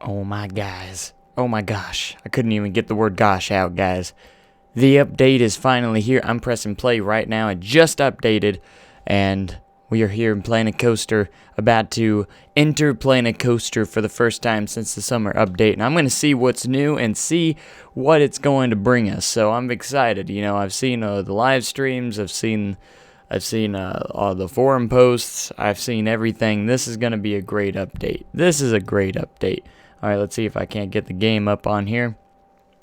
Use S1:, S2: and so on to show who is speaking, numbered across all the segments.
S1: Oh my guys. Oh my gosh. I couldn't even get the word gosh out, guys. The update is finally here. I'm pressing play right now. It just updated, and we are here in Planet Coaster, about to enter Planet Coaster for the first time since the summer update. And I'm going to see what's new and see what it's going to bring us. So I'm excited. You know, I've seen the live streams. I've seen all the forum posts. I've seen everything. This is going to be a great update. This is a great update. All right, let's see if I can't get the game up on here.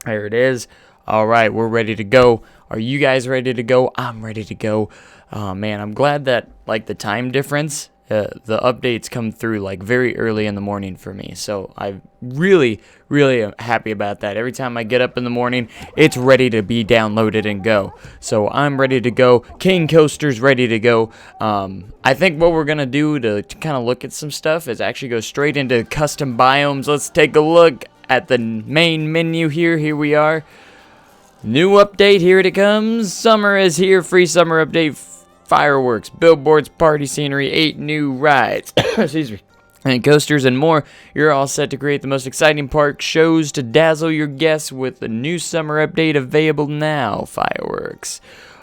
S1: There it is. All right, we're ready to go. Are you guys ready to go? I'm ready to go. Oh, man, I'm glad that, like, the time difference, the updates come through, like, very early in the morning for me. So I'm really, really happy about that. Every time I get up in the morning, it's ready to be downloaded and go. So I'm ready to go. King Coaster's ready to go. I think what we're going to do to kind of look at some stuff is actually go straight into custom biomes. Let's take a look at the main menu here. Here we are. New update, here it comes. Summer is here, free summer update, fireworks, billboards, party scenery, 8 new rides, excuse me, and coasters and more. You're all set to create the most exciting park shows to dazzle your guests with the new summer update available now, fireworks.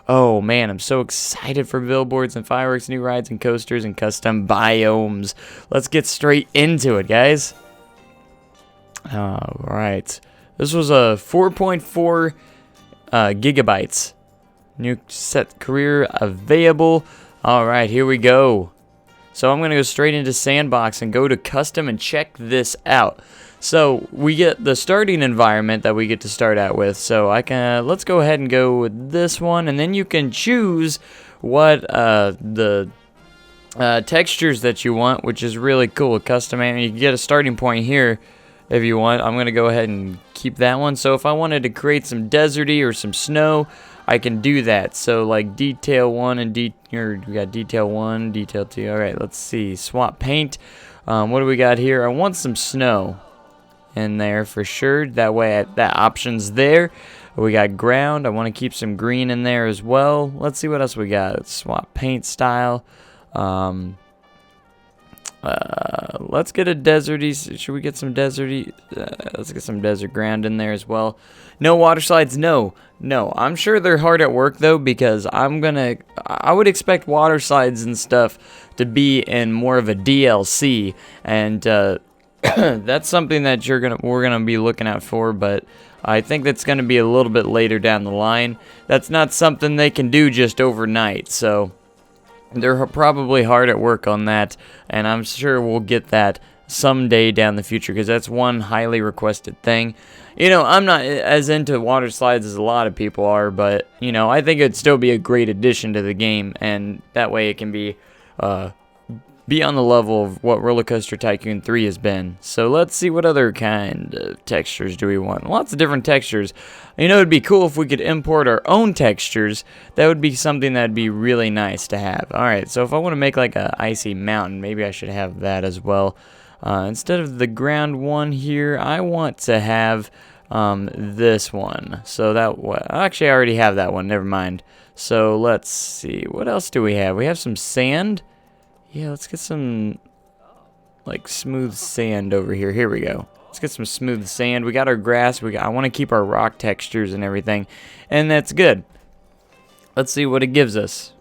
S1: Oh man, I'm so excited for billboards and fireworks, new rides and coasters and custom biomes. Let's get straight into it, guys. All right. This was a 4.4 gigabytes. New set career available. All right, here we go. So I'm going to go straight into Sandbox and go to custom and check this out. So we get the starting environment that we get to start out with. So let's go ahead and go with this one, and then you can choose what the textures that you want, which is really cool. Custom, and you can get a starting point here if you want. I'm going to go ahead and keep that one. So if I wanted to create some deserty or some snow, I can do that. So like detail 1 and we got detail 1, detail 2. All right, let's see. Swap paint. What do we got here? I want some snow in there for sure. That way that option's there. We got ground. I want to keep some green in there as well. Let's see what else we got. Let's swap paint style. Let's get a deserty. Should we get some deserty? Let's get some desert ground in there as well. No water slides. No. I'm sure they're hard at work though, because I would expect water slides and stuff to be in more of a DLC, and that's something that we're gonna be looking out for. But I think that's gonna be a little bit later down the line. That's not something they can do just overnight. So they're probably hard at work on that, and I'm sure we'll get that someday down the future, because that's one highly requested thing. You know, I'm not as into water slides as a lot of people are, but, you know, I think it'd still be a great addition to the game, and that way it can be on the level of what Roller Coaster Tycoon 3 has been. So let's see, what other kind of textures do we want? Lots of different textures. You know, it'd be cool if we could import our own textures. That would be something that'd be really nice to have. Alright, so if I want to make like a icy mountain, maybe I should have that as well. Instead of the ground one here, I want to have this one. So actually I already have that one, never mind. So let's see, what else do we have? We have some sand. Yeah, let's get some like smooth sand over here. Here we go. Let's get some smooth sand. We got our grass. I want to keep our rock textures and everything, and that's good. Let's see what it gives us.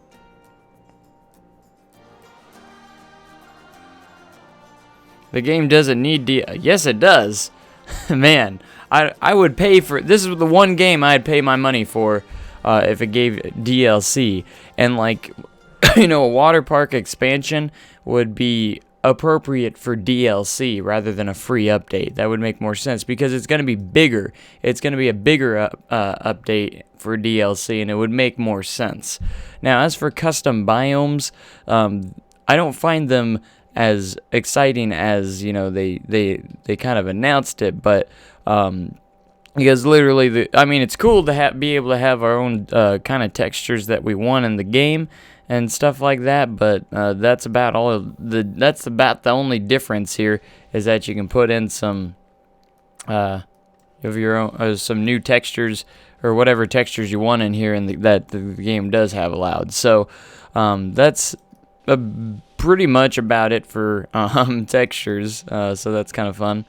S1: The game doesn't need yes, it does. Man, I would pay for this. Is the one game I'd pay my money for if it gave DLC, and like, you know, a water park expansion would be appropriate for DLC rather than a free update. That would make more sense, because it's going to be bigger. It's going to be a bigger update for DLC, and it would make more sense. Now, as for custom biomes, I don't find them as exciting as, you know, they kind of announced it, but because literally, I mean, it's cool to be able to have our own kind of textures that we want in the game and stuff like that, but that's about the only difference here, is that you can put in some of your own, some new textures, or whatever textures you want in here, and that the game does have allowed. So that's pretty much about it for textures, so that's kind of fun.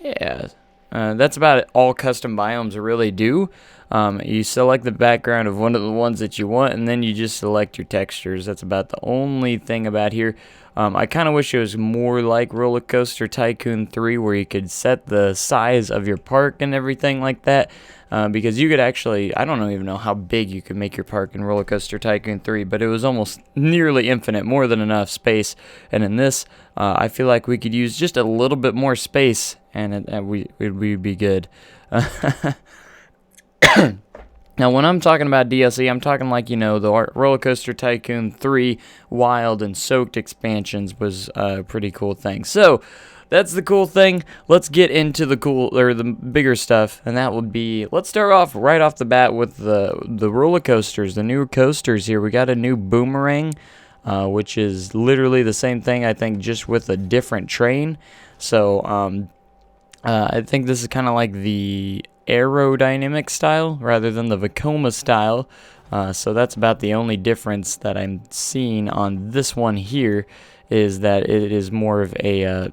S1: Yeah, that's about all custom biomes really do. You select the background of one of the ones that you want, and then you just select your textures. That's about the only thing about here. I kind of wish it was more like Roller Coaster Tycoon 3, where you could set the size of your park and everything like that. Because you could actually, I don't even know how big you could make your park in Roller Coaster Tycoon 3, but it was almost nearly infinite, more than enough space. And in this, I feel like we could use just a little bit more space, and we'd be good. Now, when I'm talking about DLC, I'm talking like, the Roller Coaster Tycoon 3 Wild and Soaked expansions was a pretty cool thing. So, that's the cool thing. Let's get into the bigger stuff, and that would be, let's start off right off the bat with the roller coasters, the new coasters here. We got a new boomerang, which is literally the same thing, I think, just with a different train. So, I think this is kind of like the aerodynamic style rather than the Vekoma style. So that's about the only difference that I'm seeing on this one here, is that it is more of the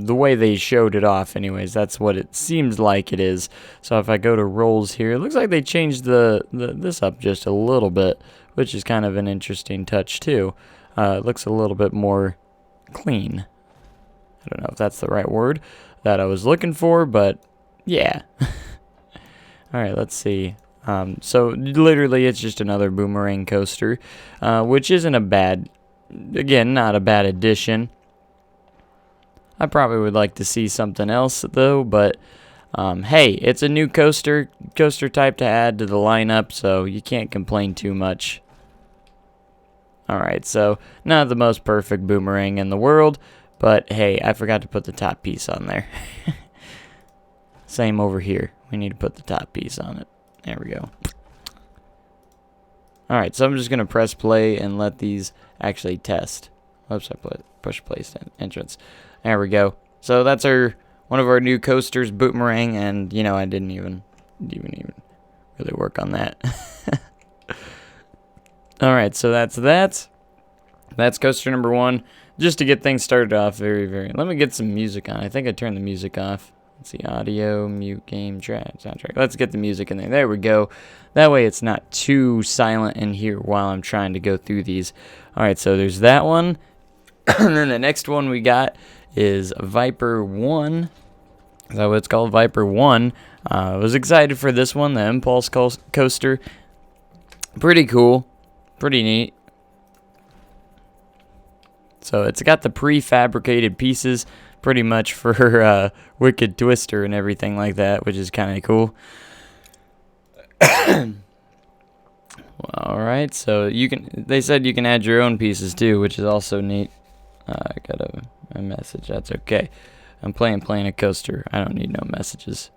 S1: way they showed it off anyways, that's what it seems like it is. So if I go to rolls here, it looks like they changed this up just a little bit, which is kind of an interesting touch too. It looks a little bit more clean. I don't know if that's the right word that I was looking for, but yeah. Alright, let's see. So literally it's just another boomerang coaster, which isn't a bad, again, not a bad addition. I probably would like to see something else though, but hey, it's a new coaster type to add to the lineup, so you can't complain too much. Alright, so not the most perfect boomerang in the world, but hey, I forgot to put the top piece on there. Same over here. We need to put the top piece on it. There we go. Alright, so I'm just going to press play and let these actually test. Oops, I push play entrance. There we go. So that's one of our new coasters, boomerang, and I didn't even really work on that. Alright, so that's that. That's coaster number 1. Just to get things started off very. Let me get some music on. I think I turned the music off. Let's see, audio, mute, game, track, soundtrack. Let's get the music in there. There we go. That way it's not too silent in here while I'm trying to go through these. Alright, so there's that one. And then the next one we got is Viper 1. Is that what it's called? Viper 1. I was excited for this one, the Impulse Coaster. Pretty cool. Pretty neat. So it's got the prefabricated pieces pretty much for Wicked Twister and everything like that, which is kind of cool. Alright, so they said you can add your own pieces too, which is also neat. I got a message, that's okay. I'm playing a coaster. I don't need no messages.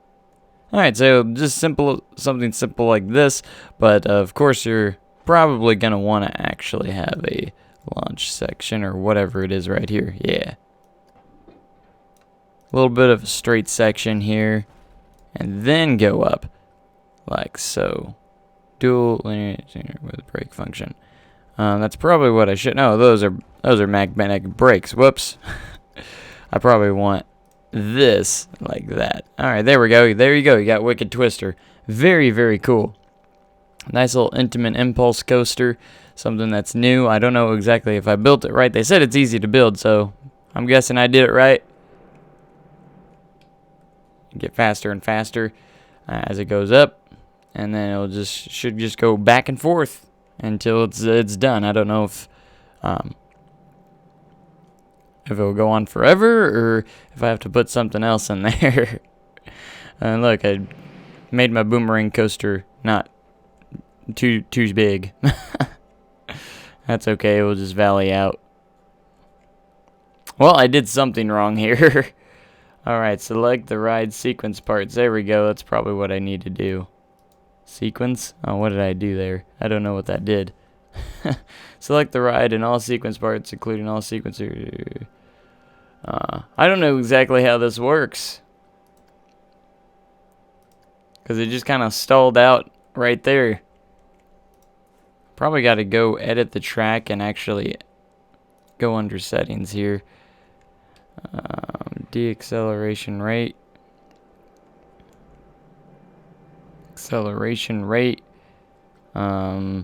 S1: Alright, so just something simple like this, but of course you're probably going to want to actually have a launch section or whatever it is right here. Yeah. A little bit of a straight section here, and then go up like so. Dual linear with brake function. That's probably what I should. No, those are magnetic brakes. Whoops. I probably want this like that. All right, there we go. There you go. You got Wicked Twister. Very cool. Nice little intimate impulse coaster. Something that's new. I don't know exactly if I built it right. They said it's easy to build, so I'm guessing I did it right. Get faster and faster as it goes up, and then it'll should just go back and forth until it's done. I don't know if it'll go on forever or if I have to put something else in there. And look, I made my boomerang coaster not too big. That's okay, we'll just valley out. Well, I did something wrong here. Alright, select the ride sequence parts. There we go, that's probably what I need to do. Sequence? Oh, what did I do there? I don't know what that did. Select the ride and all sequence parts, including all sequencer. I don't know exactly how this works, because it just kind of stalled out right there. Probably got to go edit the track and actually go under settings here. Deacceleration rate. Acceleration rate. I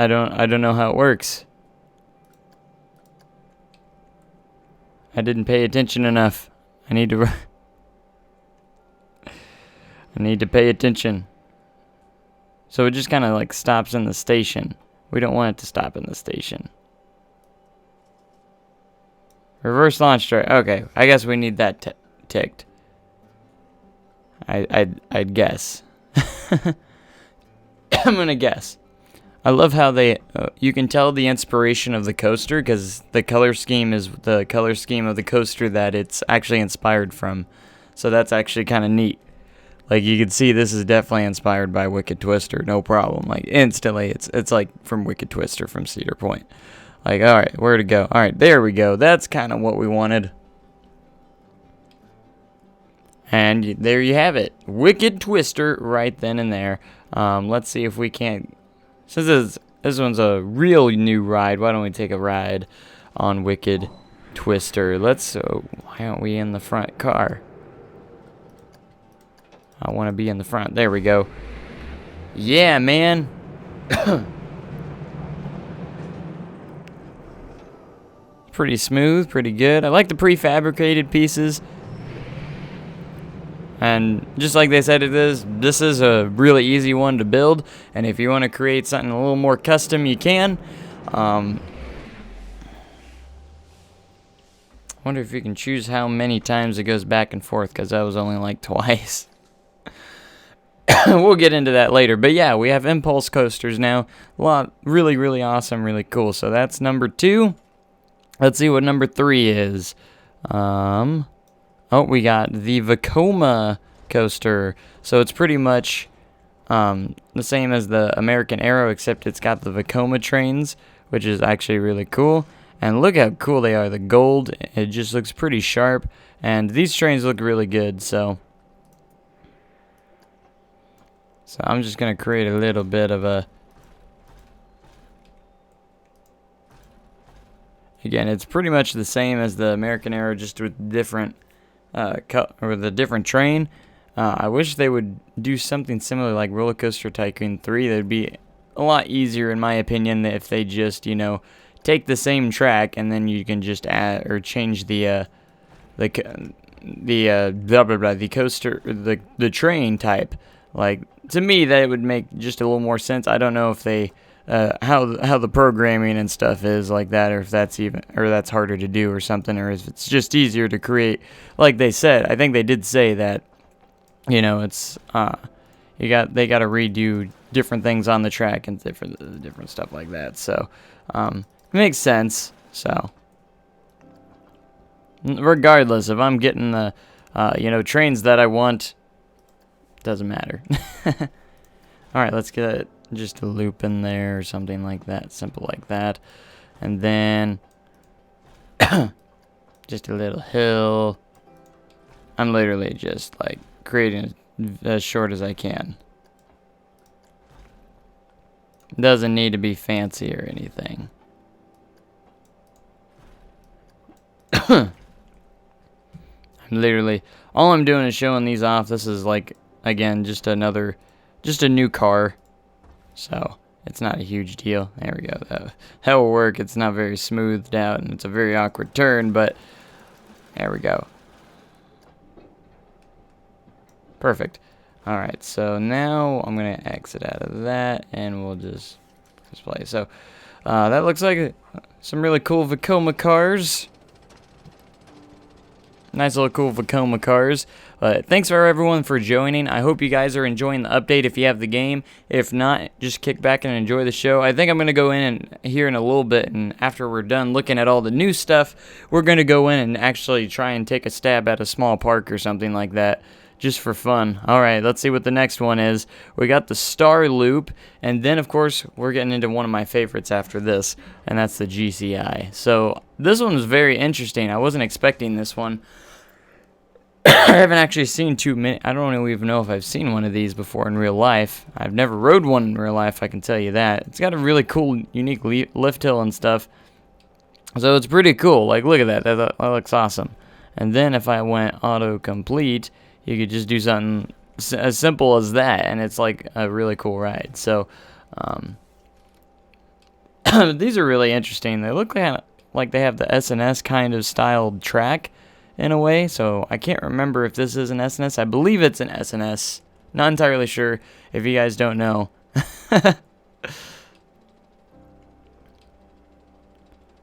S1: don't know how it works. I didn't pay attention enough. I need to pay attention. So it just kind of like stops in the station. We don't want it to stop in the station. Reverse launch tray. Okay, I guess we need that ticked. I'd guess. I'm gonna guess. I love how they, you can tell the inspiration of the coaster because the color scheme is the color scheme of the coaster that it's actually inspired from. So that's actually kind of neat. Like you can see this is definitely inspired by Wicked Twister, no problem. Like instantly, it's like from Wicked Twister from Cedar Point. Like, all right, where to go? All right, there we go. That's kind of what we wanted. And there you have it. Wicked Twister right then and there. Let's see if we can't... Since this one's a real new ride, why don't we take a ride on Wicked Twister? Why aren't we in the front car? I want to be in the front. There we go. Yeah, man. Pretty smooth, pretty good. I like the prefabricated pieces. And just like they said this is a really easy one to build. And if you want to create something a little more custom, you can. I wonder if you can choose how many times it goes back and forth, because that was only like twice. We'll get into that later. But yeah, we have impulse coasters now. Really, really awesome, really cool. So that's number 2. Let's see what number 3 is. Oh, we got the Vekoma coaster. So it's pretty much the same as the American Arrow, except it's got the Vekoma trains, which is actually really cool. And look how cool they are. The gold, it just looks pretty sharp. And these trains look really good, so I'm just going to create a little bit of a... Again, it's pretty much the same as the American Arrow, just with different the different train. I wish they would do something similar like Roller Coaster Tycoon 3. That'd be a lot easier, in my opinion, if they just, take the same track and then you can just add or change the coaster, the train type. Like, to me, that would make just a little more sense. I don't know if they how the programming and stuff is like that, or if that's harder to do or something, or if it's just easier to create. Like they said, I think they did say that, it's they got to redo different things on the track and different stuff like that. So it makes sense. So regardless, if I'm getting the trains that I want, doesn't matter. All right, let's get just a loop in there or something like that, simple like that. And then just a little hill. I'm literally just like creating as short as I can. Doesn't need to be fancy or anything. I'm literally, all I'm doing is showing these off. This is like, again, just a new car. So it's not a huge deal. There we go. That will work. It's not very smoothed out, and it's a very awkward turn, but there we go. Perfect. All right, so now I'm going to exit out of that, and we'll just display. So that looks like some really cool Vekoma cars. Nice little cool Vekoma cars. Thanks for everyone for joining. I hope you guys are enjoying the update if you have the game. If not, just kick back and enjoy the show. I think I'm going to go in and here in a little bit, and after we're done looking at all the new stuff, we're going to go in and actually try and take a stab at a small park or something like that, just for fun. All right, let's see what the next one is. We got the Star Loop, and then, of course, we're getting into one of my favorites after this, and that's the GCI. So this one was very interesting. I wasn't expecting this one. I haven't actually seen too many. I don't even know if I've seen one of these before in real life. I've never rode one in real life, I can tell you that. It's got a really cool, unique lift hill and stuff. So it's pretty cool. Like, look at that. That looks awesome. And then if I went autocomplete, you could just do something as simple as that, and it's like a really cool ride. So these are really interesting. They look like they have the SNS kind of styled track in a way. So I can't remember if this is an SNS. I believe it's an SNS. Not entirely sure. If you guys don't know.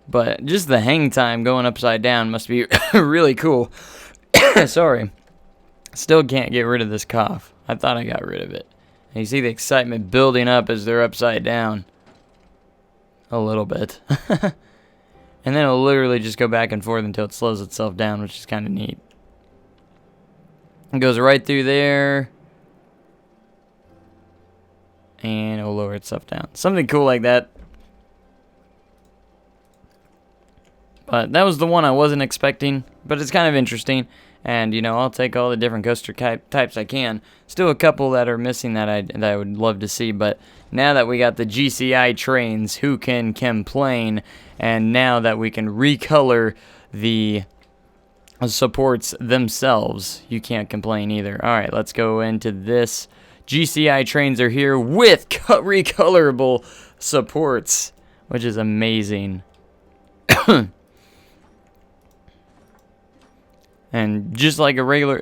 S1: But just the hang time going upside down must be really cool. Sorry. Still can't get rid of this cough. I thought I got rid of it. And you see the excitement building up as they're upside down. A little bit. And then it'll literally just go back and forth until it slows itself down, which is kind of neat. It goes right through there. And it'll lower itself down. Something cool like that. But that was the one I wasn't expecting. But it's kind of interesting. And, you know, I'll take all the different coaster types I can. Still a couple that are missing that I would love to see. But now that we got the GCI trains, who can complain? And now that we can recolor the supports themselves, you can't complain either. Alright, let's go into this. GCI trains are here with recolorable supports, which is amazing. And just like a regular,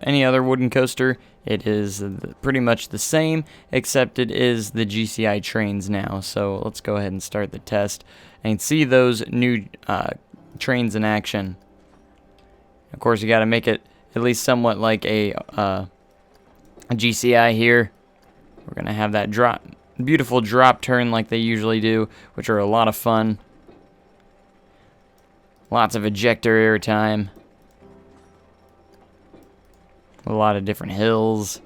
S1: any other wooden coaster, it is pretty much the same, except it is the GCI trains now. So let's go ahead and start the test and see those new trains in action. Of course, you got to make it at least somewhat like a GCI here. We're going to have that beautiful drop turn like they usually do, which are a lot of fun. Lots of ejector air time. A lot of different hills.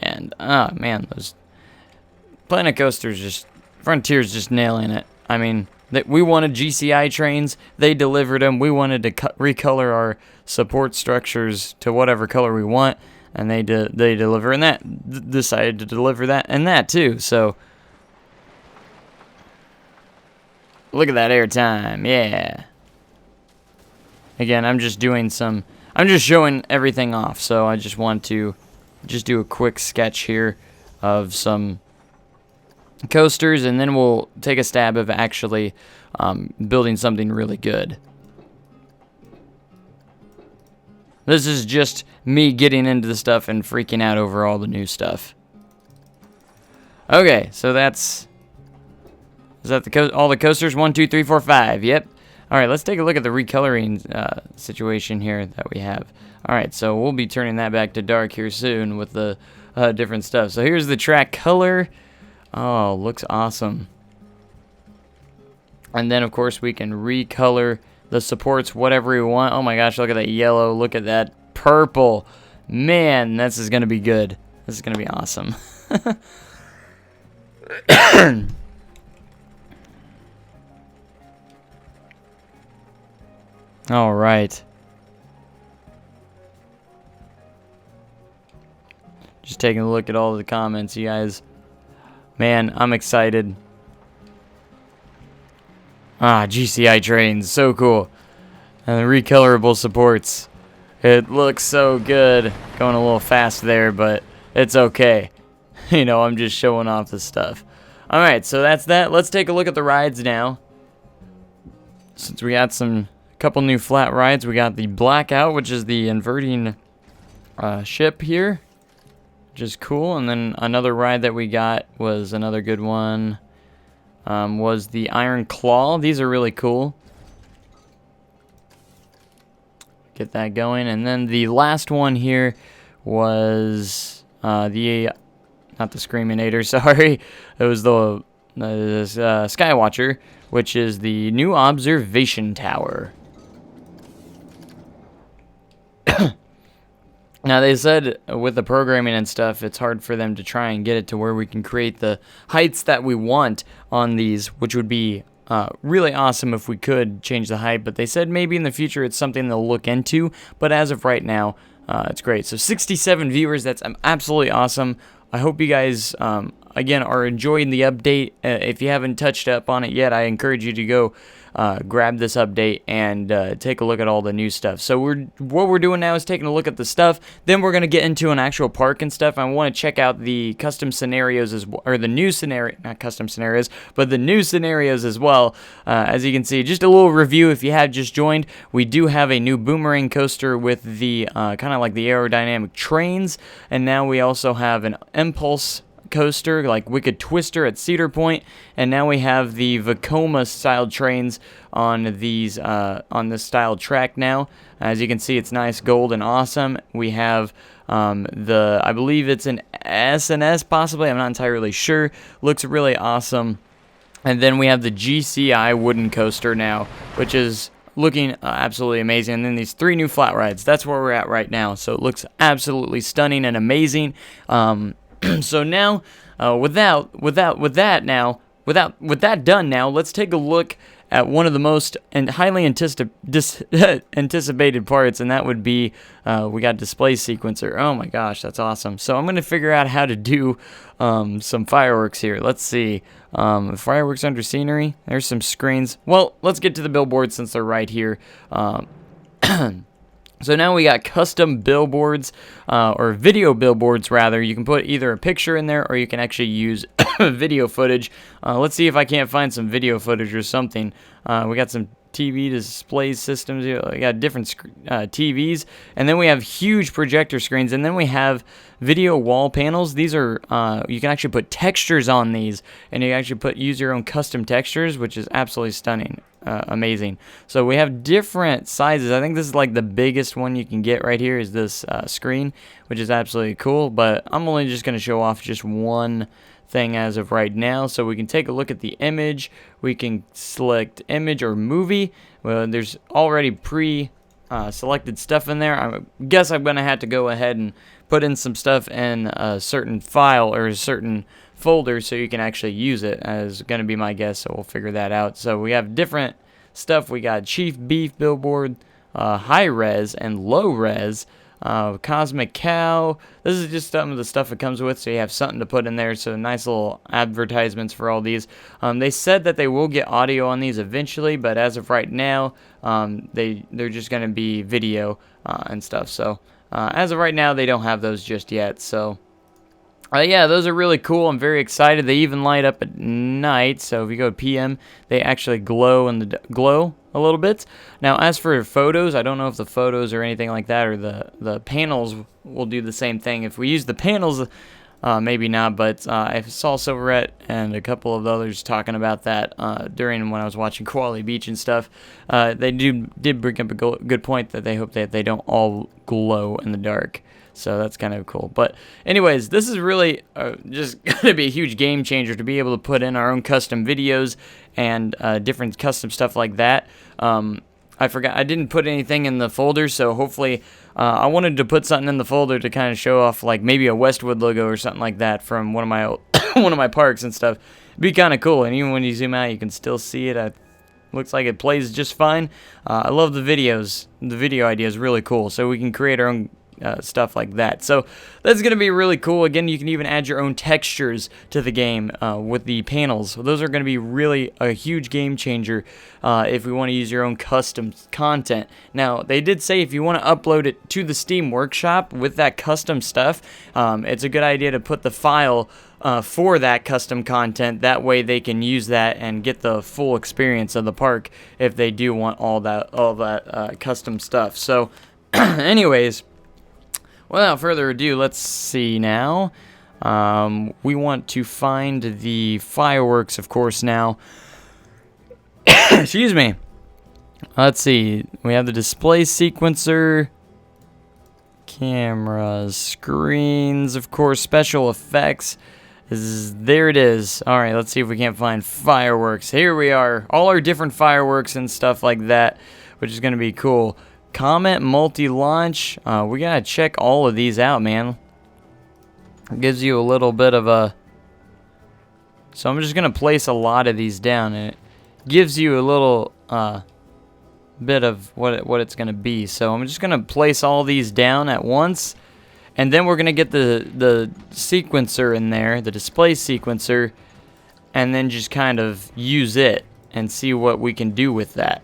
S1: And, man, those Planet Coasters just... Frontier's just nailing it. I mean, we wanted GCI trains. They delivered them. We wanted to recolor our support structures to whatever color we want. And they deliver. And that decided to deliver that and that, too. So, look at that air time. Yeah. Again, I'm just showing everything off, so I just want to just do a quick sketch here of some coasters, and then we'll take a stab of actually building something really good. This is just me getting into the stuff and freaking out over all the new stuff. Okay, so is that all the coasters? 1, 2, 3, 4, 5. Yep. Alright, let's take a look at the recoloring situation here that we have. Alright, so we'll be turning that back to dark here soon with the different stuff. So here's the track color. Oh, looks awesome. And then, of course, we can recolor the supports whatever we want. Oh my gosh, look at that yellow. Look at that purple. Man, this is going to be good. This is going to be awesome. All right. Just taking a look at all the comments, you guys. Man, I'm excited. GCI trains, so cool. And the recolorable supports. It looks so good. Going a little fast there, but it's okay. You know, I'm just showing off the stuff. All right, so that's that. Let's take a look at the rides now. Since we got couple new flat rides. We got the Blackout, which is the inverting ship here, which is cool. And then another ride that we got was another good one, was the Iron Claw. These are really cool. Get that going. And then the last one here was not the Screaminator, sorry. It was the Skywatcher, which is the new observation tower. Now, they said with the programming and stuff, it's hard for them to try and get it to where we can create the heights that we want on these, which would be really awesome if we could change the height. But they said maybe in the future it's something they'll look into. But as of right now, it's great. So 67 viewers, that's absolutely awesome. I hope you guys, again are enjoying the update, if you haven't touched up on it yet, I encourage you to go grab this update and take a look at all the new stuff. So what we're doing now is taking a look at the stuff. Then we're gonna get into an actual park and stuff. I want to check out the custom scenarios or the new scenario, not custom scenarios, but the new scenarios as well. As you can see, just a little review if you have just joined. We do have a new boomerang coaster with the kind of like the aerodynamic trains, and now we also have an impulse coaster like Wicked Twister at Cedar Point, and now we have the Vekoma style trains on these on this style track now. As you can see, it's nice gold and awesome. We have I believe it's an S&S possibly, I'm not entirely sure. Looks really awesome. And then we have the GCI wooden coaster now, which is looking absolutely amazing. And then these 3 new flat rides. That's where we're at right now. So it looks absolutely stunning and amazing. So now, with that done now, let's take a look at one of the most highly anticipated parts, and that would be we got display sequencer. Oh my gosh, that's awesome. So I'm going to figure out how to do some fireworks here. Let's see. Fireworks under scenery. There's some screens. Well, let's get to the billboards since they're right here. So now we got custom billboards, or video billboards rather. You can put either a picture in there or you can actually use video footage. Let's see if I can't find some video footage or something. We got some TV display systems here. We got different TVs, and then we have huge projector screens, and then we have video wall panels. These are you can actually put textures on these, and you can actually use your own custom textures, which is absolutely stunning. Amazing. So we have different sizes. I think this is like the biggest one you can get right here is this screen, which is absolutely cool, but I'm only just going to show off just one thing as of right now. So we can take a look at the image. We can select image or movie. Well, there's already selected stuff in there. I guess I'm going to have to go ahead and put in some stuff in a certain file or a certain folder so you can actually use it, as going to be my guess, so we'll figure that out. So we have different stuff. We got Chief Beef billboard, high res and low res, Cosmic Cow. This is just some of the stuff it comes with, so you have something to put in there. So nice little advertisements for all these. They said that they will get audio on these eventually, but as of right now, they're just going to be video and stuff. So as of right now, they don't have those just yet. So yeah, those are really cool. I'm very excited. They even light up at night. So if you go to PM, they actually glow a little bit. Now, as for photos, I don't know if the photos or anything like that, or the panels will do the same thing. If we use the panels, maybe not. But I saw Silverette and a couple of others talking about that during when I was watching Koala Beach and stuff. They did bring up a good point that they hope that they don't all glow in the dark. So that's kind of cool. But anyways, this is really just going to be a huge game changer to be able to put in our own custom videos and different custom stuff like that. I forgot, I didn't put anything in the folder, so hopefully I wanted to put something in the folder to kind of show off like maybe a Westwood logo or something like that from one of my one of my parks and stuff. It'd be kind of cool, and even when you zoom out, you can still see it. Looks like it plays just fine. I love the videos. The video idea is really cool, so we can create our own stuff like that. So that's going to be really cool. Again, you can even add your own textures to the game with the panels. Those are going to be really a huge game changer if we want to use your own custom content. Now, they did say if you want to upload it to the Steam Workshop with that custom stuff, it's a good idea to put the file for that custom content. That way they can use that and get the full experience of the park if they do want all that custom stuff. So anyways, without further ado, let's see now. We want to find the fireworks, of course, now. Excuse me. Let's see. We have the display sequencer, cameras, screens, of course, special effects. There it is. All right, let's see if we can't find fireworks. Here we are. All our different fireworks and stuff like that, which is going to be cool. Comet multi-launch. We gotta check all of these out, man. It gives you a little bit of a... So I'm just gonna place a lot of these down, and it gives you a little bit of what it's gonna be. So I'm just gonna place all these down at once, And then we're going to get the sequencer in there, the display sequencer, and then just kind of use it and see what we can do with that.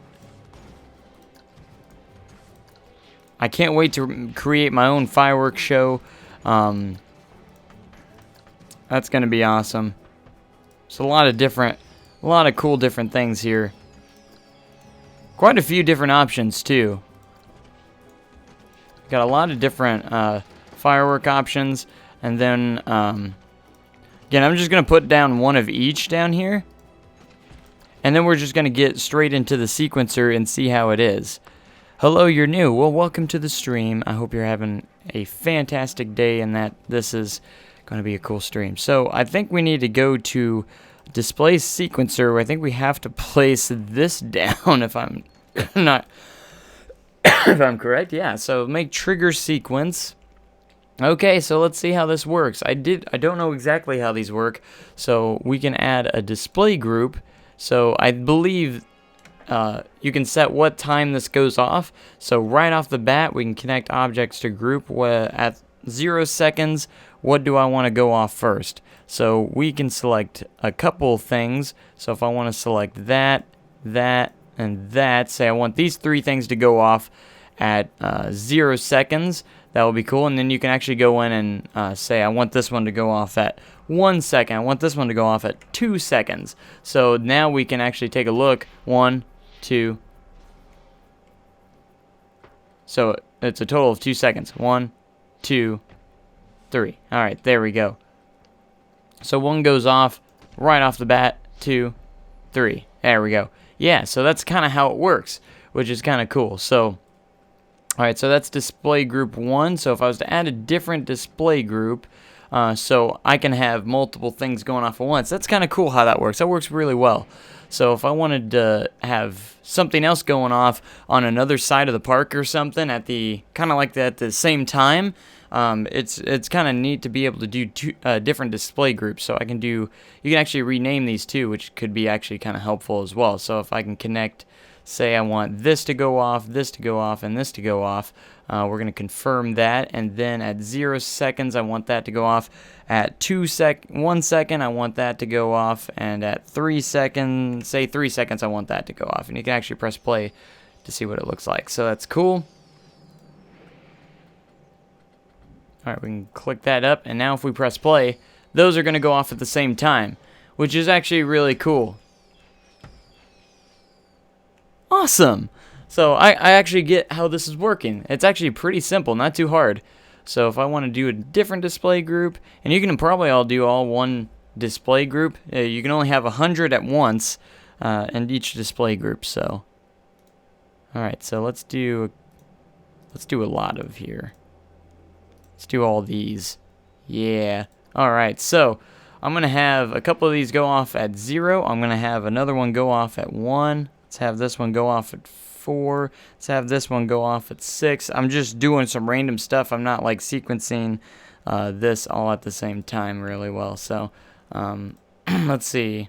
S1: I can't wait to create my own fireworks show. That's going to be awesome. There's a lot of cool different things here. Quite a few different options too. Got a lot of different firework options, and then again, I'm just gonna put down one of each down here, and then we're just gonna get straight into the sequencer and see how it is. Hello, you're new. Well, welcome to the stream. I hope you're having a fantastic day and that this is gonna be a cool stream. So I think we need to go to display sequencer. I think we have to place this down if I'm not if I'm correct. Yeah, so make trigger sequence. Okay, so let's see how this works. I don't know exactly how these work, so we can add a display group. So I believe you can set what time this goes off. So right off the bat, we can connect objects to group at 0 seconds. What do I want to go off first? So we can select a couple things. So if I want to select that, and that, say I want these three things to go off at 0 seconds, that will be cool. And then you can actually go in and say I want this one to go off at 1 second. I want this one to go off at 2 seconds. So now we can actually take a look. 1, 2. So it's a total of 2 seconds. 1, 2, 3. All right, there we go. So one goes off right off the bat. 2, 3. There we go. Yeah, so that's kind of how it works, which is kind of cool. So, all right, so that's display group 1. So if I was to add a different display group, so I can have multiple things going off at once, that's kind of cool how that works. That works really well. So if I wanted to have something else going off on another side of the park or something at the kind of like that at the same time, it's kind of neat to be able to do two different display groups. So you can actually rename these too, which could be actually kind of helpful as well. So if I can connect, say I want this to go off, this to go off, and this to go off, we're going to confirm that, and then at 0 seconds I want that to go off, at 1 second I want that to go off, and at 3 seconds, say 3 seconds, I want that to go off. And you can actually press play to see what it looks like. So that's cool. Alright, we can click that up, and now if we press play, those are going to go off at the same time, which is actually really cool. Awesome! So I actually get how this is working. It's actually pretty simple, not too hard. So if I want to do a different display group, and you can probably all do all one display group. You can only have 100 at once in each display group. So, all right. So let's do a lot of here. Let's do all these. Yeah. All right. So I'm gonna have a couple of these go off at 0. I'm gonna have another one go off at 1. Let's have this one go off at 4. Let's have this one go off at 6. I'm just doing some random stuff. I'm not like sequencing this all at the same time really well. So let's see.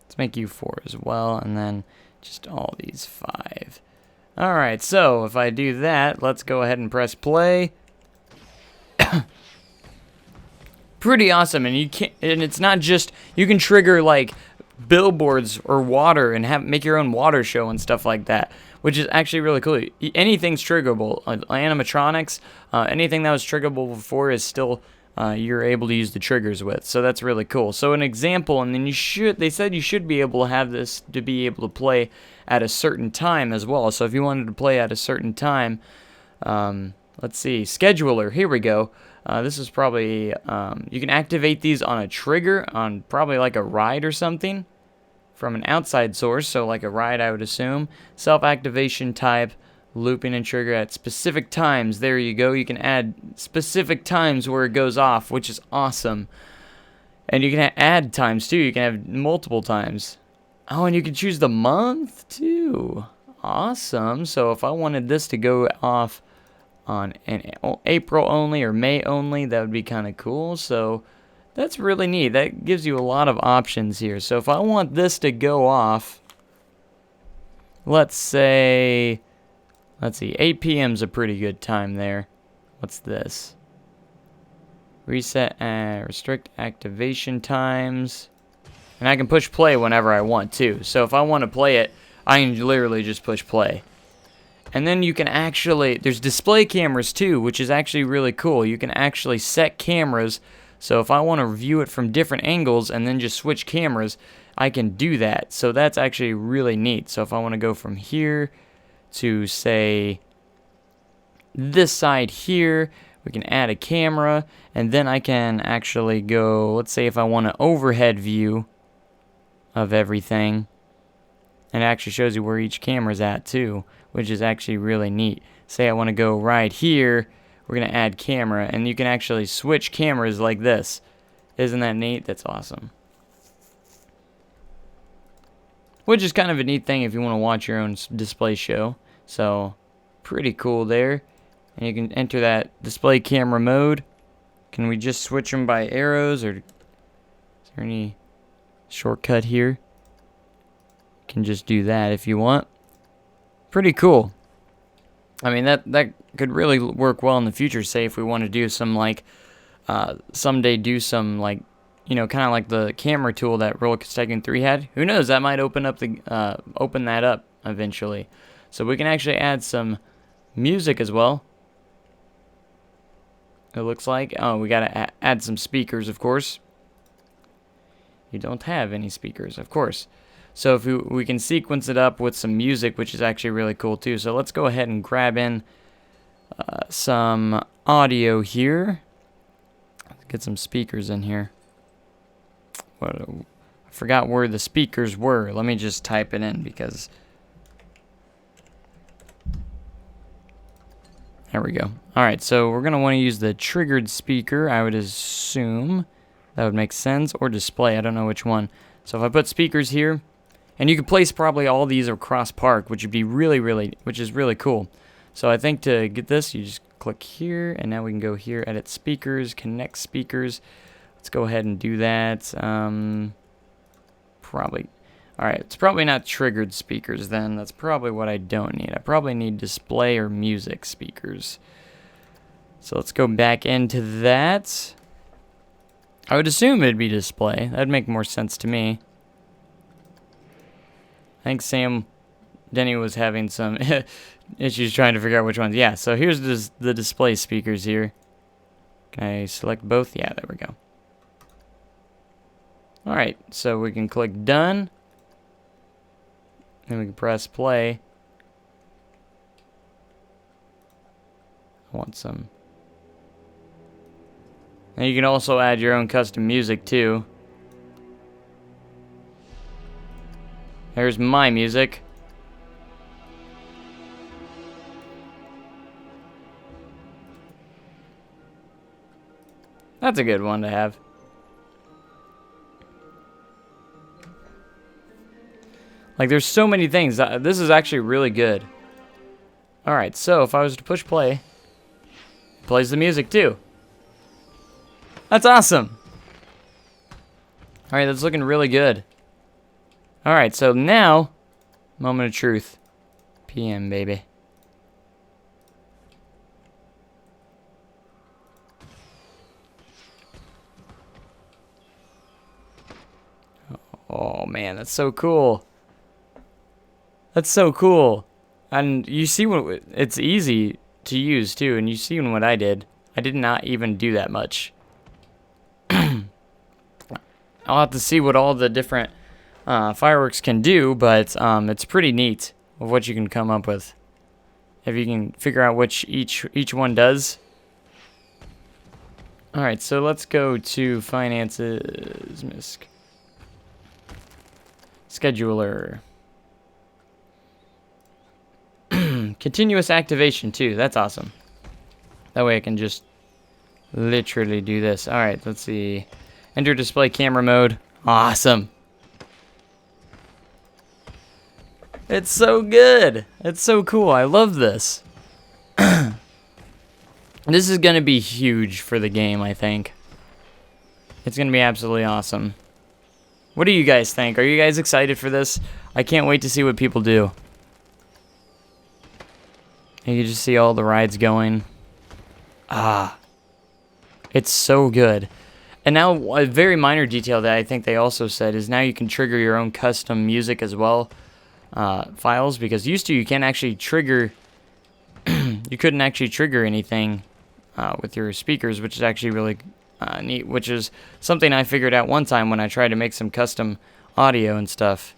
S1: Let's make you 4 as well, and then just all these 5. All right. So if I do that, let's go ahead and press play. Pretty awesome, and it's not just you can trigger like billboards or water and make your own water show and stuff like that, which is actually really cool. Anything's triggerable. Animatronics, anything that was triggerable before is still you're able to use the triggers with. So that's really cool. So an example, and then they said you should be able to have this to be able to play at a certain time as well. So if you wanted to play at a certain time, let's see, scheduler, here we go. This is probably, you can activate these on a trigger, on probably like a ride or something from an outside source, so like a ride I would assume. Self-activation type, looping and trigger at specific times. There you go. You can add specific times where it goes off, which is awesome. And you can add times too. You can have multiple times. Oh, and you can choose the month too. Awesome. So if I wanted this to go off on April only or May only, that would be kind of cool. So that's really neat. That gives you a lot of options here. So if I want this to go off, let's see, 8 p.m. is a pretty good time there. What's this? Reset and restrict activation times. And I can push play whenever I want to. So if I want to play it, I can literally just push play. And then you can actually, there's display cameras too, which is actually really cool. You can actually set cameras. So if I want to view it from different angles and then just switch cameras, I can do that. So that's actually really neat. So if I want to go from here to, say, this side here, we can add a camera, and then I can actually go, let's say if I want an overhead view of everything, and it actually shows you where each camera's at too, which is actually really neat. Say I want to go right here, we're going to add camera, and you can actually switch cameras like this. Isn't that neat? That's awesome. Which is kind of a neat thing if you want to watch your own display show. So, pretty cool there. And you can enter that display camera mode. Can we just switch them by arrows, or is there any shortcut here? You can just do that if you want. Pretty cool. I mean, that could really work well in the future. Say if we want to do some, like, someday do some, like, you know, kind of like the camera tool that Roller Tycoon 3 had. Who knows? That might open that up eventually. So we can actually add some music as well. It looks like. Oh, we gotta add some speakers, of course. You don't have any speakers, of course. So if we can sequence it up with some music, which is actually really cool too. So let's go ahead and grab in some audio here. Let's get some speakers in here. I forgot where the speakers were. Let me just type it in because... There we go. Alright, so we're going to want to use the triggered speaker, I would assume. That would make sense. Or display, I don't know which one. So if I put speakers here, and you can place probably all these across park, which would be which is really cool. So I think to get this, you just click here, and now we can go here, edit speakers, connect speakers. Let's go ahead and do that. Probably. Alright, it's probably not triggered speakers then. That's probably what I don't need. I probably need display or music speakers. So let's go back into that. I would assume it'd be display. That'd make more sense to me. I think Denny was having some issues trying to figure out which ones. Yeah, so here's the display speakers here. Can I select both? Yeah, there we go. Alright, so we can click done. Then we can press play. I want some. And you can also add your own custom music too. There's my music. That's a good one to have. Like, there's so many things. This is actually really good. Alright, so if I was to push play, it plays the music too. That's awesome. Alright, that's looking really good. Alright, so now, moment of truth. PM, baby. Oh man, that's so cool. That's so cool. And you see what it's easy to use too, and you see what I did. I did not even do that much. I'll have to see what all the different fireworks can do, but it's pretty neat of what you can come up with. If you can figure out which each one does. Alright, so let's go to finances, scheduler. Continuous activation too. That's awesome. That way I can just literally do this. Alright, let's see. Enter display camera mode. Awesome. It's so good. It's so cool. I love this. This is going to be huge for the game, I think. It's going to be absolutely awesome. What do you guys think? Are you guys excited for this? I can't wait to see what people do. You can just see all the rides going. Ah, it's so good. And now a very minor detail that I think they also said is now you can trigger your own custom music as well, files, because used to you can't actually trigger, you couldn't actually trigger anything with your speakers, which is actually really neat, which is something I figured out one time when I tried to make some custom audio and stuff.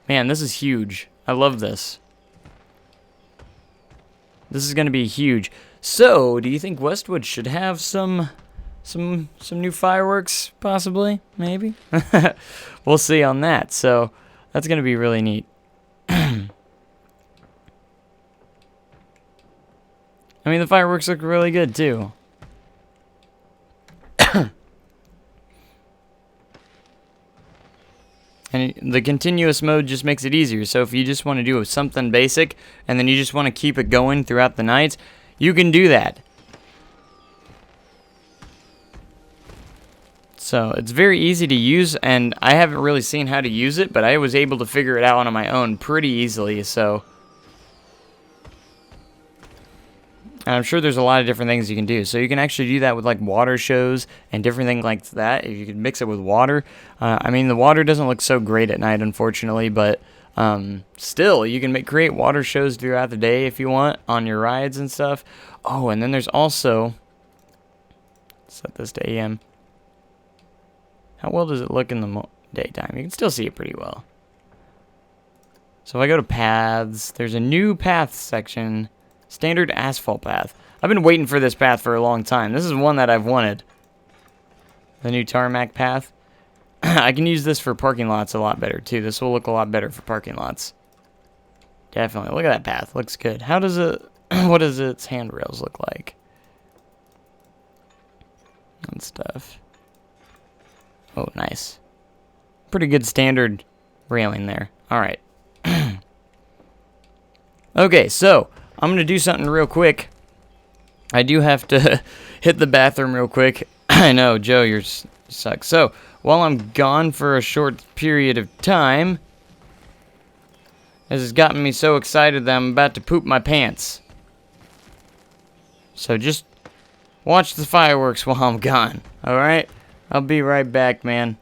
S1: Man, this is huge. I love this. This is going to be huge. So, do you think Westwood should have some new fireworks, possibly? Maybe? We'll see on that. So, that's going to be really neat. I mean, the fireworks look really good, too. And the continuous mode just makes it easier. So if you just want to do something basic, and then you just want to keep it going throughout the night, you can do that. So it's very easy to use, and I haven't really seen how to use it, but I was able to figure it out on my own pretty easily, so... And I'm sure there's a lot of different things you can do. So you can actually do that with like water shows and different things like that. If you could mix it with water. I mean, the water doesn't look so great at night, unfortunately, but still, you can create water shows throughout the day if you want on your rides and stuff. Oh, and then there's also, set this to AM. How well does it look in the daytime? You can still see it pretty well. So if I go to paths, there's a new path section. Standard asphalt path. I've been waiting for this path for a long time. This is one that I've wanted. The new tarmac path. I can use this for parking lots a lot better, too. This will look a lot better for parking lots. Definitely. Look at that path. Looks good. How does it... what does its handrails look like? And stuff. Oh, nice. Pretty good standard railing there. Alright. Okay, so... I'm going to do something real quick. I do have to hit the bathroom real quick. I know, Joe, you suck. So, while I'm gone for a short period of time, this has gotten me so excited that I'm about to poop my pants. So just watch the fireworks while I'm gone, alright? I'll be right back, man.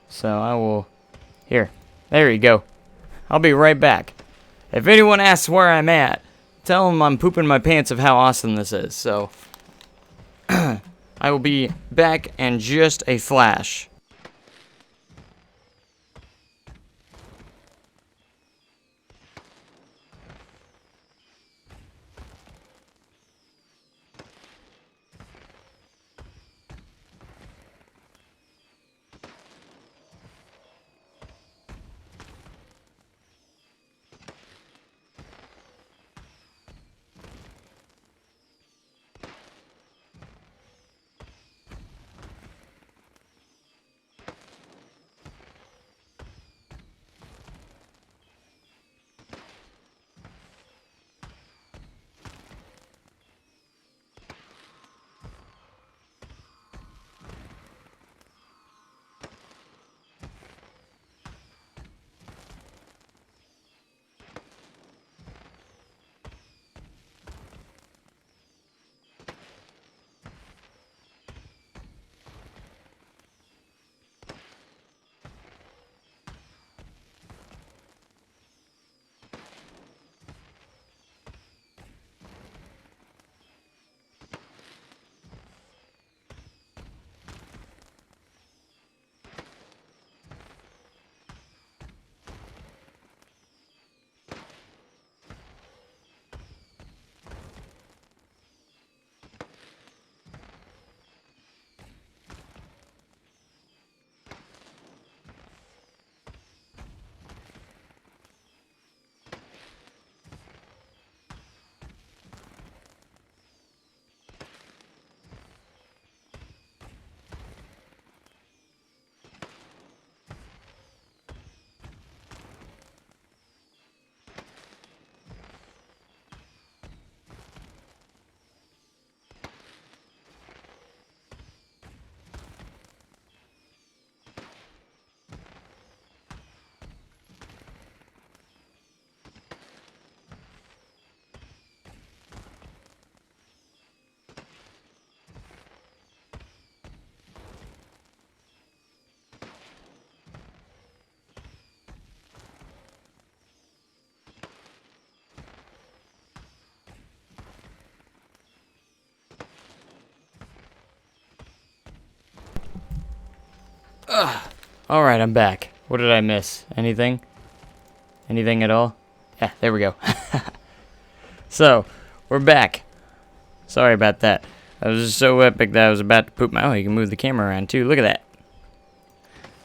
S1: So, I will... Here. There you go. I'll be right back. If anyone asks where I'm at, tell them I'm pooping my pants of how awesome this is. So, I will be back in just a flash. Alright, I'm back. What did I miss? Anything? Anything at all? Yeah, there we go. So, we're back. Sorry about that. That was just so epic that I was about to poop my... Oh, you can move the camera around too. Look at that.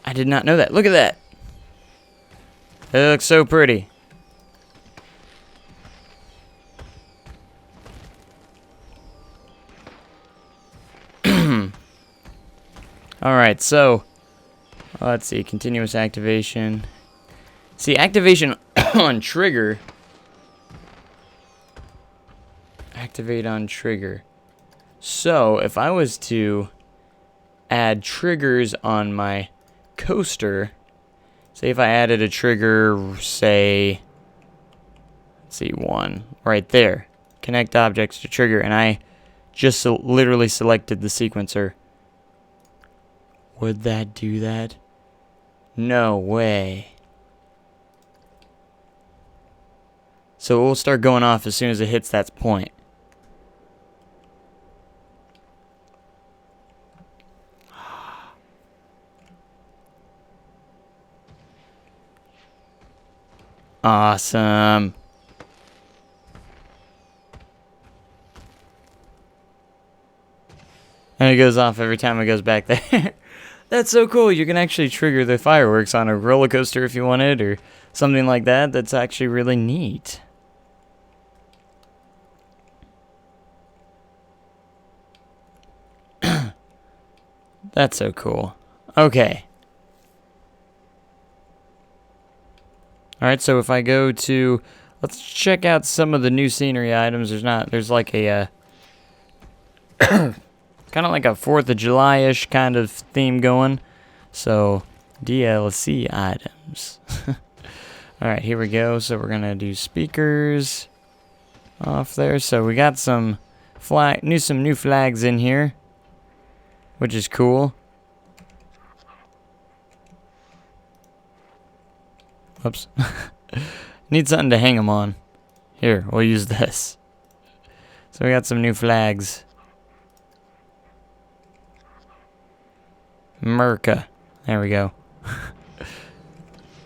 S1: I did not know that. Look at that. It looks so pretty. Alright, so... let's see. Continuous activation. See, activation on trigger... Activate on trigger. So, if I was to add triggers on my coaster, say if I added a trigger, say, let's see, 1, right there, connect objects to trigger, and I just literally selected the sequencer, would that do that? No way. So it will start going off as soon as it hits that point. Awesome. And it goes off every time it goes back there. That's so cool. You can actually trigger the fireworks on a roller coaster if you wanted, or something like that. That's actually really neat. That's so cool. Okay. Alright, so if I go to... Let's check out some of the new scenery items. There's like a... kind of like a 4th of July-ish kind of theme going. So, DLC items. Alright, here we go. So we're going to do speakers off there. So we got some new flags in here, which is cool. Oops. Need something to hang them on. Here, we'll use this. So we got some new flags. Merca. There we go.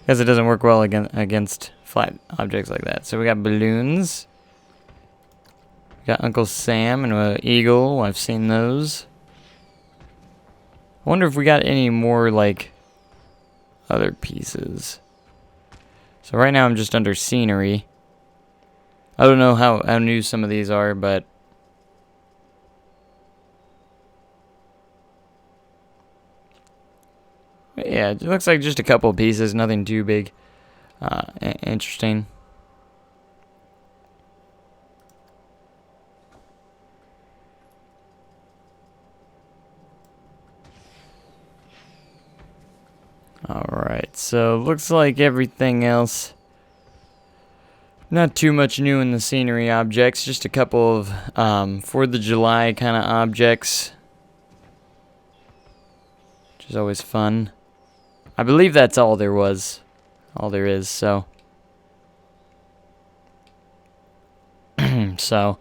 S1: Because it doesn't work well against flat objects like that. So we got balloons. We got Uncle Sam and an eagle. I've seen those. I wonder if we got any more, like, other pieces. So right now I'm just under scenery. I don't know how new some of these are, but... yeah, it looks like just a couple pieces, nothing too big. Interesting. Alright, so looks like everything else. Not too much new in the scenery objects, just a couple of 4th of July kind of objects. Which is always fun. I believe that's all there was. All there is, so. So,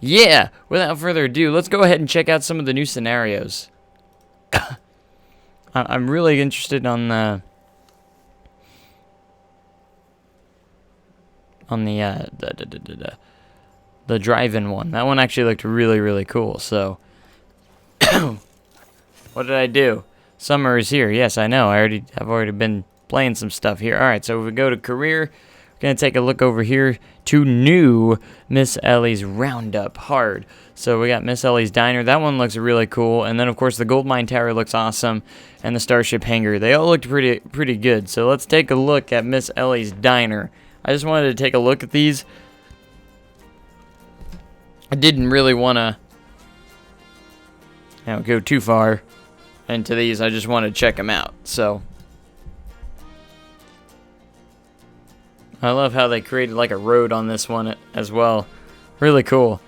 S1: yeah, without further ado, let's go ahead and check out some of the new scenarios. I'm really interested on the drive-in one. That one actually looked really, really cool. So, what did I do? Summer is here. Yes, I know. I've already been playing some stuff here. All right. So if we go to career, we're gonna take a look over here to new Miss Ellie's Roundup Hard. So we got Miss Ellie's Diner. That one looks really cool. And then, of course, the Gold Mine Tower looks awesome. And the Starship Hangar. They all looked pretty good. So let's take a look at Miss Ellie's Diner. I just wanted to take a look at these. I didn't really want to go too far into these. I just wanted to check them out. So I love how they created like a road on this one as well. Really cool.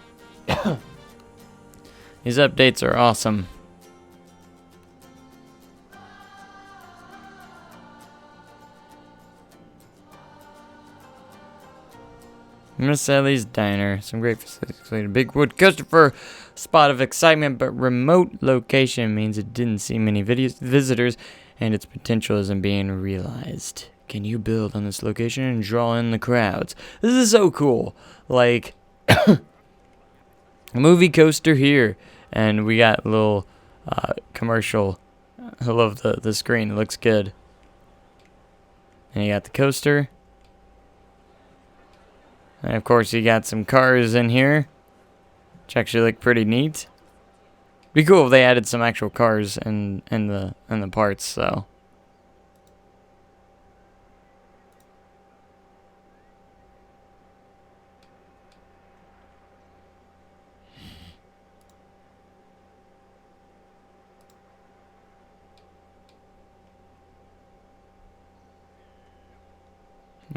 S1: These updates are awesome. Miss Ellie's Diner. Some great facilities. A big wood coaster for spot of excitement, but remote location means it didn't see many visitors and its potential isn't being realized. Can you build on this location and draw in the crowds? This is so cool. Like, a movie coaster here, and we got a little commercial. I love the screen. It looks good. And you got the coaster. And of course you got some cars in here, which actually look pretty neat. Be cool if they added some actual cars in the parts, so.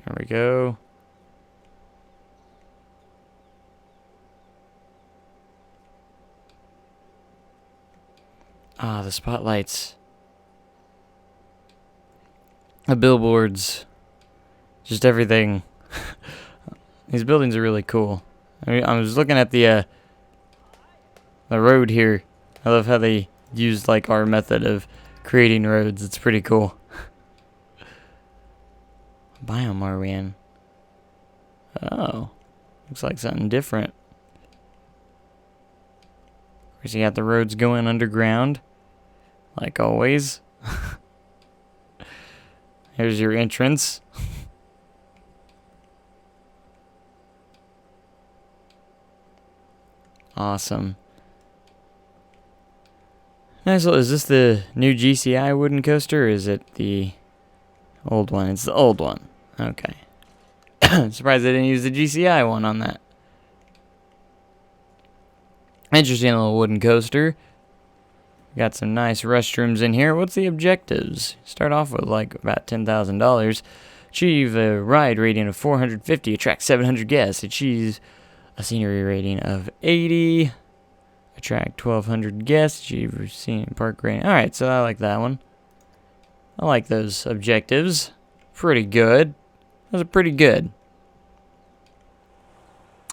S1: There we go. Ah, the spotlights. The billboards. Just everything. These buildings are really cool. I was looking at the road here. I love how they used like our method of creating roads. It's pretty cool. What biome are we in? Oh. Looks like something different. Of course, you got the roads going underground. Like always. Here's your entrance. Awesome. Nice. Is this the new GCI wooden coaster, or is it the old one? It's the old one. Okay. Surprised they didn't use the GCI one on that. Interesting little wooden coaster. Got some nice restrooms in here. What's the objectives? Start off with like about $10,000. Achieve a ride rating of 450. Attract 700 guests. Achieve a scenery rating of 80. Attract 1,200 guests. Achieve a scene park rating. Alright, so I like that one. I like those objectives. Pretty good. Those are pretty good.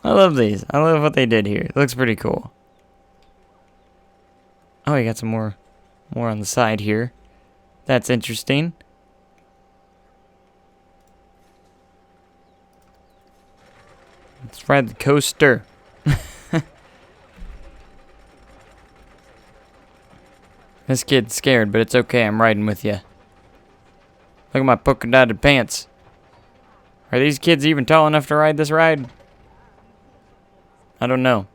S1: I love these. I love what they did here. It looks pretty cool. Oh, you got some more on the side here. That's interesting. Let's ride the coaster. This kid's scared, but it's okay. I'm riding with you. Look at my polka dotted pants. Are these kids even tall enough to ride this ride? I don't know.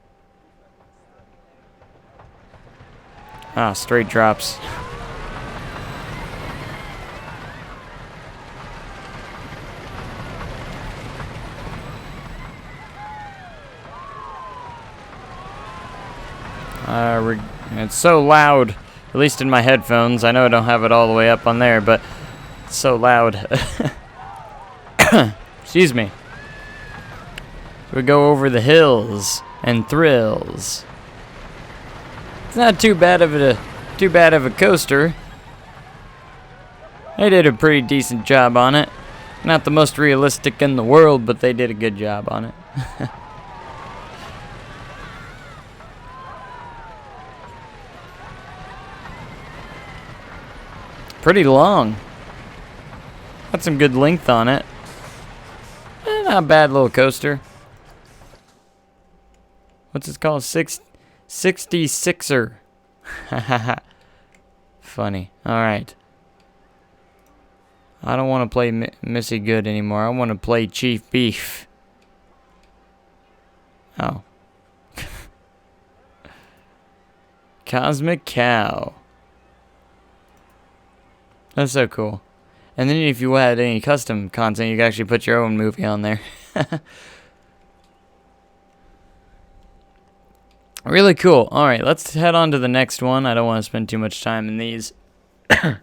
S1: Ah, straight drops. It's so loud, at least in my headphones. I know I don't have it all the way up on there, but it's so loud. Excuse me. We go over the hills and thrills. It's not too bad of a coaster. They did a pretty decent job on it. Not the most realistic in the world, but they did a good job on it. Pretty long. Got some good length on it. Not a bad little coaster. What's it called? 66er. Funny. Alright. I don't want to play Missy Good anymore. I want to play Chief Beef. Oh. Cosmic Cow. That's so cool. And then if you had any custom content, you could actually put your own movie on there. Really cool. Alright, let's head on to the next one. I don't want to spend too much time in these. That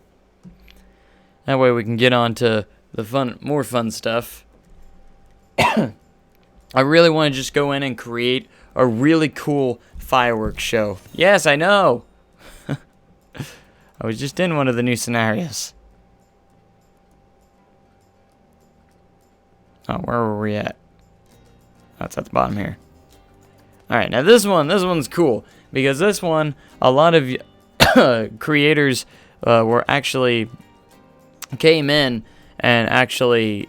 S1: way we can get on to the more fun stuff. I really want to just go in and create a really cool fireworks show. Yes, I know. I was just in one of the new scenarios. Oh, where were we at? That's at the bottom here. Alright, now this one's cool. because this one, a lot of creators were actually came in and actually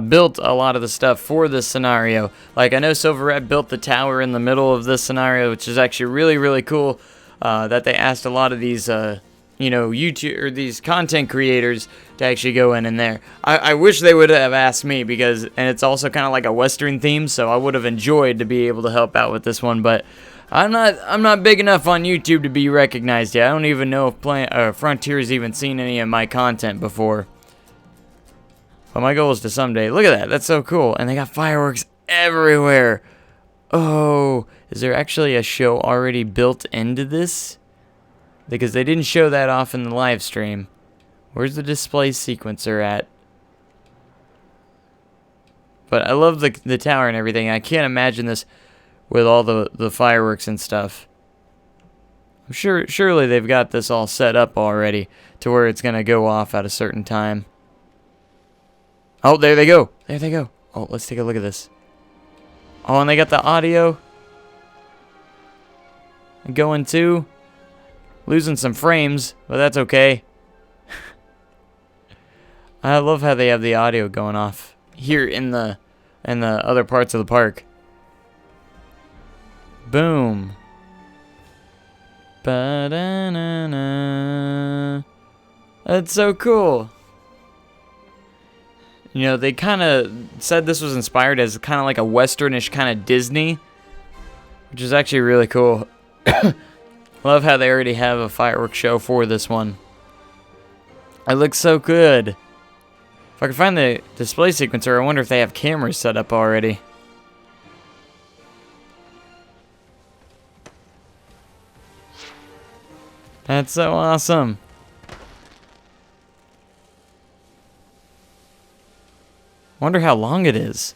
S1: built a lot of the stuff for this scenario. Like, I know Silverette built the tower in the middle of this scenario, which is actually really, really cool. That they asked a lot of these, YouTube or these content creators to actually go in there. I wish they would have asked me, because, and it's also kind of like a Western theme, so I would have enjoyed to be able to help out with this one, but I'm not big enough on YouTube to be recognized yet. I don't even know if Frontier's even seen any of my content before. But my goal is to someday. Look at that. That's so cool. And they got fireworks everywhere. Oh, is there actually a show already built into this? Because they didn't show that off in the live stream. Where's the display sequencer at? But I love the tower and everything. I can't imagine this with all the fireworks and stuff. I'm surely they've got this all set up already to where it's going to go off at a certain time. Oh, there they go. There they go. Oh, let's take a look at this. Oh, and they got the audio going too. Losing some frames, but that's okay. I love how they have the audio going off here in the other parts of the park. Boom. Ba-da-na-na. That's so cool. You know, they kind of said this was inspired as kind of like a westernish kind of Disney, which is actually really cool. Love how they already have a fireworks show for this one. It looks so good. If I could find the display sequencer, I wonder if they have cameras set up already. That's so awesome. Wonder how long it is.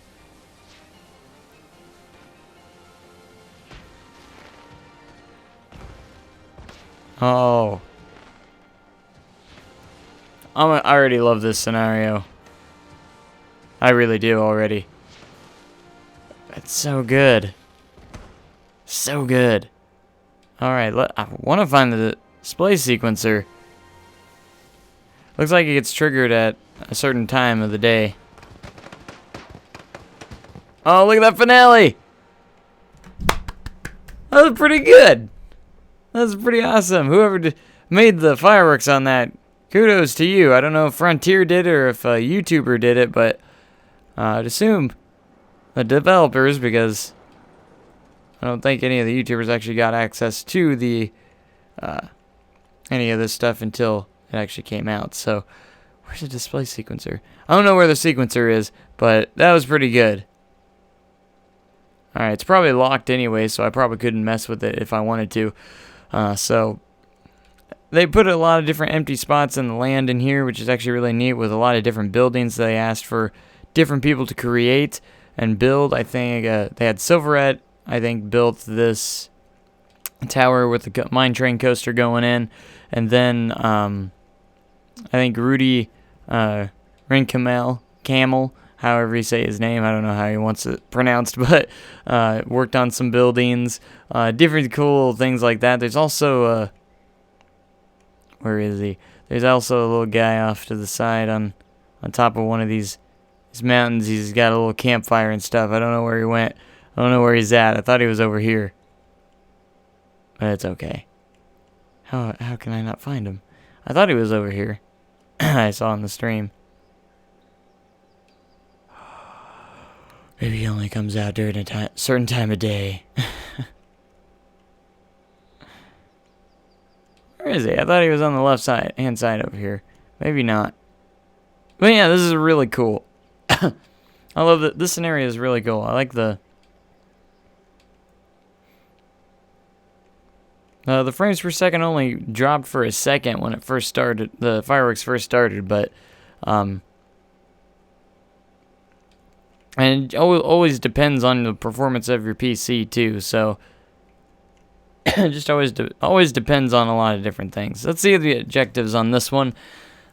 S1: Oh. I already love this scenario. I really do already. It's so good. So good. Alright, I want to find the display sequencer. Looks like it gets triggered at a certain time of the day. Oh, look at that finale! That was pretty good. That was pretty awesome. Whoever made the fireworks on that, kudos to you. I don't know if Frontier did or if a YouTuber did it, but I'd assume the developers, because I don't think any of the YouTubers actually got access to the any of this stuff until it actually came out. So, where's the display sequencer? I don't know where the sequencer is, but that was pretty good. Alright, it's probably locked anyway, so I probably couldn't mess with it if I wanted to. So, they put a lot of different empty spots in the land in here, which is actually really neat, with a lot of different buildings they asked for different people to create and build. I think they had Silverette, I think, built this tower with the mine train coaster going in. And then, I think Rudy Camel, however you say his name, I don't know how he wants it pronounced, but worked on some buildings, different cool things like that. There's also, where is he? There's also a little guy off to the side on top of one of these mountains. He's got a little campfire and stuff. I don't know where he went. I don't know where he's at. I thought he was over here. But it's okay. How can I not find him? I thought he was over here. I saw on the stream. Maybe he only comes out during a certain time of day. Where is he? I thought he was on the left hand side over here. Maybe not. But yeah, this is really cool. I love that. This scenario is really cool. I like the frames per second only dropped for a second when it first started. The fireworks first started, but and it always depends on the performance of your PC too. So it just always depends on a lot of different things. Let's see the objectives on this one.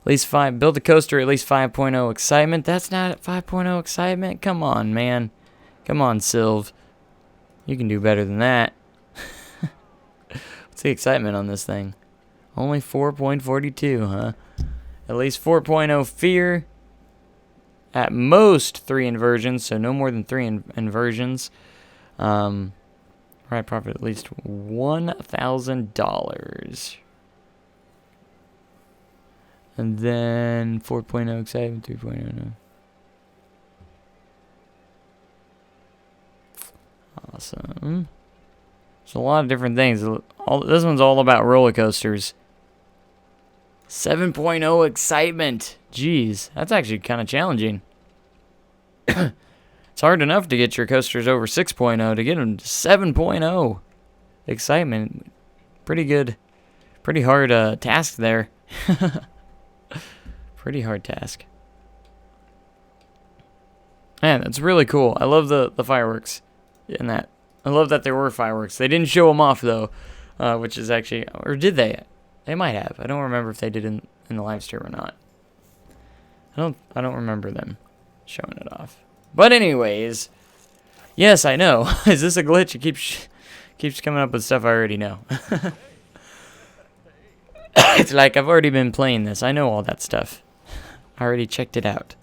S1: At least 5. Build a coaster at least 5.0 excitement. That's not at 5.0 excitement. Come on, man. Come on, Sylv. You can do better than that. What's the excitement on this thing? Only 4.42, huh? At least 4.0 fear. At most 3 inversions, so no more than 3 inversions. Right, profit at least $1,000. And then 4.0 excitement, 3.0 no. Awesome. There's a lot of different things. This one's all about roller coasters. 7.0 excitement. Jeez, that's actually kind of challenging. It's hard enough to get your coasters over 6.0. To get them to 7.0 excitement. Pretty good. Pretty hard task there. Pretty hard task. Man, that's really cool. I love the fireworks in that. I love that there were fireworks. They didn't show them off, though, which is actually... Or did they? They might have. I don't remember if they did in the live stream or not. I don't remember them showing it off. But anyways, yes, I know. Is this a glitch? It keeps coming up with stuff I already know. It's like I've already been playing this. I know all that stuff. I already checked it out.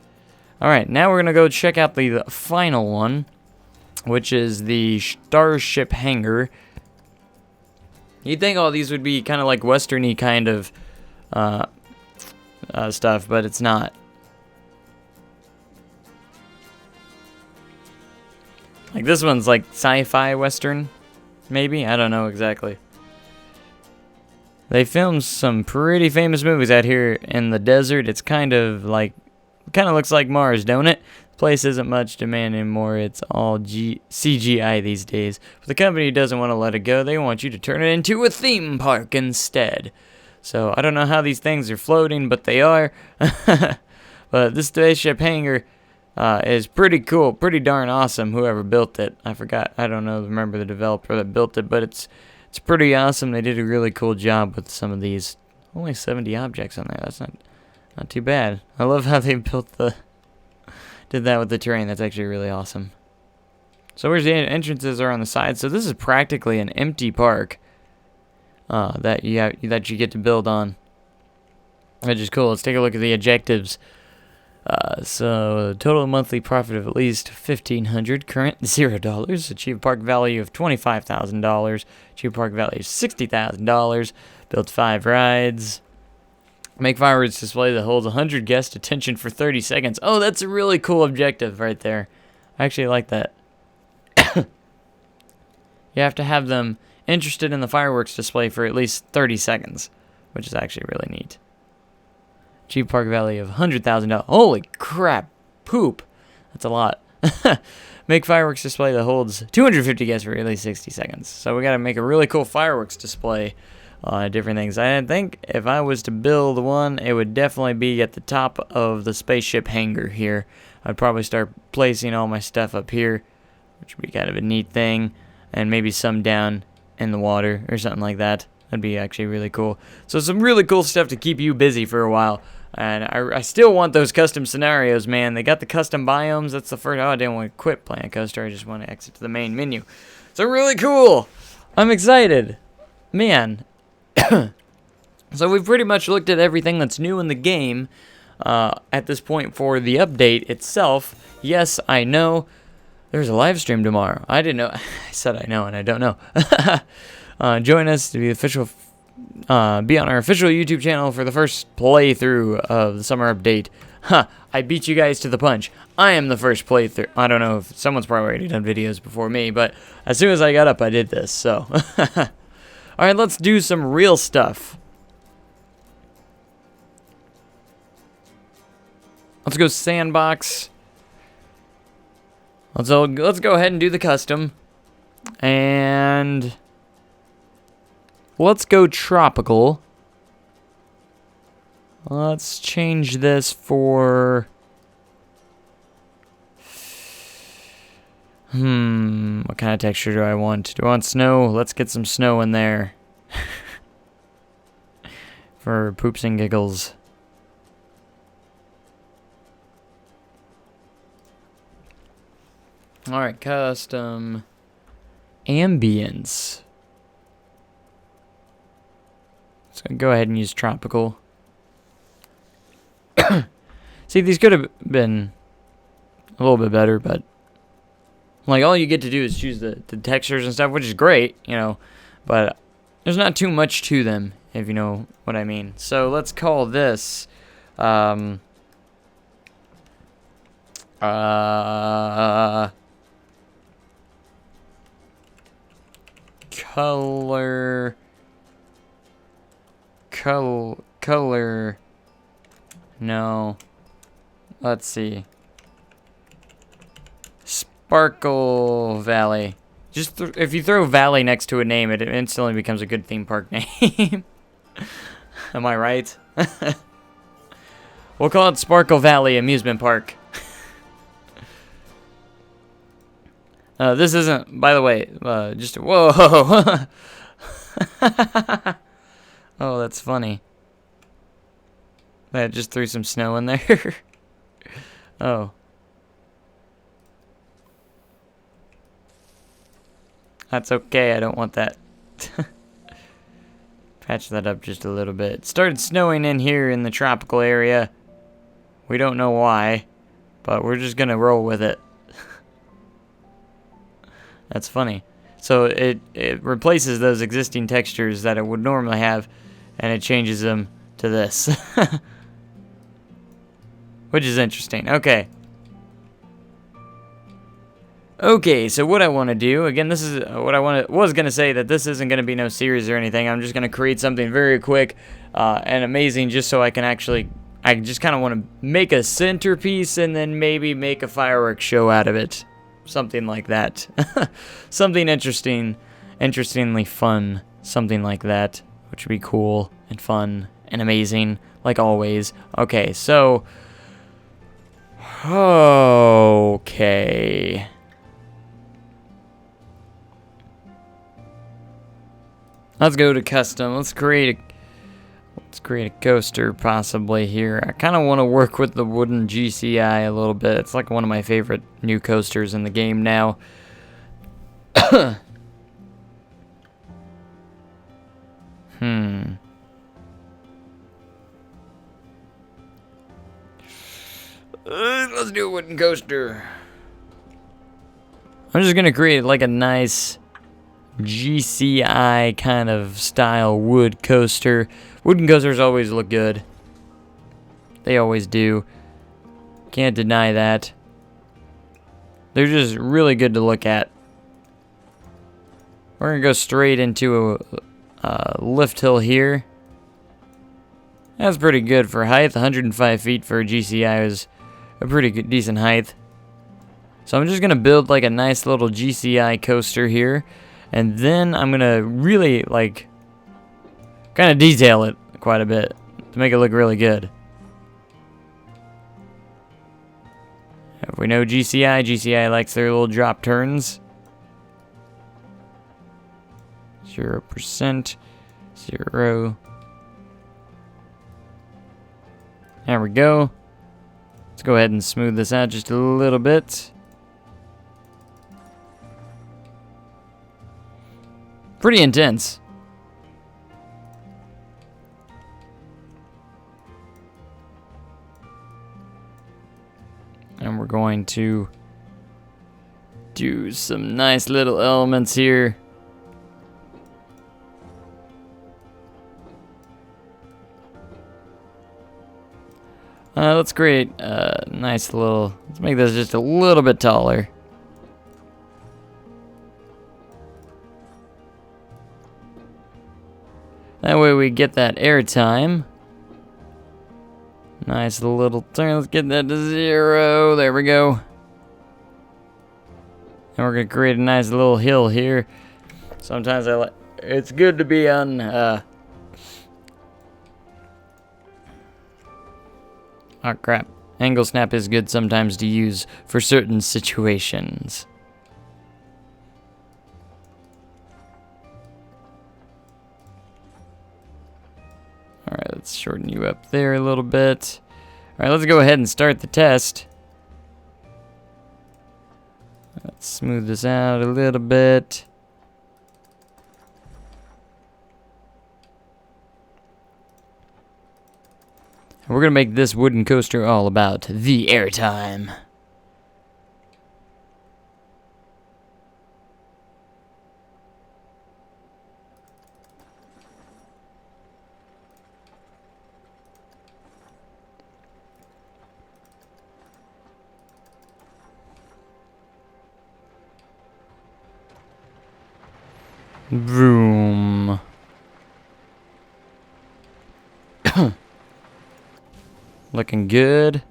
S1: Alright, now we're going to go check out the final one, which is the Starship Hangar. You'd think all these would be kind of like western-y kind of stuff, but it's not. Like this one's like sci-fi western, maybe? I don't know exactly. They filmed some pretty famous movies out here in the desert. It's kind of looks like Mars, don't it? The place isn't much demand anymore. It's all CGI these days. But the company doesn't want to let it go. They want you to turn it into a theme park instead. So I don't know how these things are floating, but they are. But this spaceship hangar is pretty cool, pretty darn awesome. Whoever built it, I forgot. I don't know. Remember the developer that built it, but it's pretty awesome. They did a really cool job with some of these. Only 70 objects on there. That's not too bad. I love how they did that with the terrain. That's actually really awesome. So where's the entrances are on the side. So this is practically an empty park that you get to build on, which is cool. Let's take a look at the objectives. So total monthly profit of at least $1,500, current $0, achieve park value of $25,000, achieve park value of $60,000, build 5 rides, make fireworks display that holds 100 guest attention for 30 seconds. Oh, that's a really cool objective right there. I actually like that. You have to have them interested in the fireworks display for at least 30 seconds, which is actually really neat. Achieve park value of $100,000. Holy crap. Poop. That's a lot. Make fireworks display that holds 250 guests for at least 60 seconds. So we got to make a really cool fireworks display on different things. I think if I was to build one, it would definitely be at the top of the spaceship hangar here. I'd probably start placing all my stuff up here, which would be kind of a neat thing. And maybe some down in the water or something like that. That'd be actually really cool. So some really cool stuff to keep you busy for a while. And I still want those custom scenarios, man. They got the custom biomes. That's the first... Oh, I didn't want to quit playing a coaster. I just want to exit to the main menu. So really cool. I'm excited. Man. So we've pretty much looked at everything that's new in the game at this point for the update itself. Yes, I know. There's a live stream tomorrow. I didn't know. I said I know and I don't know. Join us to be official... be on our official YouTube channel for the first playthrough of the summer update. I beat you guys to the punch. I am the first playthrough. I don't know if someone's probably already done videos before me, but as soon as I got up, I did this, so. Alright, let's do some real stuff. Let's go sandbox. Let's go ahead and do the custom. And... let's go tropical. Let's change this for... what kind of texture do I want? Do I want snow? Let's get some snow in there. For poops and giggles. Alright, custom... Ambience. So go ahead and use tropical. See, these could have been a little bit better, but like all you get to do is choose the textures and stuff, which is great, you know, but there's not too much to them, if you know what I mean. So let's call this color. No. Let's see. Sparkle Valley. Just if you throw Valley next to a name, it instantly becomes a good theme park name. Am I right? We'll call it Sparkle Valley Amusement Park. This isn't, by the way, just whoa. Oh, that's funny. I just threw some snow in there. Oh. That's okay, I don't want that. Patch that up just a little bit. It started snowing in here in the tropical area. We don't know why, but we're just gonna roll with it. That's funny. So it replaces those existing textures that it would normally have, and it changes them to this. Which is interesting. Okay. Okay, so what I want to do, again, this is what I was going to say, that this isn't going to be no series or anything. I'm just going to create something very quick and amazing just so I can actually, I just kind of want to make a centerpiece and then maybe make a fireworks show out of it. Something like that. Something interestingly fun. Something like that, which would be cool and fun and amazing, like always. Okay, so... Okay... Let's go to custom. Let's create a coaster possibly here. I kind of want to work with the wooden GCI a little bit. It's like one of my favorite new coasters in the game now. Let's do a wooden coaster. I'm just gonna create like a nice GCI kind of style wood coaster. Wooden coasters always look good. They always do. Can't deny that. They're just really good to look at. We're gonna go straight into a lift hill here. That's pretty good for height. 105 feet for a GCI is a pretty good, decent height. So I'm just gonna build like a nice little GCI coaster here. And then I'm going to really, like, kind of detail it quite a bit to make it look really good. If we know GCI likes their little drop turns. 0%. 0. There we go. Let's go ahead and smooth this out just a little bit. Pretty intense. And we're going to do some nice little elements here. Let's create a nice little, let's make this just a little bit taller. That way we get that air time. Nice little turn. Let's get that to 0. There we go. And we're going to create a nice little hill here. Sometimes it's good to be on... Oh crap. Angle snap is good sometimes to use for certain situations. Alright, let's shorten you up there a little bit. Alright, let's go ahead and start the test. Let's smooth this out a little bit. We're gonna make this wooden coaster all about the airtime. Vroom. Looking good.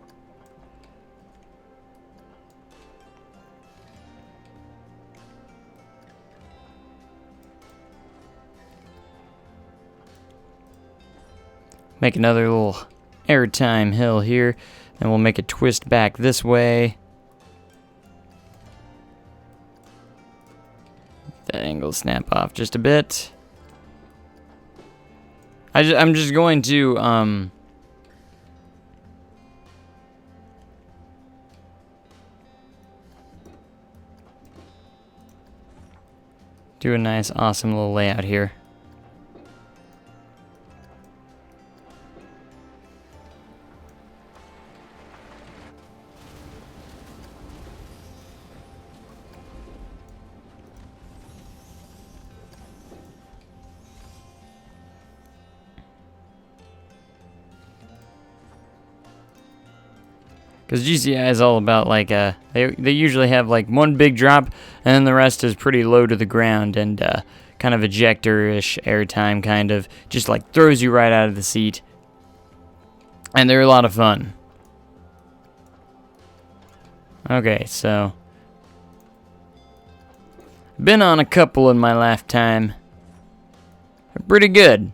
S1: Make another little airtime hill here, and we'll make a twist back this way. The angle snap off just a bit. I'm just going to do a nice, awesome little layout here. Because GCI is all about like they usually have like one big drop, and then the rest is pretty low to the ground and kind of ejector-ish airtime, kind of just like throws you right out of the seat, and they're a lot of fun. Okay, so been on a couple in my lifetime. They're pretty good.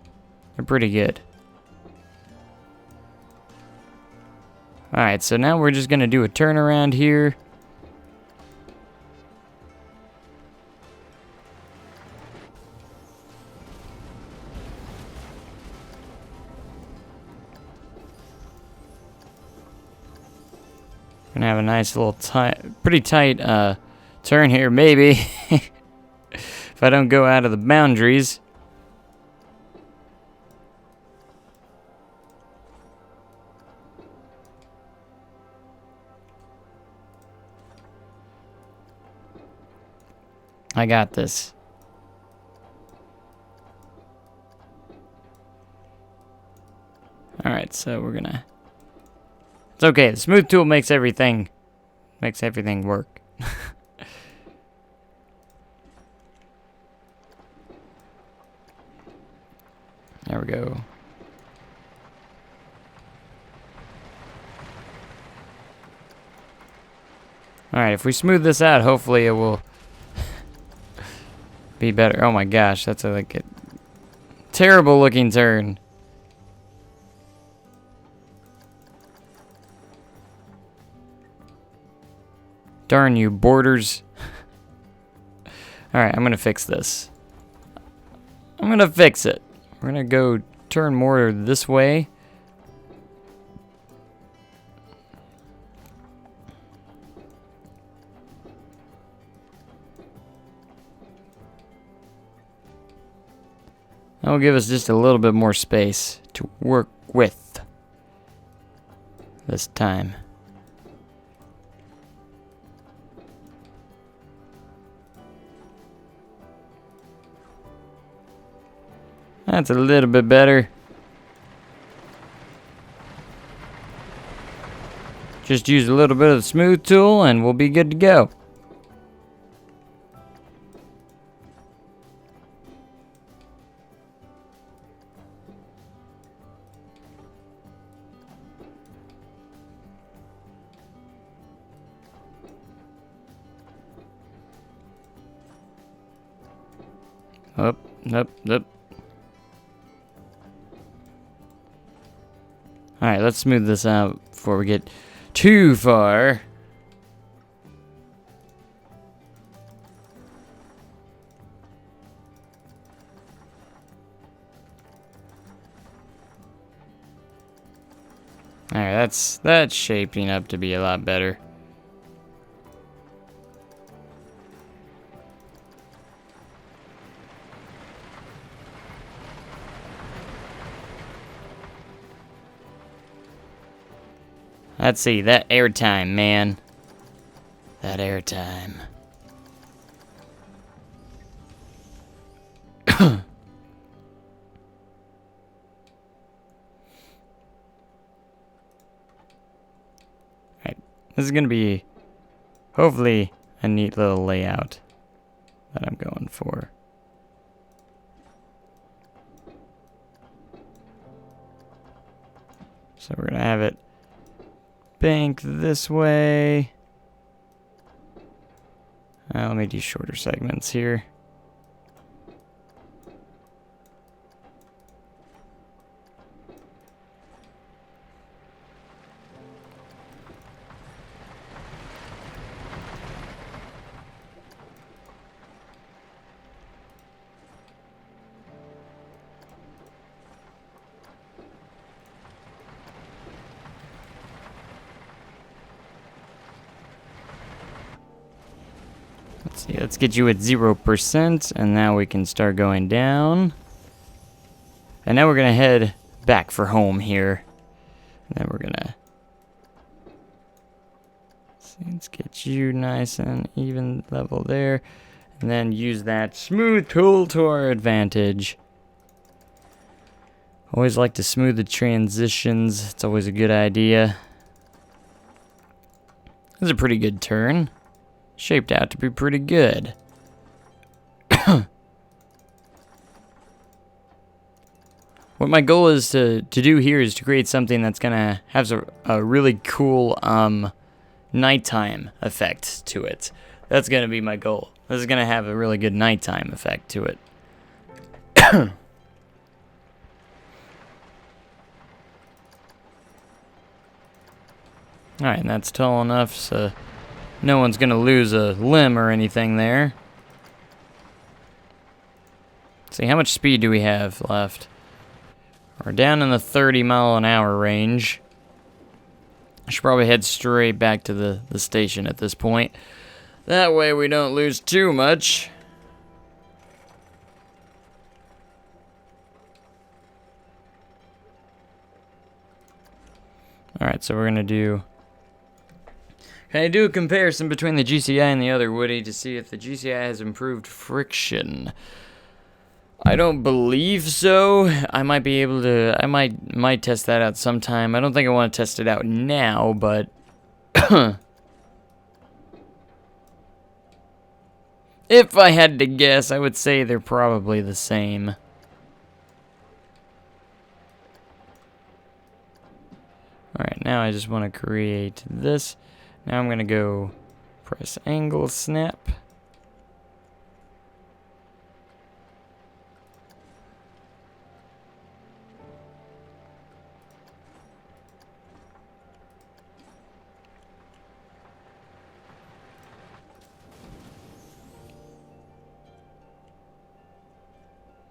S1: They're pretty good. Alright, so now we're just going to do a turnaround here. Gonna have a nice little pretty tight turn here, maybe. If I don't go out of the boundaries. I got this. Alright, so we're gonna... It's okay, the smooth tool makes everything work. There we go. Alright, if we smooth this out, hopefully it will be better. Oh my gosh, that's a terrible looking turn. Darn you, borders. Alright, I'm gonna fix this. I'm gonna fix it. We're gonna go turn more this way. That'll give us just a little bit more space to work with this time. That's a little bit better. Just use a little bit of the smooth tool and we'll be good to go. Up, up, up. Alright, let's smooth this out before we get too far. Alright, that's shaping up to be a lot better. Let's see, that airtime, man. That airtime. Alright, this is gonna be, hopefully, a neat little layout that I'm going for. So we're gonna have it bank this way. Let me do shorter segments here. Let's see, let's get you at 0%, and now we can start going down. And now we're gonna head back for home here. And then we're gonna, let's get you nice and even level there. And then use that smooth tool to our advantage. Always like to smooth the transitions. It's always a good idea. This is a pretty good turn. Shaped out to be pretty good. What my goal is to do here is to create something that's gonna have a really cool nighttime effect to it. That's gonna be my goal. This is gonna have a really good nighttime effect to it. Alright, and that's tall enough so no one's gonna lose a limb or anything there. Let's see, how much speed do we have left? We're down in the 30-mile-an-hour range. I should probably head straight back to the station at this point. That way we don't lose too much. Alright, so we're gonna do... Can I do a comparison between the GCI and the other Woody to see if the GCI has improved friction? I don't believe so. I might be able to, I might test that out sometime. I don't think I want to test it out now, but if I had to guess, I would say they're probably the same. Alright, now I just want to create this. Now I'm going to go press angle snap.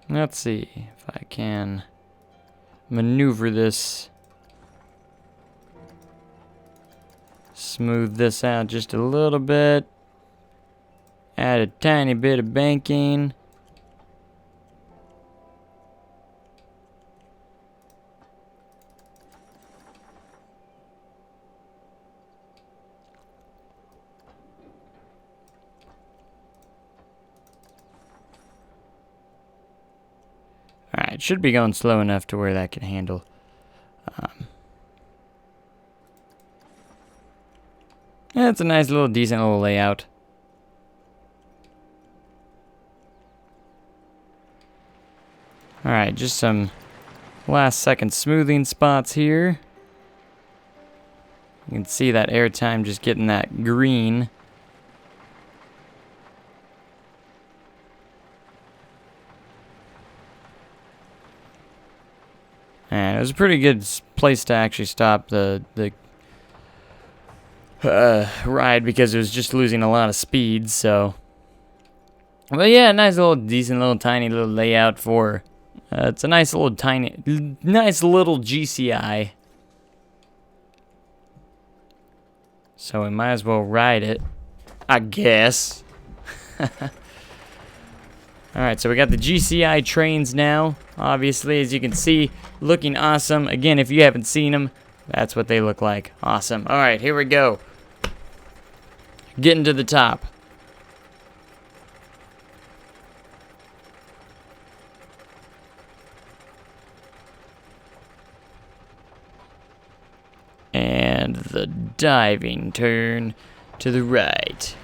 S1: Let's see if I can maneuver this. Smooth this out just a little bit. Add a tiny bit of banking. Alright, it should be going slow enough to where that can handle. Yeah, it's a nice little, decent little layout. Alright, just some last second smoothing spots here. You can see that airtime just getting that green. And it was a pretty good place to actually stop the ride because it was just losing a lot of speed, so. But yeah, nice little, decent little, tiny little layout for, it's a nice little nice little GCI. So we might as well ride it, I guess. Alright, so we got the GCI trains now, obviously, as you can see, looking awesome. Again, if you haven't seen them, That's what they look like. Awesome. Alright, here we go. Getting to the top. And the diving turn to the right.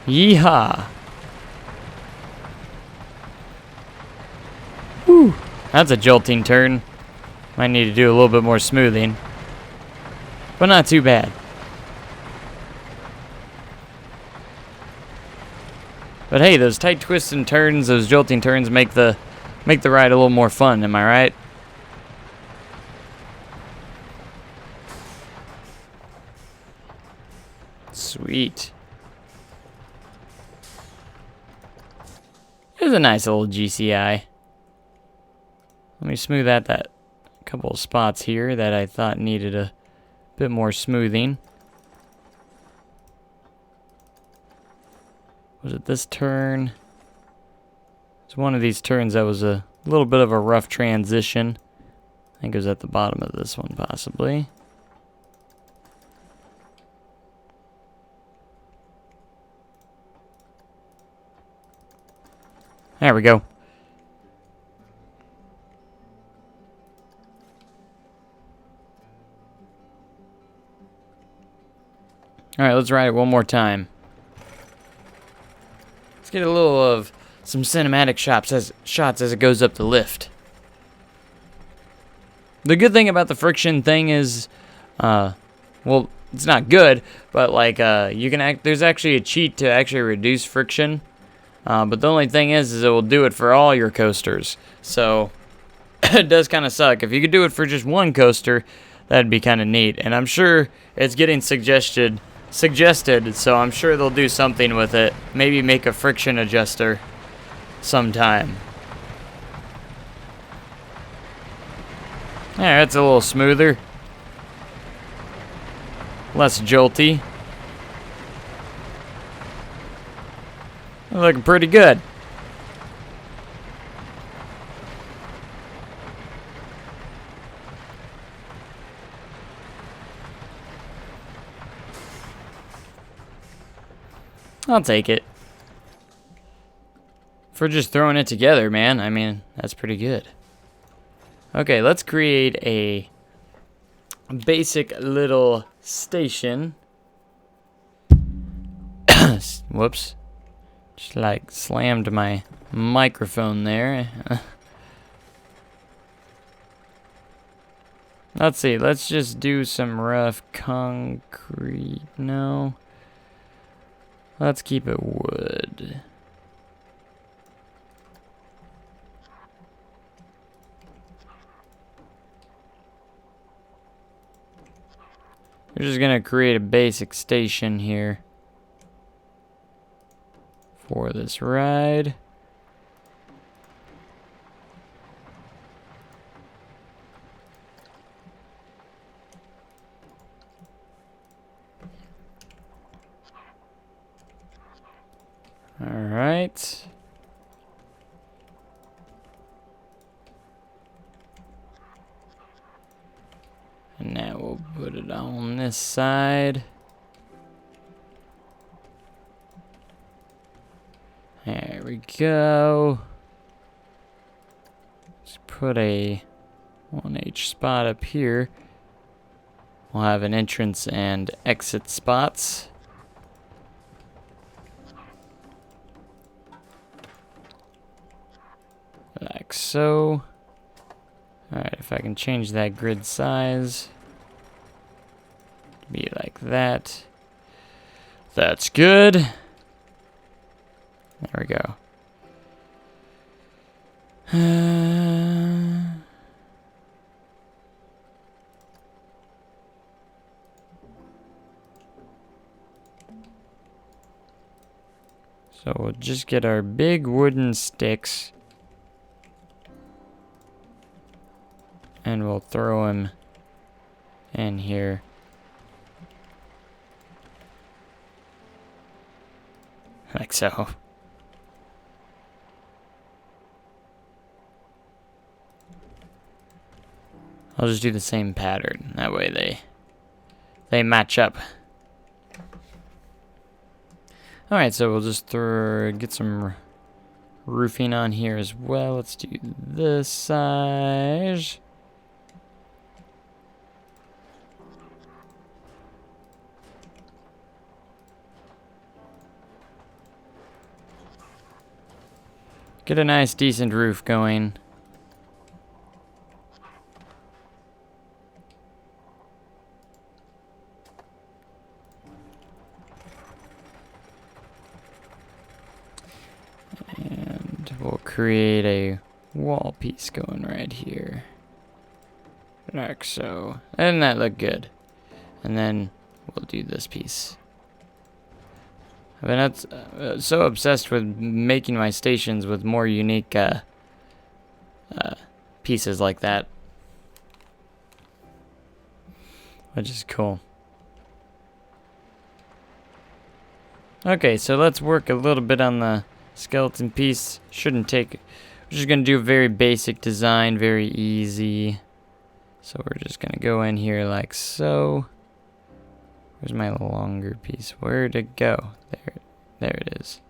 S1: Yeehaw! Whew! That's a jolting turn. Might need to do a little bit more smoothing. But not too bad. But hey, those tight twists and turns, those jolting turns make the ride a little more fun, am I right? Sweet. There's a nice little GCI. Let me smooth out that couple of spots here that I thought needed a bit more smoothing. Was it this turn? It's one of these turns that was a little bit of a rough transition. I think it was at the bottom of this one, possibly. There we go. Alright, let's ride it one more time. Let's get a little of some cinematic shots as it goes up the lift. The good thing about the friction thing is, well, it's not good, but like there's actually a cheat to actually reduce friction. But the only thing is it will do it for all your coasters. So it does kind of suck. If you could do it for just one coaster, that'd be kind of neat. And I'm sure it's getting suggested, so I'm sure they'll do something with it. Maybe make a friction adjuster sometime. Yeah, that's a little smoother. Less jolty. Looking pretty good. I'll take it. For just throwing it together, man. I mean, that's pretty good. Okay, let's create a basic little station. Whoops. Just like slammed my microphone there. Let's see, let's just do some rough concrete. No. Let's keep it wood. We're just gonna create a basic station here for this ride. All right. And now we'll put it on this side. There we go. Let's put a 1H spot up here. We'll have an entrance and exit spots. Like so. Alright, if I can change that grid size to be like that. That's good. There we go. So we'll just get our big wooden sticks. And we'll throw him in here. Like so. I'll just do the same pattern. That way they match up. Alright, so we'll just get some roofing on here as well. Let's do this size. Get a nice decent roof going. And we'll create a wall piece going right here. Like so. Doesn't that look good? And then we'll do this piece. I've been so obsessed with making my stations with more unique pieces like that. Which is cool. Okay, so let's work a little bit on the skeleton piece. Shouldn't take... We're just going to do a very basic design, very easy. So we're just going to go in here like so. Where's my longer piece? Where'd it go? There it is.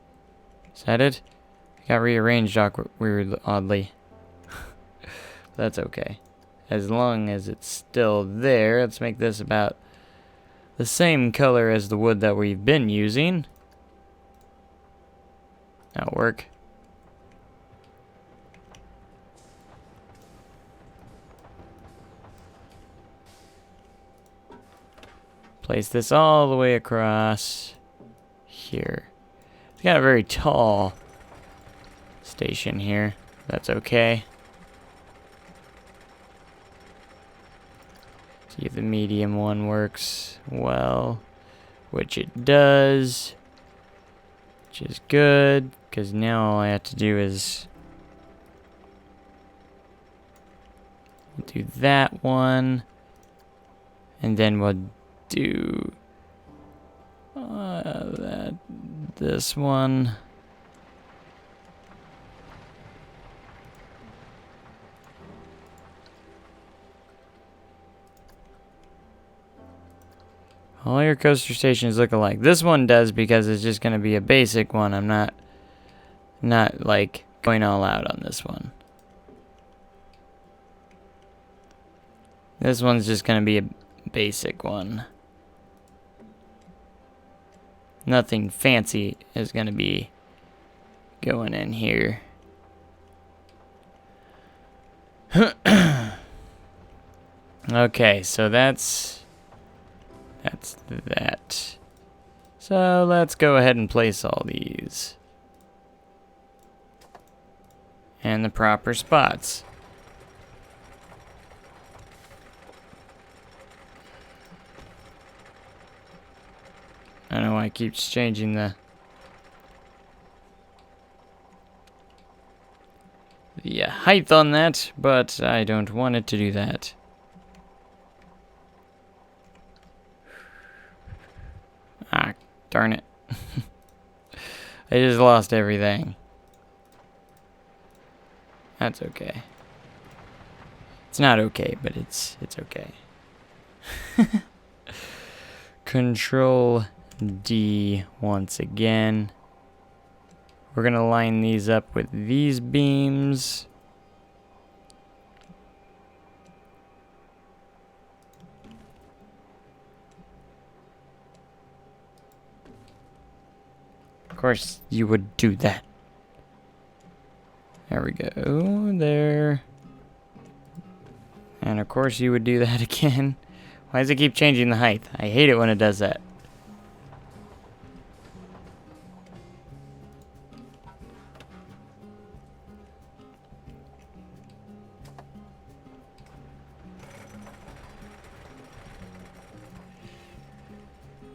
S1: Is that it? It got rearranged oddly. That's okay. As long as it's still there, let's make this about the same color as the wood that we've been using. That'll work. Place this all the way across here. It's got a very tall station here. That's okay. See if the medium one works well, which it does, which is good, because now all I have to do is do that one, and then we'll do this one. All your coaster stations look alike. This one does because it's just going to be a basic one. I'm not like going all out on this one. This one's just going to be a basic one. Nothing fancy is going to be going in here. Okay, so that's that. So let's go ahead and place all these in the proper spots. I don't know why it keeps changing the height on that, but I don't want it to do that. Ah, darn it. I just lost everything. That's okay. It's not okay, but it's okay. Control D once again. We're gonna line these up with these beams. Of course you would do that. There we go, there. And of course you would do that again. Why does it keep changing the height? I hate it when it does that.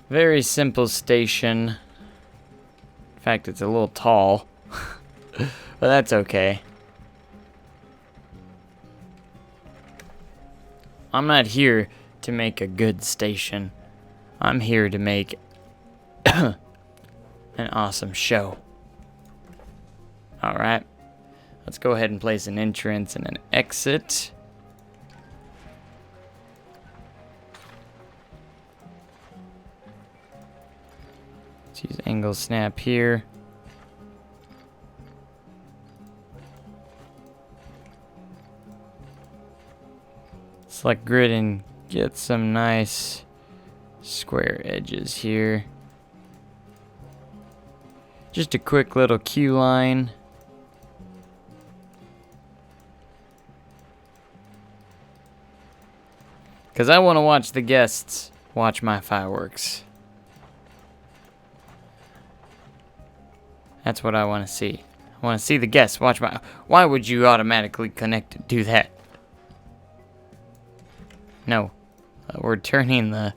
S1: Very simple station. In fact, it's a little tall. But that's okay. I'm not here to make a good station. I'm here to make an awesome show. Alright. Let's go ahead and place an entrance and an exit. Angle snap here. Select grid and get some nice square edges here. Just a quick little queue line. Because I want to watch the guests watch my fireworks. That's what I want to see. I want to see the guests watch my... Why would you automatically connect it? Do that? No. We're turning the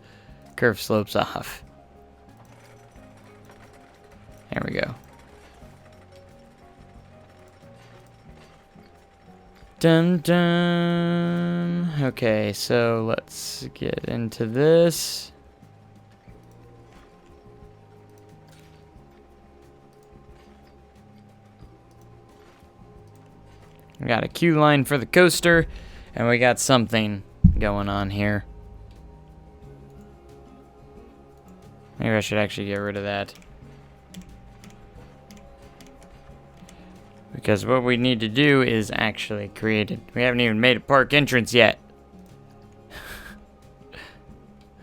S1: curve slopes off. There we go. Dun dun. Okay, so let's get into this. We got a queue line for the coaster, and we got something going on here. Maybe I should actually get rid of that. Because what we need to do is actually create it. We haven't even made a park entrance yet.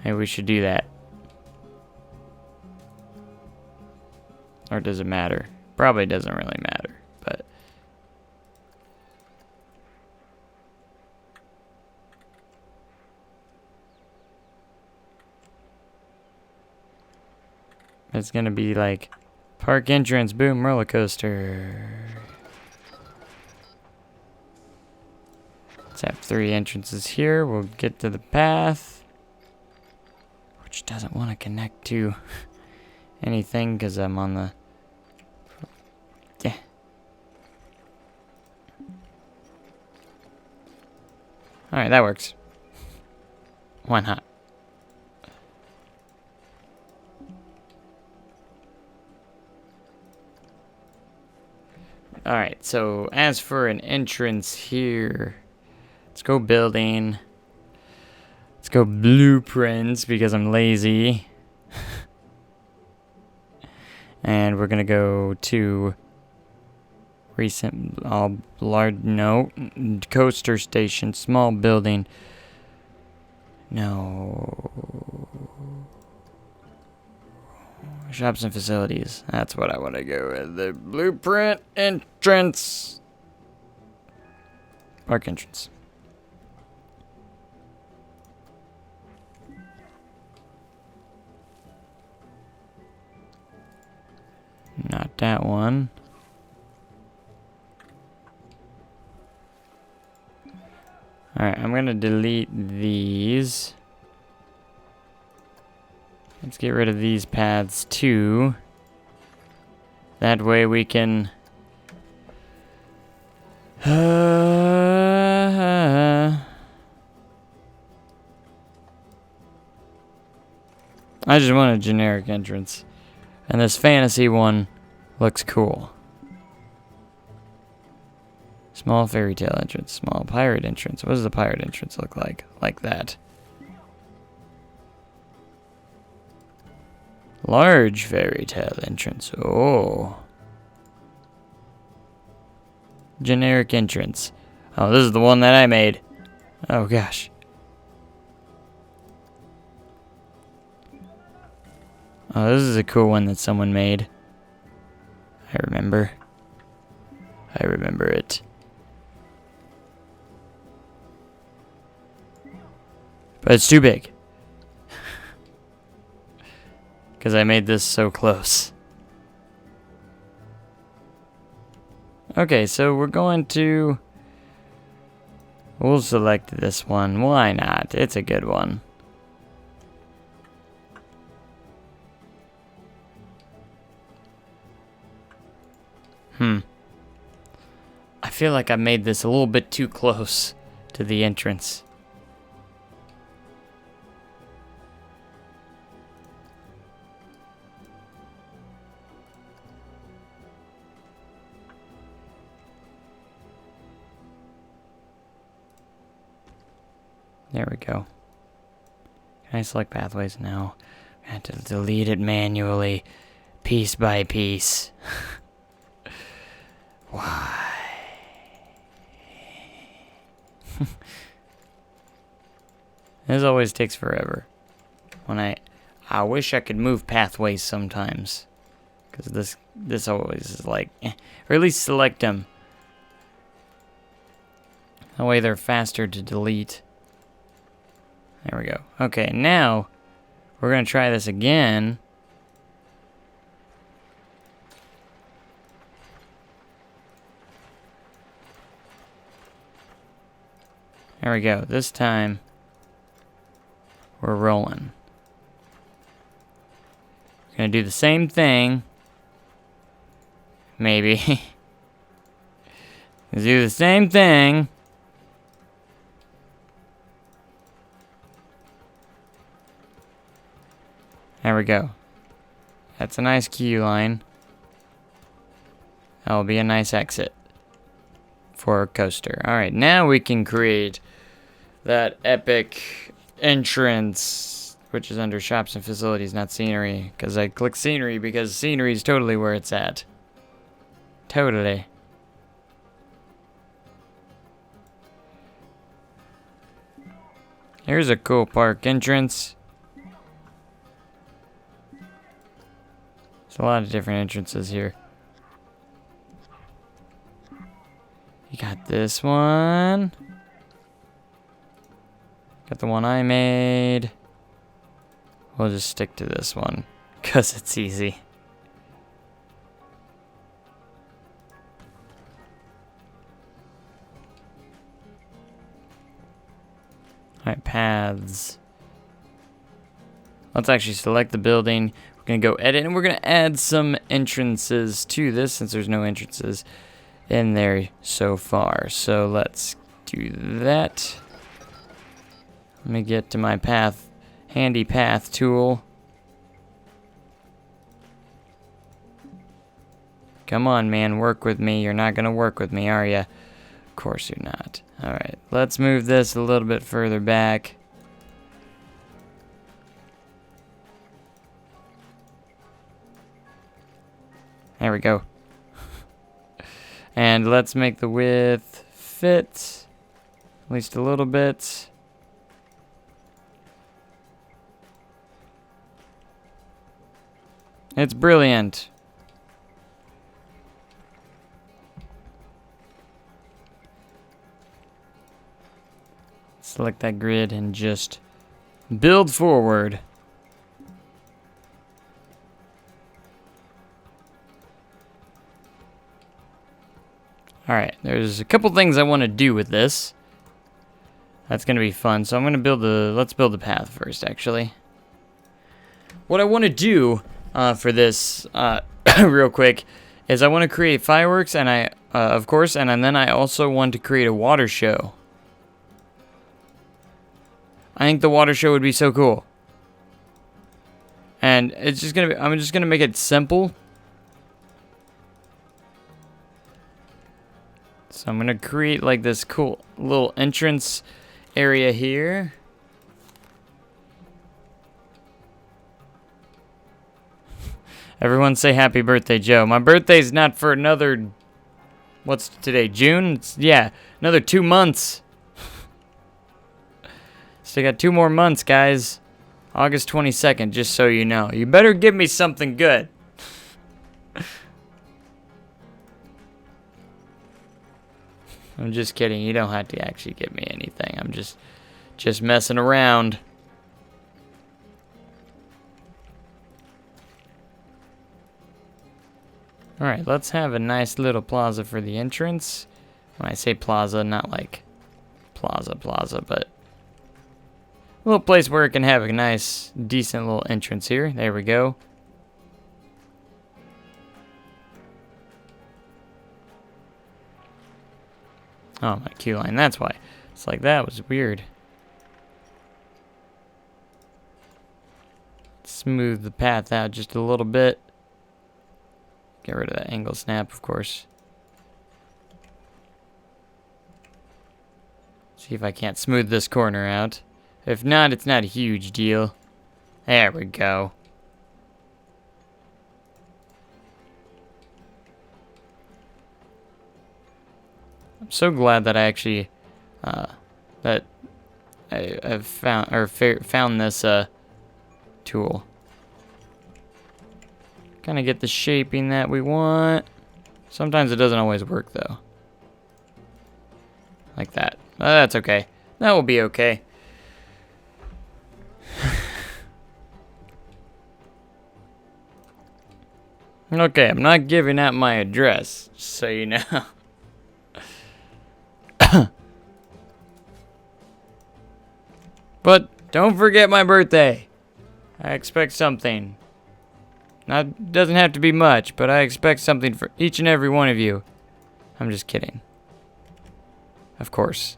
S1: Maybe we should do that. Or does it matter? Probably doesn't really matter, but... It's gonna be like, park entrance, boom, roller coaster. Let's have 3 entrances here. We'll get to the path, which doesn't want to connect to anything because I'm on the... Yeah. Alright, that works. Why not? Alright, so as for an entrance here, let's go building. Let's go blueprints because I'm lazy. And we're gonna go to recent, large, no, coaster station, small building. No. Shops and facilities. That's what I want to go with. The blueprint entrance. Park entrance. Not that one. Alright, I'm going to delete these. Let's get rid of these paths too. That way we can... I just want a generic entrance. And this fantasy one looks cool. Small fairy tale entrance, small pirate entrance. What does the pirate entrance look like? Like that. Large fairy tale entrance. Oh. Generic entrance. Oh, this is the one that I made. Oh, gosh. Oh, this is a cool one that someone made. I remember. I remember it. But it's too big. Because I made this so close. Okay, so we're going to... We'll select this one. Why not? It's a good one. I feel like I made this a little bit too close to the entrance. There we go. Can I select pathways? No. I have to delete it manually. Piece by piece. Why? This always takes forever. I wish I could move pathways sometimes. Because this always is like, or at least select them. That way they're faster to delete. There we go. Okay, now we're going to try this again. There we go. This time we're rolling. Gonna do the same thing. Maybe. Let's do the same thing. There we go. That's a nice queue line. That'll be a nice exit for a coaster. Alright, now we can create that epic entrance, which is under shops and facilities, not scenery. Because I click scenery because scenery is totally where it's at. Totally. Here's a cool park entrance. There's a lot of different entrances here. You got this one. Got the one I made. We'll just stick to this one, because it's easy. Alright, paths. Let's actually select the building. We're going to go edit, and we're going to add some entrances to this, since there's no entrances in there so far. So let's do that. Let me get to my path, handy path tool. Come on, man, work with me. You're not going to work with me, are you? Of course you're not. Alright, let's move this a little bit further back. There we go. And let's make the width fit at least a little bit. It's brilliant. Select that grid and just build forward. Alright, there's a couple things I want to do with this. That's going to be fun. So I'm going to build let's build the path first, actually. What I want to do for this, real quick, is I want to create fireworks, and of course, and then I also want to create a water show. I think the water show would be so cool. And it's just gonna be, I'm just gonna make it simple. So I'm gonna create like this cool little entrance area here. Everyone say happy birthday, Joe. My birthday's not for another, what's today, June? Yeah, another 2 months. So I got 2 more months, guys. August 22nd, just so you know. You better give me something good. I'm just kidding. You don't have to actually give me anything. I'm just messing around. Alright, let's have a nice little plaza for the entrance. When I say plaza, not like plaza, but a little place where it can have a nice, decent little entrance here. There we go. Oh, my queue line. That's why. It's like, that was weird. Smooth the path out just a little bit. Get rid of that angle snap, of course. See if I can't smooth this corner out. If not, it's not a huge deal. There we go. I'm so glad that I actually that I've found this tool. Kind of get the shaping that we want. Sometimes it doesn't always work though. Like that. That's okay. That will be okay. Okay, I'm not giving out my address, so you know. But don't forget my birthday. I expect something. Doesn't have to be much, but I expect something for each and every one of you. I'm just kidding. Of course.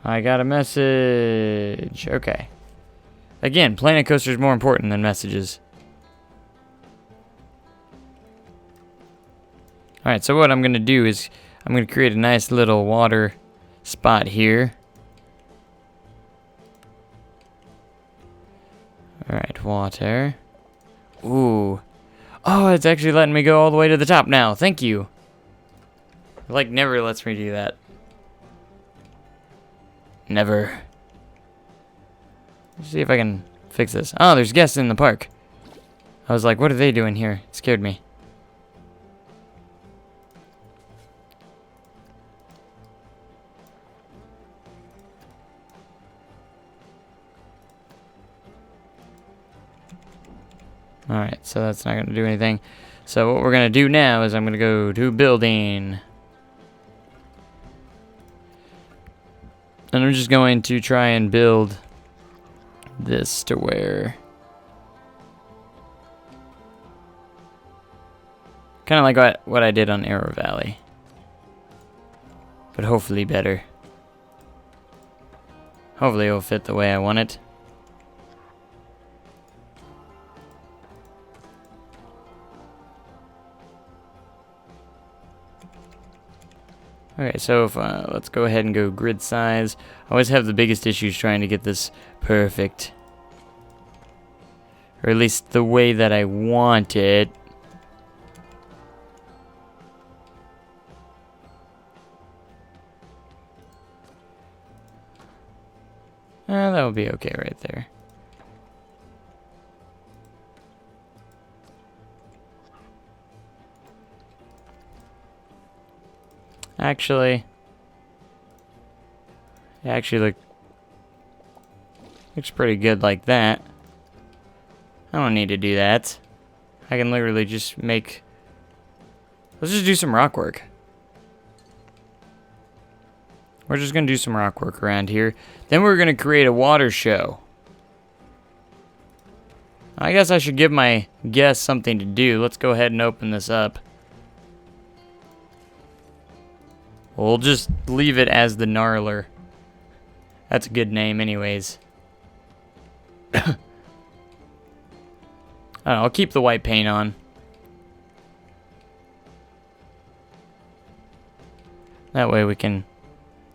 S1: I got a message. Okay. Again, Planet Coaster is more important than messages. Alright, so what I'm going to do is I'm going to create a nice little water spot here. Alright, water. Ooh. Oh, it's actually letting me go all the way to the top now. Thank you. Like, never lets me do that. Never. Let's see if I can fix this. Oh, there's guests in the park. I was like, what are they doing here? It scared me. Alright, so that's not going to do anything. So what we're going to do now is I'm going to go to building. And I'm just going to try and build this to where... kind of like what I did on Arrow Valley. But hopefully better. Hopefully it'll fit the way I want it. Okay, so if, let's go ahead and go grid size. I always have the biggest issues trying to get this perfect. Or at least the way that I want it. That would be okay right there. Actually, it actually looks pretty good like that. I don't need to do that. I can literally just make... let's just do some rock work. We're just going to do some rock work around here. Then we're going to create a water show. I guess I should give my guests something to do. Let's go ahead and open this up. We'll just leave it as the Gnarler. That's a good name anyways. I don't know, I'll keep the white paint on. That way we can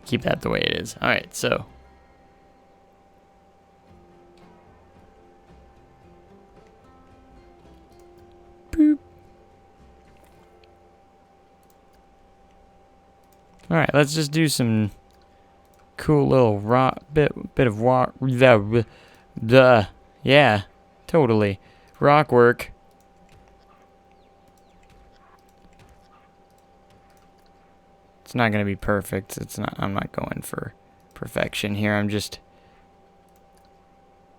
S1: keep that the way it is. Alright, so. Boop. Alright, let's just do some cool little rock, bit of rock, yeah, totally, rock work. It's not gonna be perfect. I'm not going for perfection here. I'm just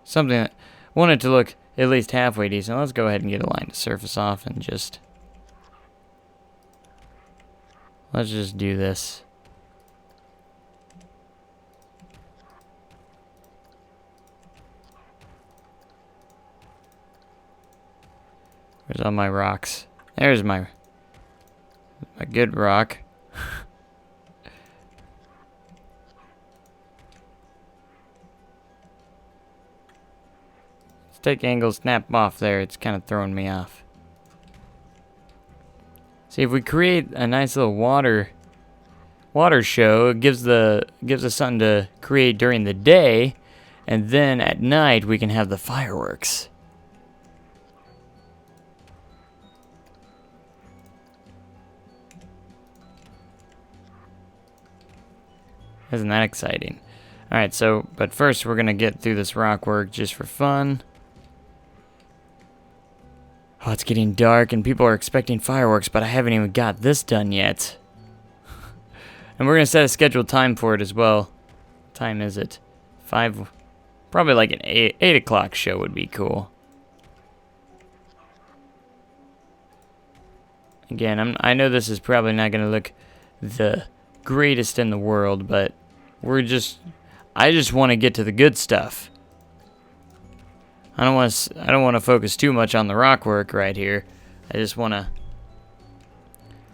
S1: something that wanted to look at least halfway decent. Let's go ahead and get a line to surface off and just... let's just do this. Where's all my rocks? There's my good rock. Stick angle snap off there. It's kind of throwing me off. See, if we create a nice little water show, it gives us something to create during the day, and then at night we can have the fireworks. Isn't that exciting? Alright, so, but first we're gonna get through this rock work just for fun. Oh, it's getting dark and people are expecting fireworks, but I haven't even got this done yet. And we're gonna set a scheduled time for it as well. What time is it? 5, probably like an 8 o'clock show would be cool. Again, I know this is probably not gonna look the greatest in the world, but I just want to get to the good stuff. I don't want to focus too much on the rock work right here. I just want to.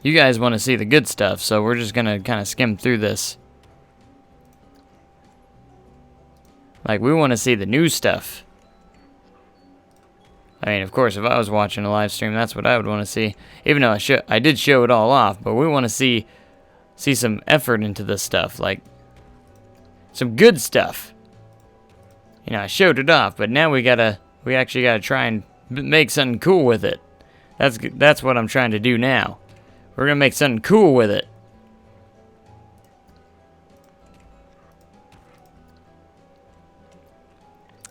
S1: You guys want to see the good stuff, so we're just gonna kind of skim through this. Like, we want to see the new stuff. I mean, of course, if I was watching a live stream, that's what I would want to see. Even though I did show it all off, but we want to see some effort into this stuff, like some good stuff. You know, I showed it off, but now we actually gotta try and make something cool with it. That's what I'm trying to do now. We're gonna make something cool with it.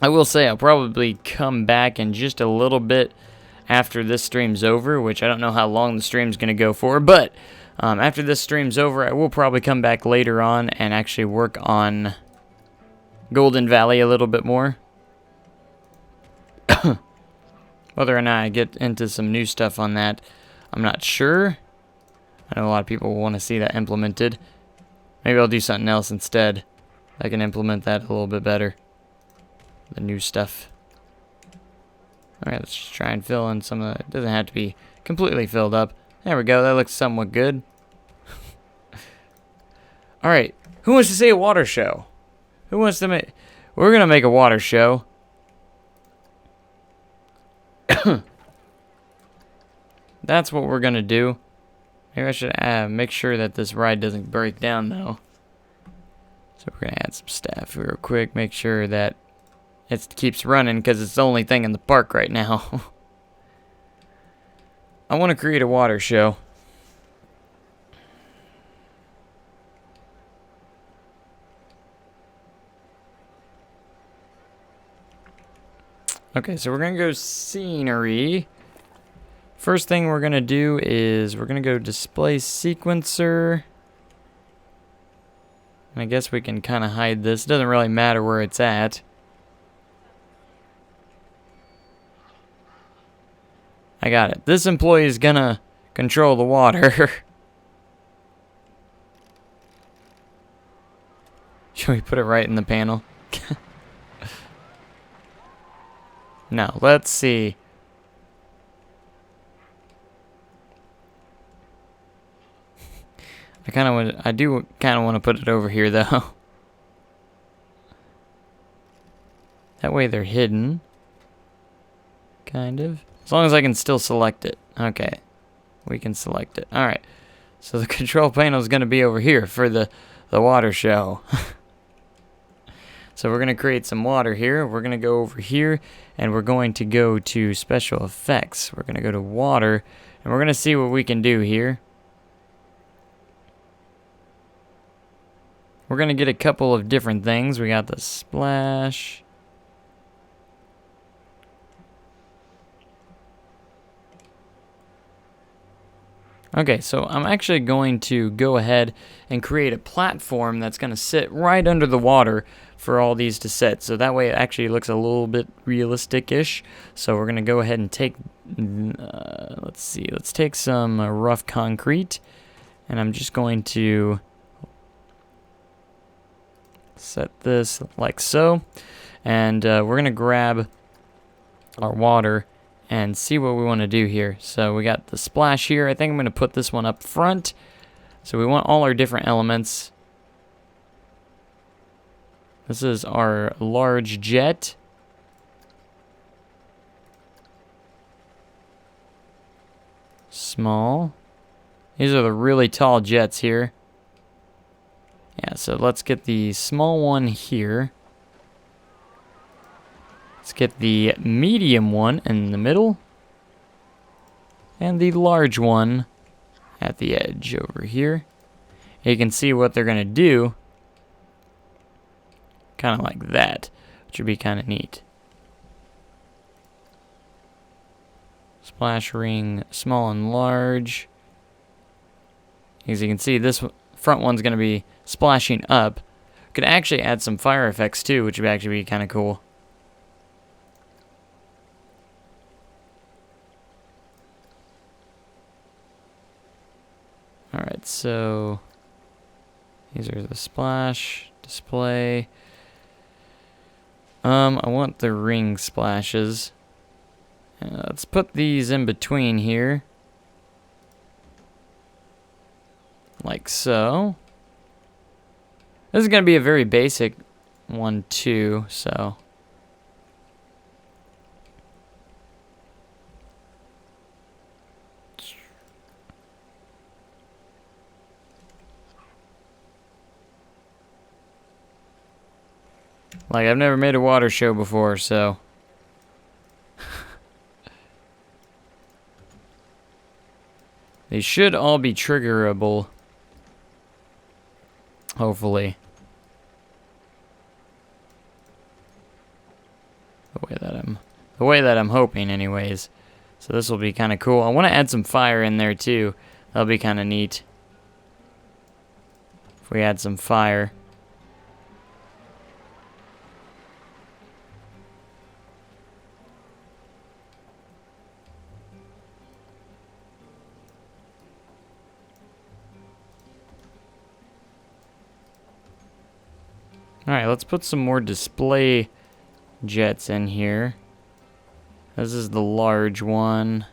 S1: I will say I'll probably come back in just a little bit after this stream's over, which I don't know how long the stream's gonna go for, but after this stream's over, I will probably come back later on and actually work on Golden Valley a little bit more. Whether or not I get into some new stuff on that, I'm not sure. I know a lot of people want to see that implemented. Maybe I'll do something else instead. I can implement that a little bit better. The new stuff. Alright, let's just try and fill in some of that. It doesn't have to be completely filled up. There we go, that looks somewhat good. Alright, who wants to see a water show? Who wants to make... We're gonna make a water show. That's what we're gonna do. Maybe I should make sure that this ride doesn't break down, though. So we're gonna add some staff real quick. Make sure that it keeps running, because it's the only thing in the park right now. I want to create a water show. Okay, so we're going to go scenery. First thing we're going to do is we're going to go display sequencer. And I guess we can kind of hide this. It doesn't really matter where it's at. I got it. This employee is going to control the water. Should we put it right in the panel? No, let's see. I do kind of want to put it over here, though. That way they're hidden. Kind of. As long as I can still select it. Okay. We can select it. Alright. So the control panel is going to be over here for the water show. So we're going to create some water here. We're going to go over here, and we're going to go to special effects. We're going to go to water, and we're going to see what we can do here. We're going to get a couple of different things. We got the splash. Okay, so I'm actually going to go ahead and create a platform that's going to sit right under the water for all these to sit. So that way it actually looks a little bit realistic-ish. So we're going to go ahead and take, let's take some rough concrete. And I'm just going to set this like so. And we're going to grab our water and see what we want to do here. So we got the splash here. I think I'm going to put this one up front. So we want all our different elements. This is our large jet. Small. These are the really tall jets here. Yeah, so let's get the small one here. Let's get the medium one in the middle. And the large one at the edge over here. You can see what they're going to do kind of like that, which would be kind of neat. Splash ring, small and large. As you can see, this front one's going to be splashing up. Could actually add some fire effects too, which would actually be kind of cool. Alright, so these are the splash, display. I want the ring splashes. Let's put these in between here. Like so. This is going to be a very basic one too, so. Like, I've never made a water show before, so. They should all be triggerable. Hopefully. The way that I'm hoping anyways. So this will be kind of cool. I want to add some fire in there too. That'll be kind of neat. If we add some fire. Alright, let's put some more display jets in here. This is the large one.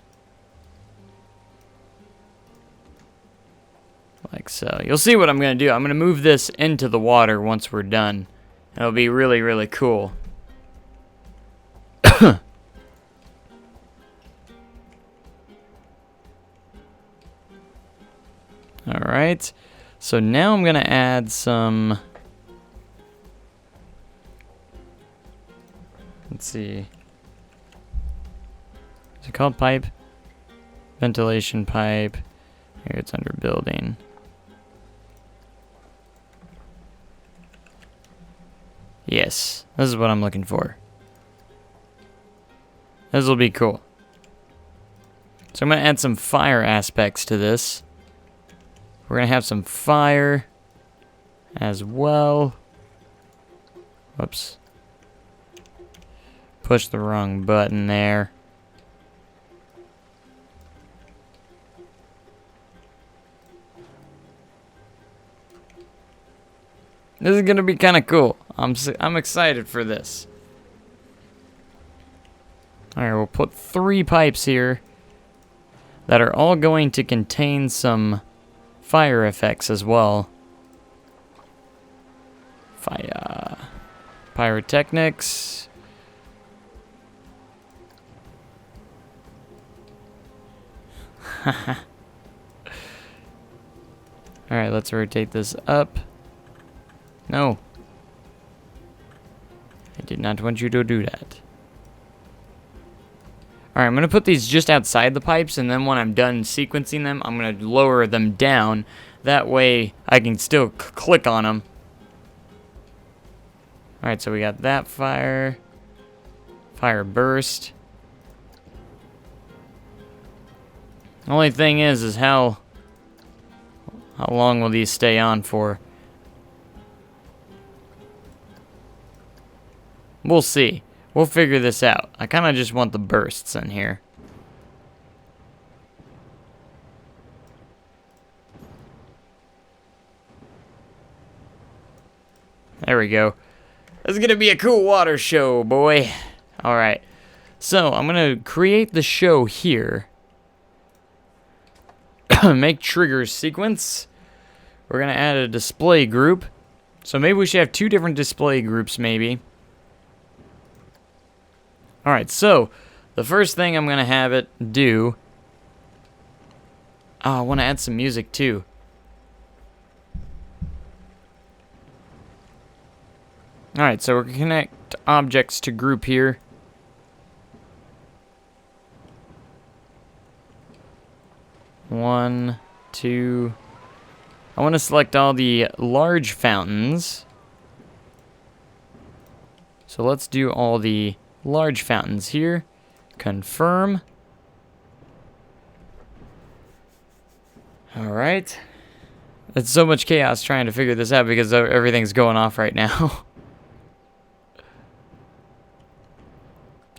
S1: Like so. You'll see what I'm going to do. I'm going to move this into the water once we're done. It'll be really, really cool. Alright. So now I'm going to add some... Let's see. Is it called pipe? Ventilation pipe. Here it's under building. Yes, this is what I'm looking for. This will be cool. So I'm going to add some fire aspects to this. We're going to have some fire as well. Whoops. Push the wrong button there. This is going to be kind of cool. I'm excited for this. Alright, we'll put 3 pipes here that are all going to contain some fire effects as well. Pyrotechnics. Alright, let's rotate this up. No. I did not want you to do that. Alright, I'm going to put these just outside the pipes, and then when I'm done sequencing them, I'm going to lower them down. That way, I can still click on them. Alright, so we got that fire. Fire burst. Only thing is how long will these stay on for? We'll see. We'll figure this out. I kind of just want the bursts in here. There we go. This is going to be a cool water show, boy. Alright. So, I'm going to create the show here. Make triggers sequence. We're going to add a display group. So maybe we should have 2 different display groups, maybe. Alright, so the first thing I'm going to have it do... Oh, I want to add some music too. Alright, so we're going to connect objects to group here. One, 2. I want to select all the large fountains. So let's do all the large fountains here. Confirm. Alright. It's so much chaos trying to figure this out because everything's going off right now.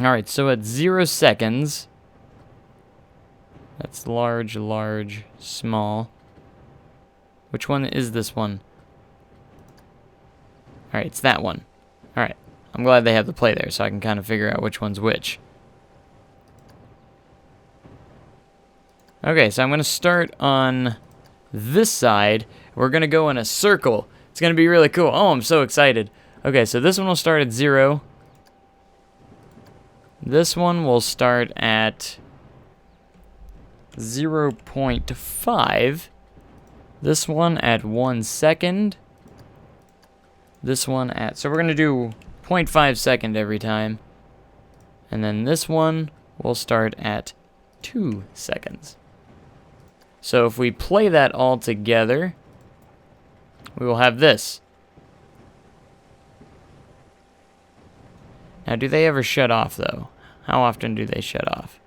S1: Alright, so at 0 seconds. That's large, large, small. Which one is this one? Alright, it's that one. Alright. I'm glad they have the play there so I can kind of figure out which one's which. Okay, so I'm going to start on this side. We're going to go in a circle. It's going to be really cool. Oh, I'm so excited. Okay, so this one will start at 0. This one will start at 0.5. This one at 1 second. This one at... So we're going to do 0.5 second every time. And then this one will start at 2 seconds. So if we play that all together, we will have this. Now, do they ever shut off, though? How often do they shut off?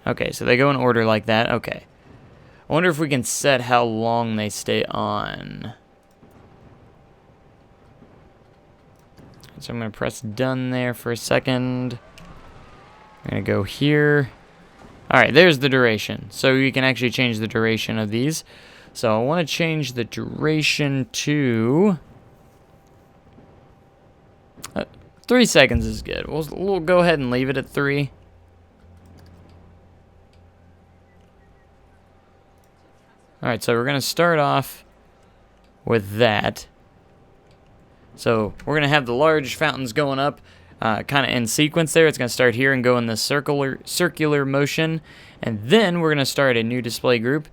S1: Okay, so they go in order like that. Okay. I wonder if we can set how long they stay on. So I'm going to press done there for a second. I'm going to go here. Alright, there's the duration. So you can actually change the duration of these. So I want to change the duration to... 3 seconds is good. We'll go ahead and leave it at 3. Alright, so we're going to start off with that. So we're going to have the large fountains going up kind of in sequence there. It's going to start here and go in this circular motion. And then we're going to start a new display group.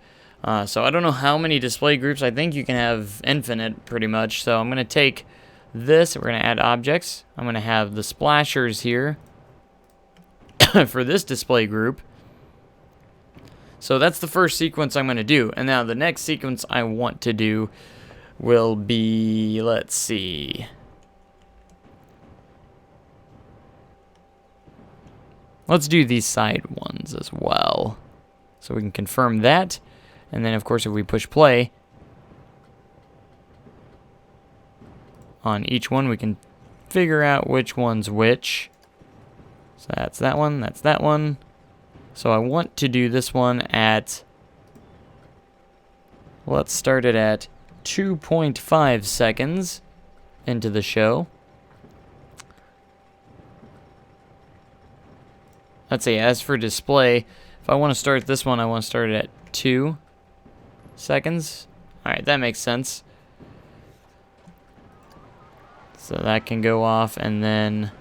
S1: So I don't know how many display groups. I think you can have infinite pretty much. So I'm going to take this. We're going to add objects. I'm going to have the splashers here for this display group. So that's the first sequence I'm going to do. And now the next sequence I want to do will be, let's see. Let's do these side ones as well. So we can confirm that. And then, of course, if we push play on each one, we can figure out which one's which. So that's that one, that's that one. So I want to do this one at, let's start it at 2.5 seconds into the show. Let's see, as for display, if I want to start this one, I want to start it at 2 seconds. Alright, that makes sense. So that can go off, and then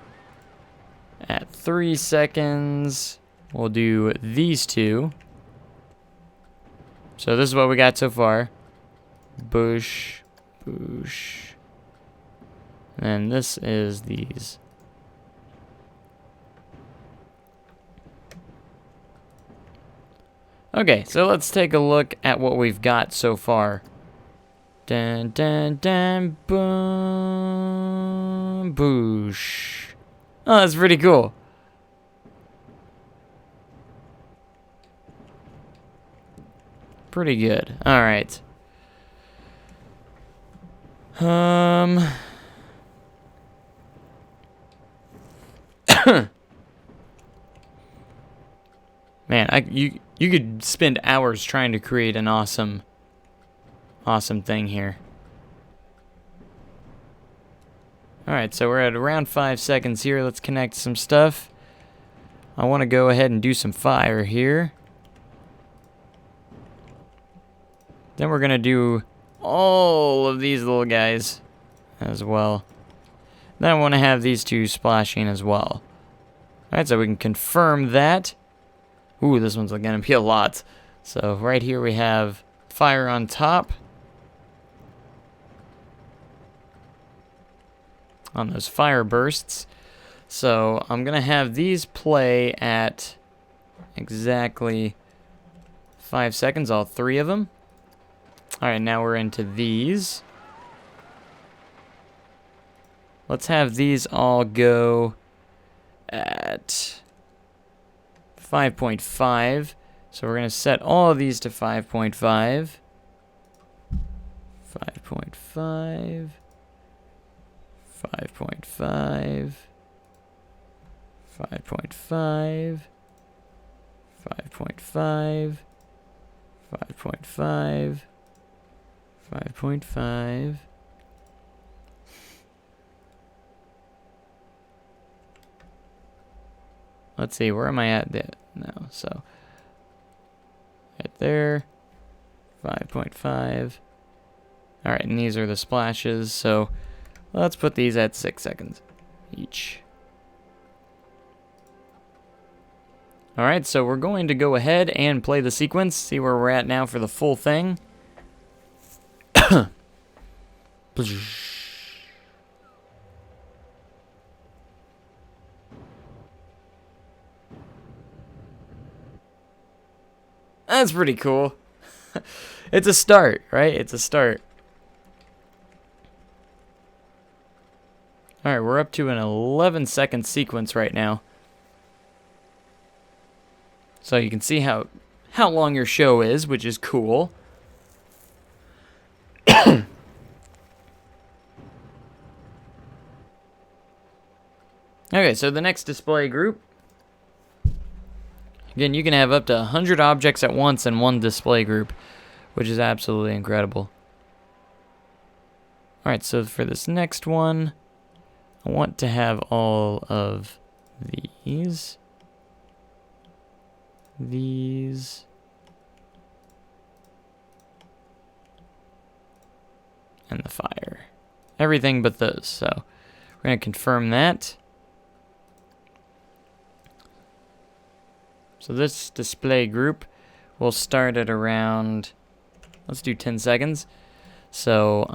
S1: at 3 seconds, we'll do these two. So this is what we got so far. Boosh, boosh. And this is these. Okay, so let's take a look at what we've got so far. Dun dun dun boom boosh. Oh, that's pretty cool. Pretty good. All right. Man, you could spend hours trying to create an awesome thing here. Alright, so we're at around 5 seconds here. Let's connect some stuff. I want to go ahead and do some fire here. Then we're going to do all of these little guys as well. Then I want to have these two splashing as well. Alright, so we can confirm that. Ooh, this one's going to be a lot. So right here we have fire on top. On those fire bursts. So I'm going to have these play at exactly 5 seconds, all 3 of them. Alright, now we're into these. let's have these all go at 5.5. So we're going to set all of these to 5.5. 5.5. 5.5. 5.5. 5.5. 5.5. 5.5. Let's see, where am I at now? So, right there, 5.5. Alright, and these are the splashes, so let's put these at 6 seconds each. Alright, so we're going to go ahead and play the sequence, see where we're at now for the full thing. That's pretty cool. It's a start, right? It's a start. Alright, we're up to an 11-second sequence right now. So you can see how long your show is, which is cool. Okay, so the next display group. Again, you can have up to 100 objects at once in one display group, which is absolutely incredible. Alright, so for this next one, I want to have all of these, and the fire. Everything but those, so we're going to confirm that. So this display group will start at around, let's do 10 seconds. So,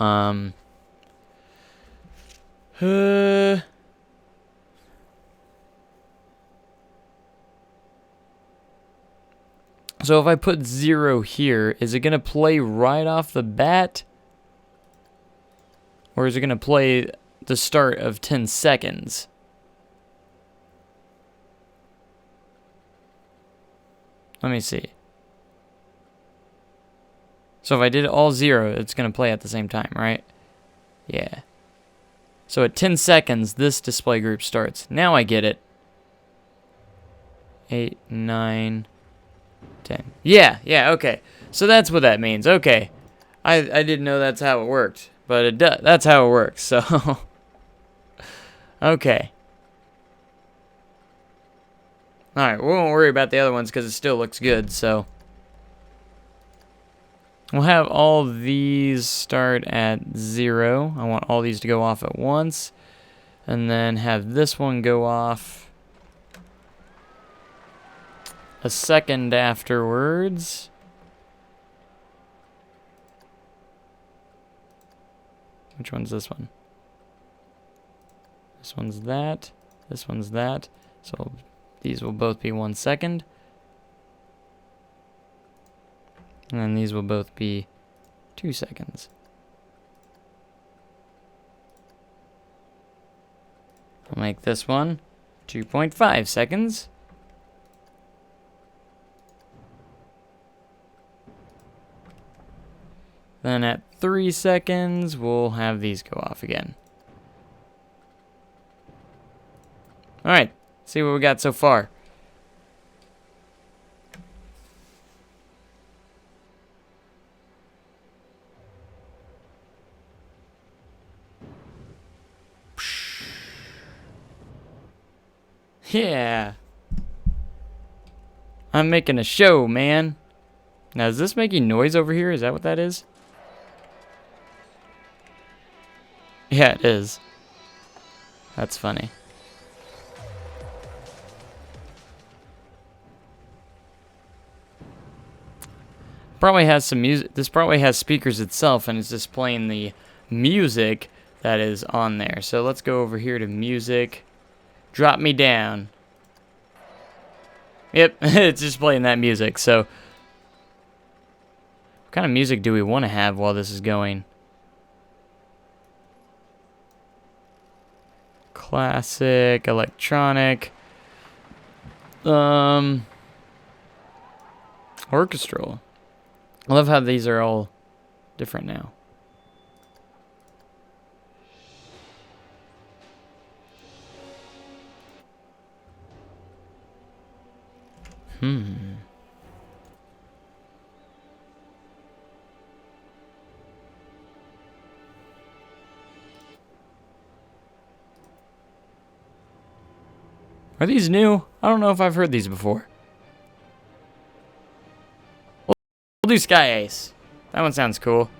S1: so if I put 0 here, is it going to play right off the bat? Or is it going to play the start of 10 seconds? Let me see. So if I did all 0, it's going to play at the same time, right? Yeah. So at 10 seconds, this display group starts. Now I get it. 8, 9, 10. Yeah, okay. So that's what that means. Okay. I didn't know that's how it worked, but it does. That's how it works. So okay. Alright, we won't worry about the other ones because it still looks good, so we'll have all these start at 0. I want all these to go off at once. And then have this one go off a second afterwards. Which one's this one? This one's that. This one's that. So these will both be 1 second. And then these will both be 2 seconds. I'll make this one 2.5 seconds. Then at 3 seconds, we'll have these go off again. Alright, see what we got so far. Yeah. I'm making a show, man. Now, is this making noise over here? Is that what that is? Yeah, it is. That's funny. Probably has some music. This probably has speakers itself, and it's just playing the music that is on there. So let's go over here to music. Drop me down. Yep, it's just playing that music. So, what kind of music do we want to have while this is going? Classic, electronic, orchestral. I love how these are all different now. Are these new? I don't know if I've heard these before. We'll do Sky Ace. That one sounds cool.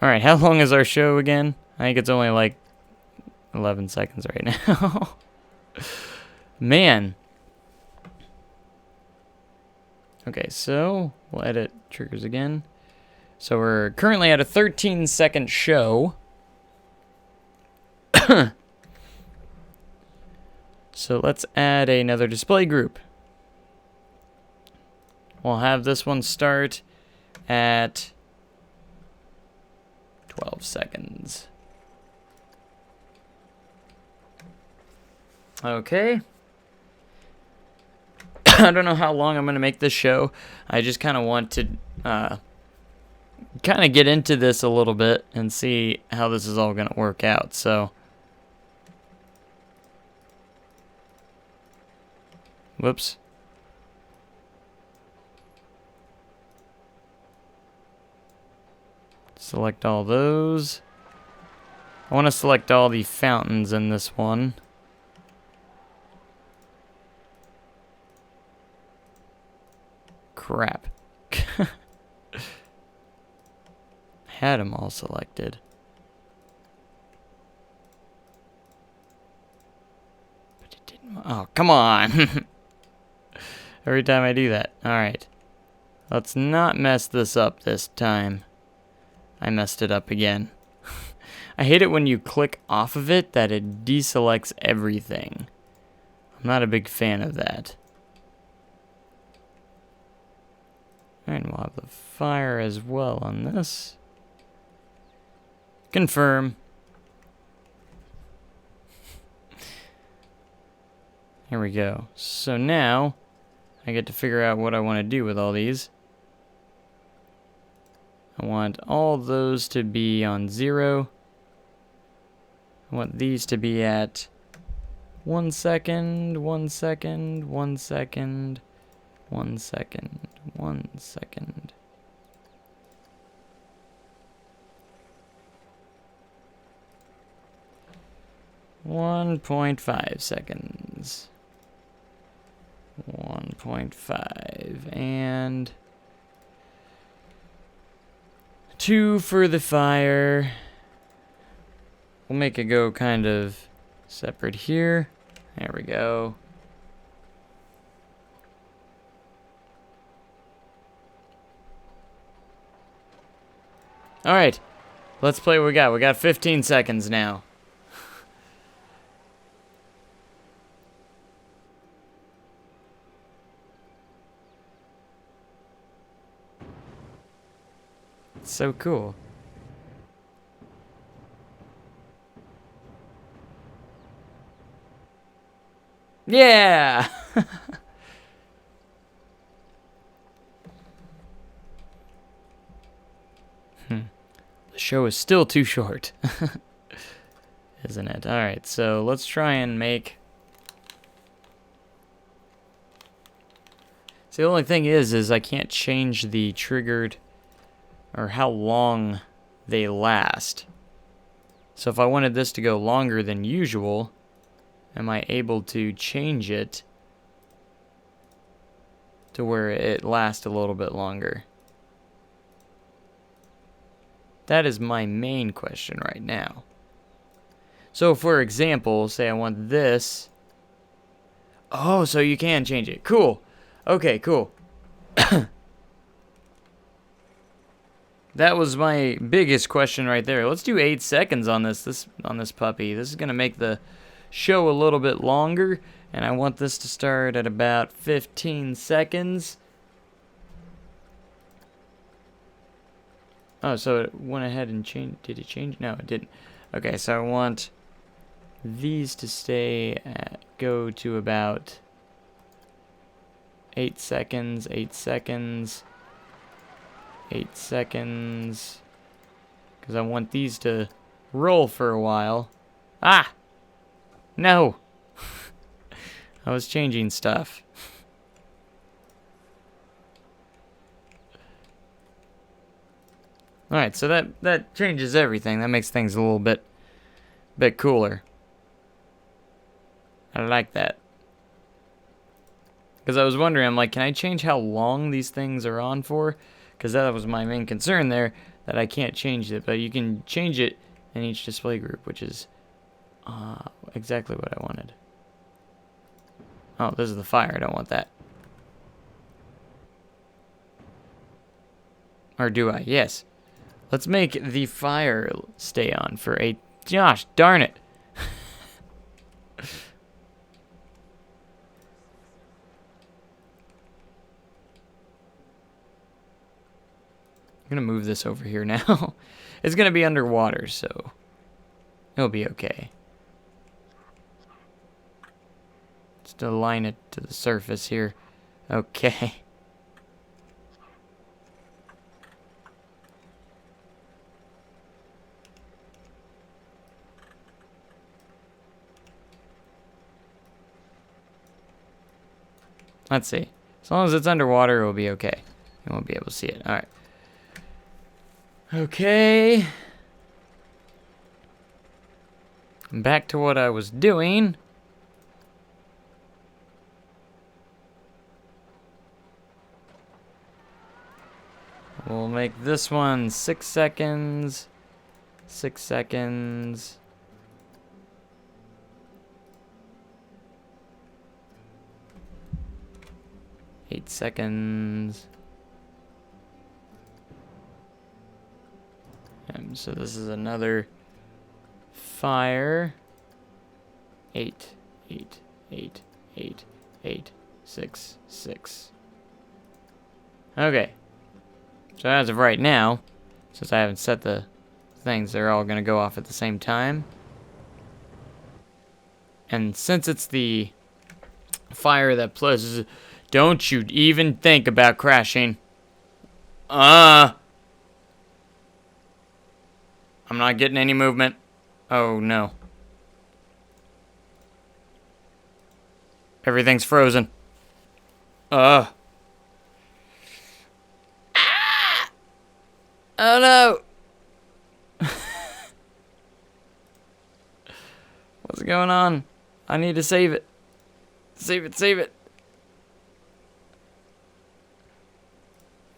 S1: Alright, how long is our show again? I think it's only like 11 seconds right now. Man. Okay, so we'll edit triggers again. So we're currently at a 13-second show. So let's add another display group. We'll have this one start at 12 seconds. Okay. I don't know how long I'm going to make this show. I just kind of want to kind of get into this a little bit and see how this is all going to work out. So, whoops. Select all those. I want to select all the fountains in this one. Crap. Had them all selected. But it didn't. Oh, come on. Every time I do that. Alright. Let's not mess this up this time. I messed it up again. I hate it when you click off of it that it deselects everything. I'm not a big fan of that. Alright, we'll have the fire as well on this. Confirm. Here we go. So now, I get to figure out what I want to do with all these. I want all those to be on 0. I want these to be at 1 second, 1 second, 1 second, 1 second, 1 second. .5 seconds. 1.5 and 2 for the fire. We'll make it go kind of separate here. There we go. Alright, let's play what we got. We got 15 seconds now. It's so cool. Yeah! The show is still too short. Isn't it? Alright, so let's try and make... So the only thing is I can't change the triggered... or how long they last. So if I wanted this to go longer than usual, am I able to change it to where it lasts a little bit longer? That is my main question right now. So for example, say I want this. Oh, so you can change it. Cool. Okay, cool. That was my biggest question right there. Let's do 8 seconds on this puppy. This is gonna make the show a little bit longer, and I want this to start at about 15 seconds. Oh, so it went ahead and changed. Did it change? No, it didn't. Okay, so I want these to stay go to about 8 seconds, 8 seconds, 8 seconds. Because I want these to roll for a while. Ah! No! I was changing stuff. Alright, so that changes everything. That makes things a little bit cooler. I like that. Because I was wondering, I'm like, can I change how long these things are on for? Because that was my main concern there, that I can't change it. But you can change it in each display group, which is exactly what I wanted. Oh, this is the fire. I don't want that. Or do I? Yes. Let's make the fire stay on for 8. Gosh, darn it. I'm going to move this over here now. It's going to be underwater, so it'll be okay. Just align it to the surface here. Okay. Let's see. As long as it's underwater, it will be okay. You won't be able to see it. Alright. Okay. Back to what I was doing. We'll make this one 6 seconds. 6 seconds. Eight seconds. So this is another fire. 8, 8, 8, 8, 8, 6, 6. Okay. So as of right now, since I haven't set the things, they're all going to go off at the same time. And since it's the fire that plus, don't you even think about crashing. I'm not getting any movement. Oh no. Everything's frozen. Ah! Oh no! What's going on? I need to save it. Save it, save it.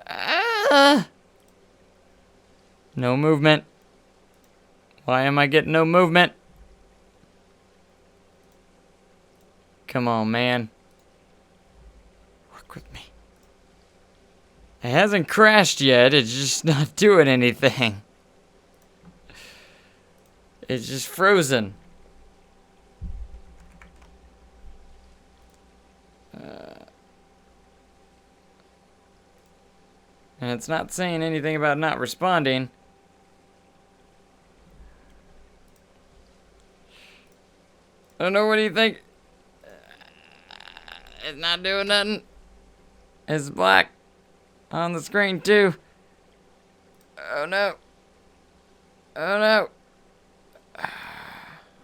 S1: Ah! No movement. Why am I getting no movement? Come on, man. Work with me. It hasn't crashed yet. It's just not doing anything. It's just frozen. And it's not saying anything about not responding. I don't know, what do you think? It's not doing nothing. It's black on the screen too. Oh no. Oh no.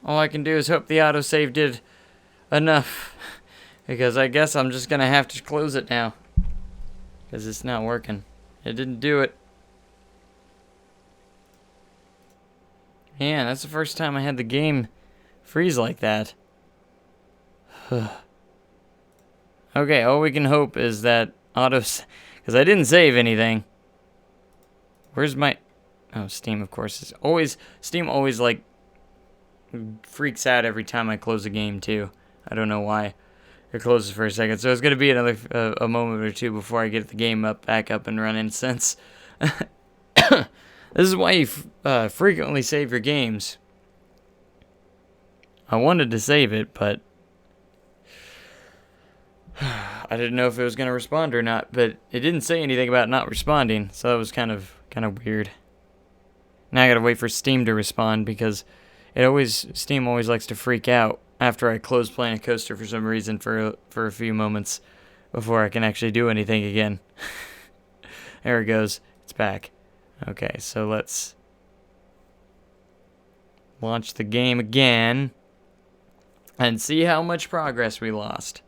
S1: All I can do is hope the autosave did enough. Because I guess I'm just gonna have to close it now. Because it's not working. It didn't do it. Yeah, that's the first time I had the game freeze like that. Okay, all we can hope is that because I didn't save anything. Where's my... Oh, Steam, of course. Steam always, like, freaks out every time I close a game, too. I don't know why. It closes for a second. So it's going to be another a moment or two before I get the game back up and running, since... This is why you frequently save your games. I wanted to save it, but I didn't know if it was going to respond or not. But it didn't say anything about not responding, so that was kind of weird. Now I gotta wait for Steam to respond because Steam always likes to freak out after I close Planet Coaster for some reason for a few moments before I can actually do anything again. There it goes. It's back. Okay, so let's launch the game again and see how much progress we lost.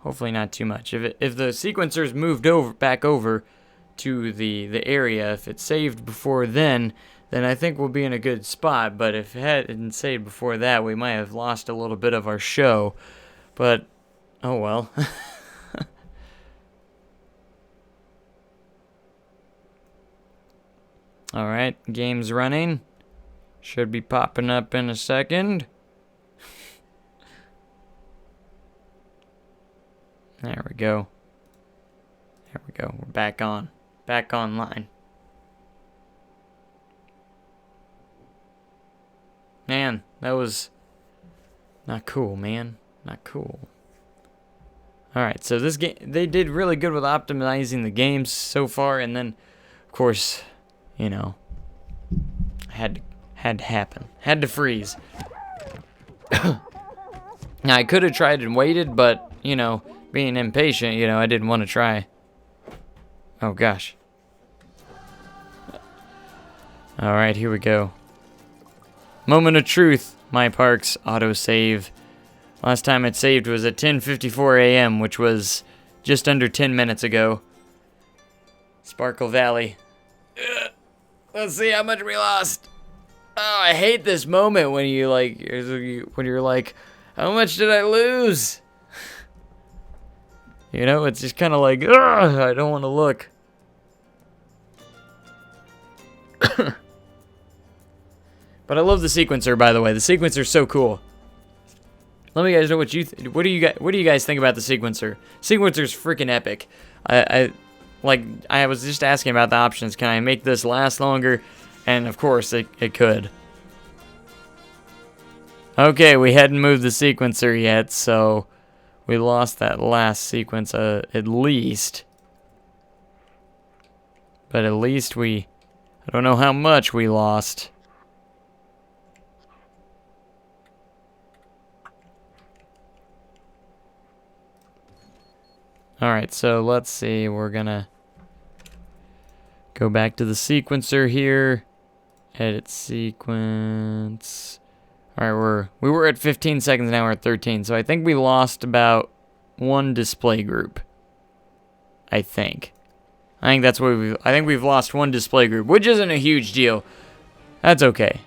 S1: Hopefully not too much. If the sequencer's moved back over to the area, if it saved before then I think we'll be in a good spot. But if it hadn't saved before that, we might have lost a little bit of our show. But, oh well. Alright, game's running. Should be popping up in a second. There we go. There we go. We're back on. Back online. Man, that was not cool, man. Not cool. Alright, so this game, they did really good with optimizing the games so far, and then, of course, you know, had to happen. Had to freeze. Now, I could have tried and waited, but, you know, being impatient, you know, I didn't want to try. Oh, gosh. Alright, here we go. Moment of truth. My park's autosave. Last time it saved was at 10:54 a.m., which was just under 10 minutes ago. Sparkle Valley. Let's see how much we lost. Oh, I hate this moment when you're like, how much did I lose? You know, it's just kind of like, ugh, I don't want to look. But I love the sequencer, by the way. The sequencer's so cool. Let me guys know what what do you guys think about the sequencer? Sequencer's freaking epic. I was just asking about the options. Can I make this last longer? And of course it could. Okay, we hadn't moved the sequencer yet, so we lost that last sequence at least. But at least I don't know how much we lost. Alright, so let's see, we're gonna go back to the sequencer here. Edit sequence. Alright, we were at 15 seconds, now we're at 13. So I think we lost about one display group. I think that's what I think we've lost one display group, which isn't a huge deal. That's okay.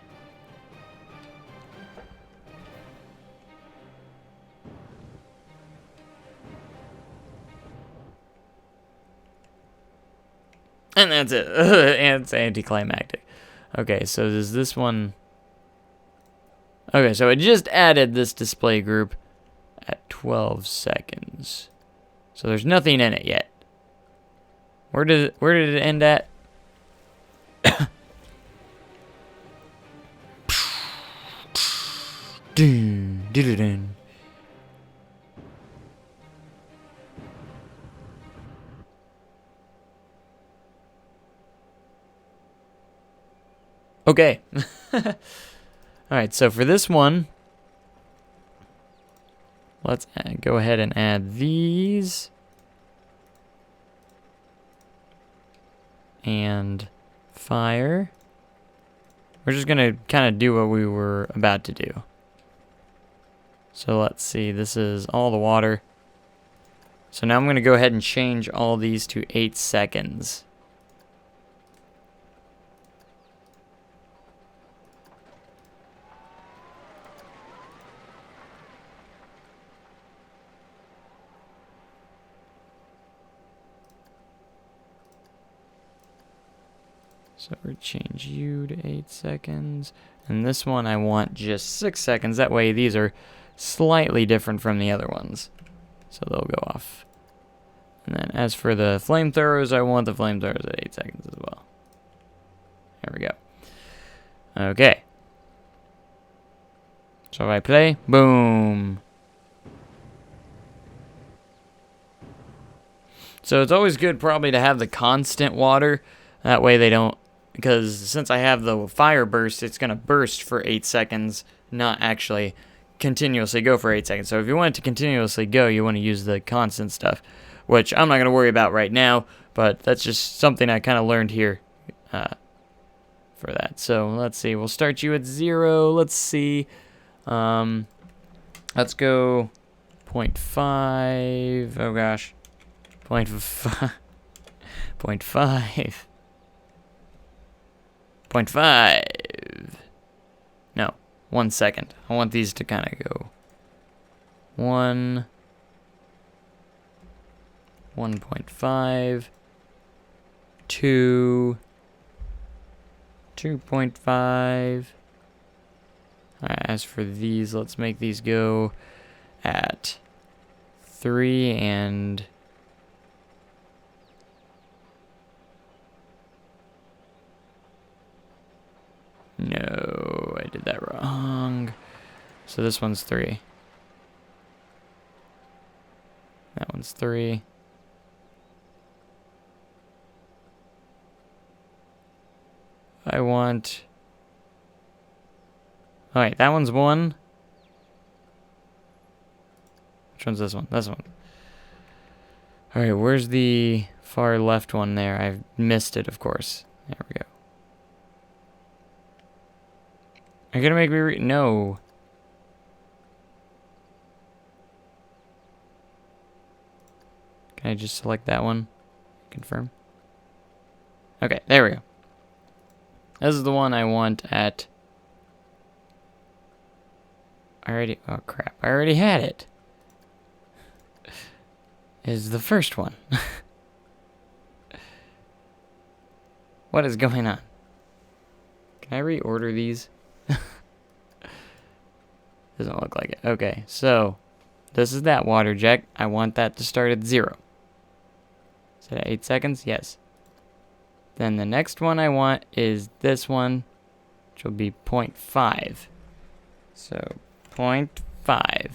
S1: And that's it. And it's anticlimactic. Okay, so does this one... Okay, so it just added this display group at 12 seconds. So there's nothing in it yet. Where did it end at? Dun, dun, dun. Okay. Alright, so for this one, let's go ahead and add these. And fire. We're just going to kind of do what we were about to do. So let's see, this is all the water. So now I'm going to go ahead and change all these to 8 seconds. So we're change you to 8 seconds. And this one I want just 6 seconds. That way these are slightly different from the other ones. So they'll go off. And then as for the flamethrowers, I want the flamethrowers at 8 seconds as well. There we go. Okay. So if I play, boom. So it's always good probably to have the constant water. That way they don't because since I have the fire burst, it's going to burst for 8 seconds, not actually continuously go for 8 seconds. So if you want it to continuously go, you want to use the constant stuff, which I'm not going to worry about right now, but that's just something I kind of learned here for that. So let's see, we'll start you at 0. Let's see. Let's go 0.5. Oh gosh. 0.5. 0.5. 0.5. No, 1 second. I want these to kind of go 1, 1.5, 2, 2.5. As for these, let's make these go at 3 and no, I did that wrong. So this one's 3. That one's 3. I want... Oh, wait, that one's 1. Which one's this one? This one. Alright, where's the far left one there? I've missed it, of course. There we go. Are you gonna make me no. Can I just select that one? Confirm. Okay, there we go. This is the one I want at... oh crap, I already had it. Is the first one. What is going on? Can I reorder these? Doesn't look like it. Okay, so this is that water jet. I want that to start at 0. Is that 8 seconds? Yes. Then the next one I want is this one, which will be 0.5. So 0.5.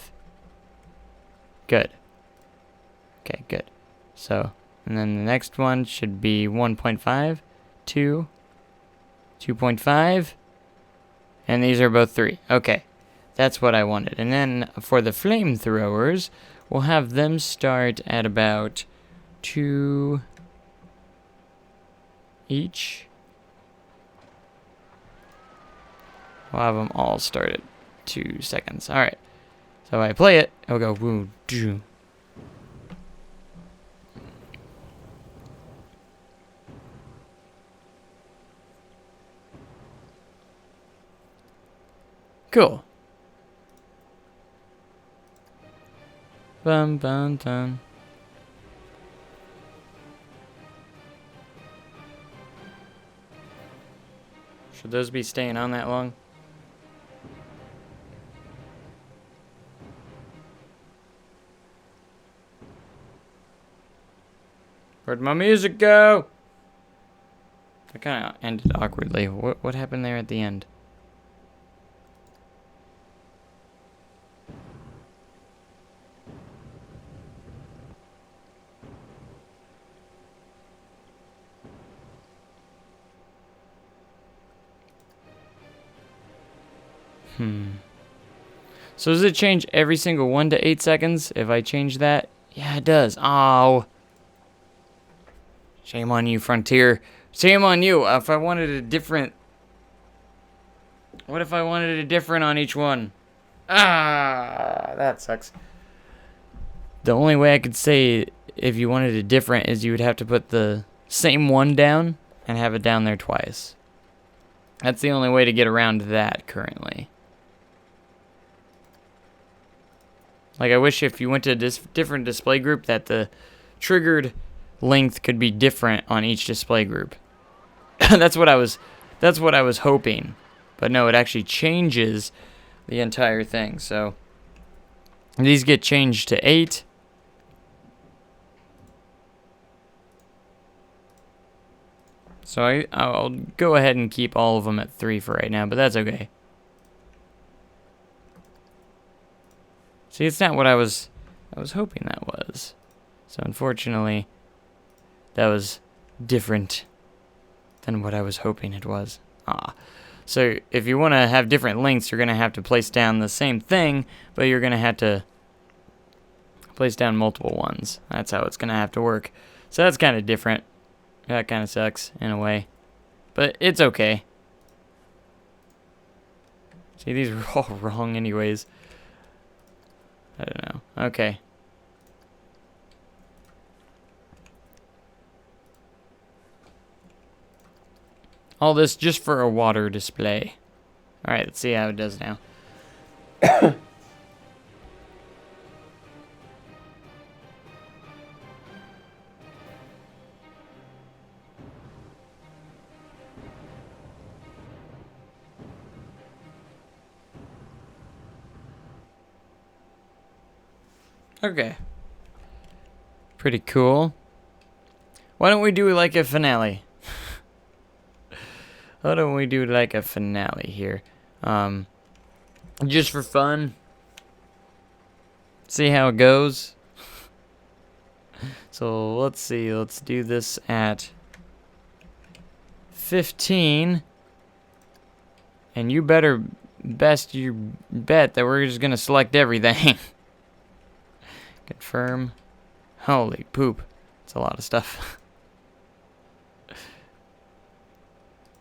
S1: Good. Okay, good. So, and then the next one should be 1.5, 2, 2.5, and these are both 3. Okay, that's what I wanted. And then for the flamethrowers, we'll have them start at about 2 each. We'll have them all start at 2 seconds. Alright, so if I play it, it'll go woo, doo. Cool. Bum bum dum. Should those be staying on that long? Where'd my music go? That kind of ended awkwardly. What happened there at the end? So does it change every single 1 to 8 seconds if I change that? Yeah, it does. Oh. Shame on you, Frontier. Shame on you. If I wanted a different... What if I wanted a different on each one? Ah, that sucks. The only way I could say if you wanted a different is you would have to put the same one down and have it down there twice. That's the only way to get around that currently. Like, I wish if you went to a different display group that the triggered length could be different on each display group. That's what I was hoping. But no, it actually changes the entire thing. So these get changed to 8. So I'll go ahead and keep all of them at 3 for right now, but that's okay. See, it's not what I was hoping that was. So unfortunately, that was different than what I was hoping it was. Ah. So if you want to have different lengths, you're going to have to place down the same thing, but you're going to have to place down multiple ones. That's how it's going to have to work. So that's kind of different. That kind of sucks in a way. But it's okay. See, these are all wrong anyways. I don't know. Okay. All this just for a water display. Alright, let's see how it does now. Okay. Pretty cool. Why don't we do like a finale? Why don't we do like a finale here? Just for fun. See how it goes. So let's see. Let's do this at 15. And you better bet that we're just gonna select everything. Confirm. Holy poop. It's a lot of stuff.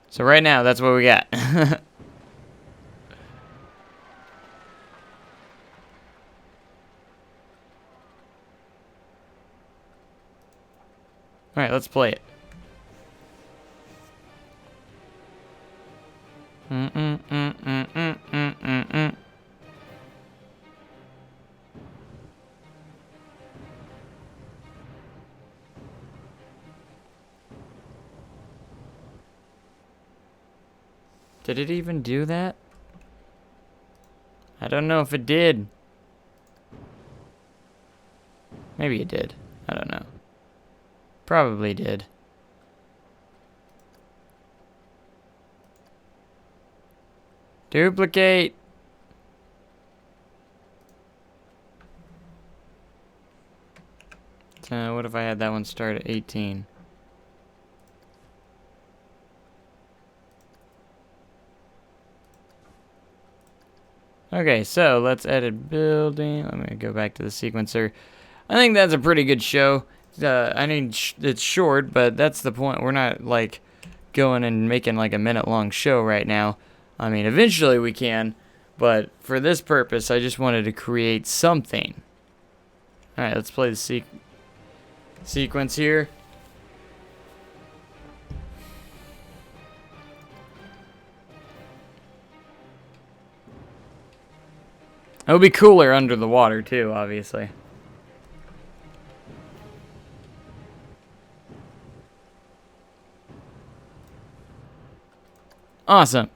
S1: So right now, that's what we got. Alright, let's play it. Did it even do that? I don't know if it did. Maybe it did. I don't know. Probably did. Duplicate. What if I had that one start at 18? Okay, so let's edit building. Let me go back to the sequencer. I think that's a pretty good show. I mean, it's short, but that's the point. We're not, like, going and making, like, a minute-long show right now. I mean, eventually we can, but for this purpose, I just wanted to create something. Alright, let's play the sequence here. It would be cooler under the water, too, obviously. Awesome.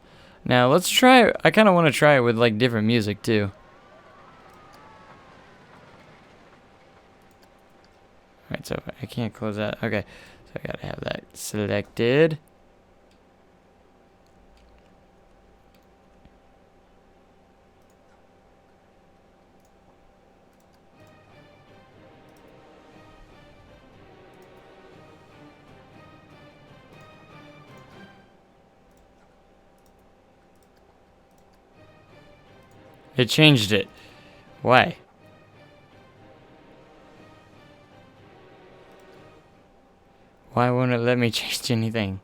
S1: Now, let's try... I kind of want to try it with, like, different music, too. Alright, so I can't close that. Okay, so I gotta have that selected. It changed it. Why? Why won't it let me change anything?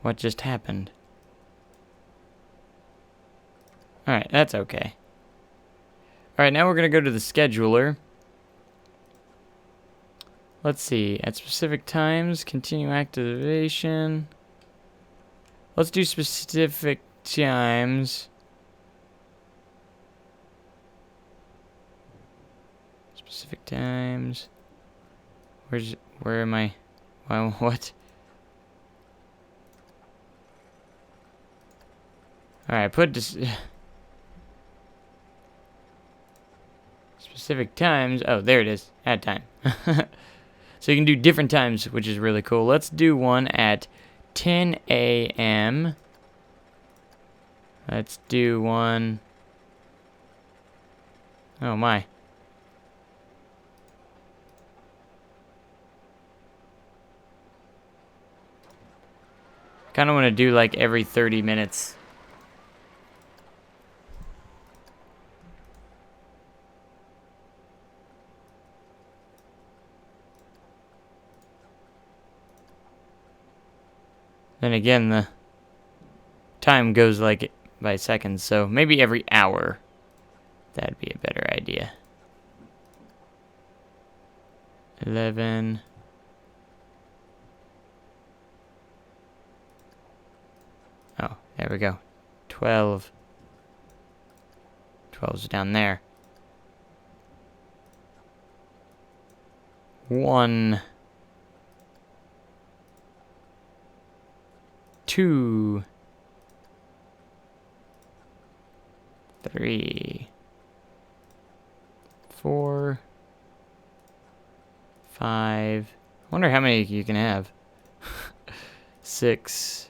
S1: What just happened? Alright, that's okay. Alright, now we're going to go to the scheduler. Let's see. At specific times, continue activation. Let's do specific times. Specific times. Where am I? Well, what? Alright, put this... Specific times. Oh, there it is. Add time. So you can do different times, which is really cool. Let's do one at 10 a.m. Let's do one... Oh, my. Kind of want to do like every 30 minutes. Then again, the time goes like by seconds, so maybe every hour. That'd be a better idea. 11. Oh, there we go. 12. 12's down there. 1. 2. 3. 4. 5. I wonder how many you can have. 6.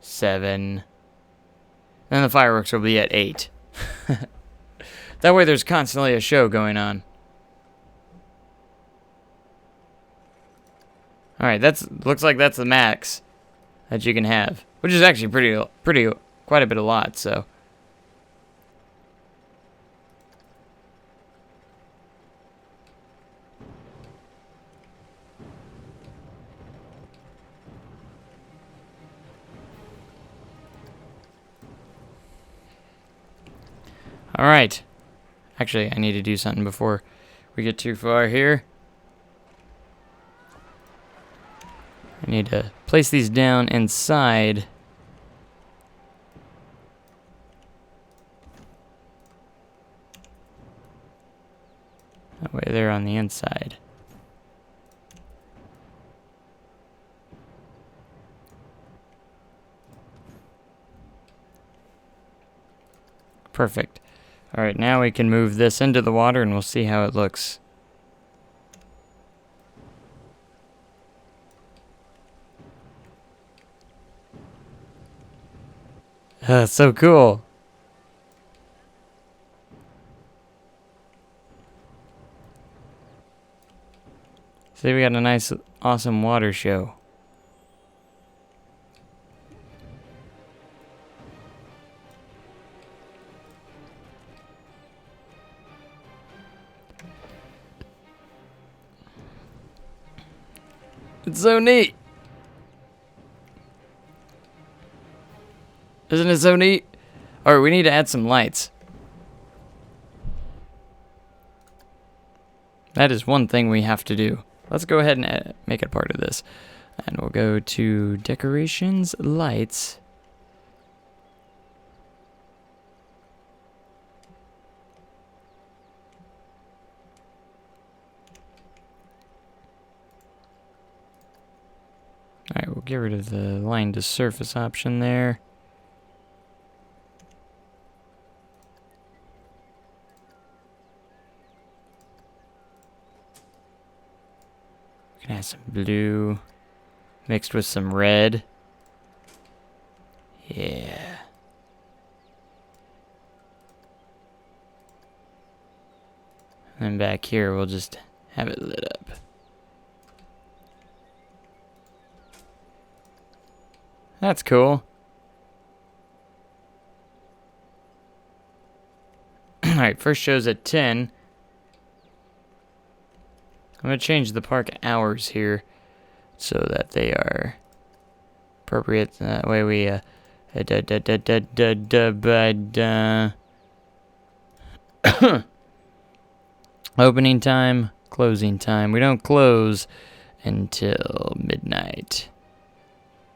S1: 7. And the fireworks will be at 8. That way there's constantly a show going on. Alright, looks like that's the max that you can have. Which is actually quite a bit a lot, so. Alright. Actually, I need to do something before we get too far here. I need to place these down inside. That way they're on the inside. Perfect. Alright, now we can move this into the water and we'll see how it looks. So cool. See, we got a nice, awesome water show. It's so neat. Isn't it so neat? Alright, we need to add some lights. That is one thing we have to do. Let's go ahead and make it part of this. And we'll go to decorations, lights. Alright, we'll get rid of the line to surface option there. We can add some blue mixed with some red. Yeah. And then back here we'll just have it lit up. That's cool. Alright, first show's at 10. I'm going to change the park hours here so that they are appropriate. That way we opening time, closing time. We don't close until midnight.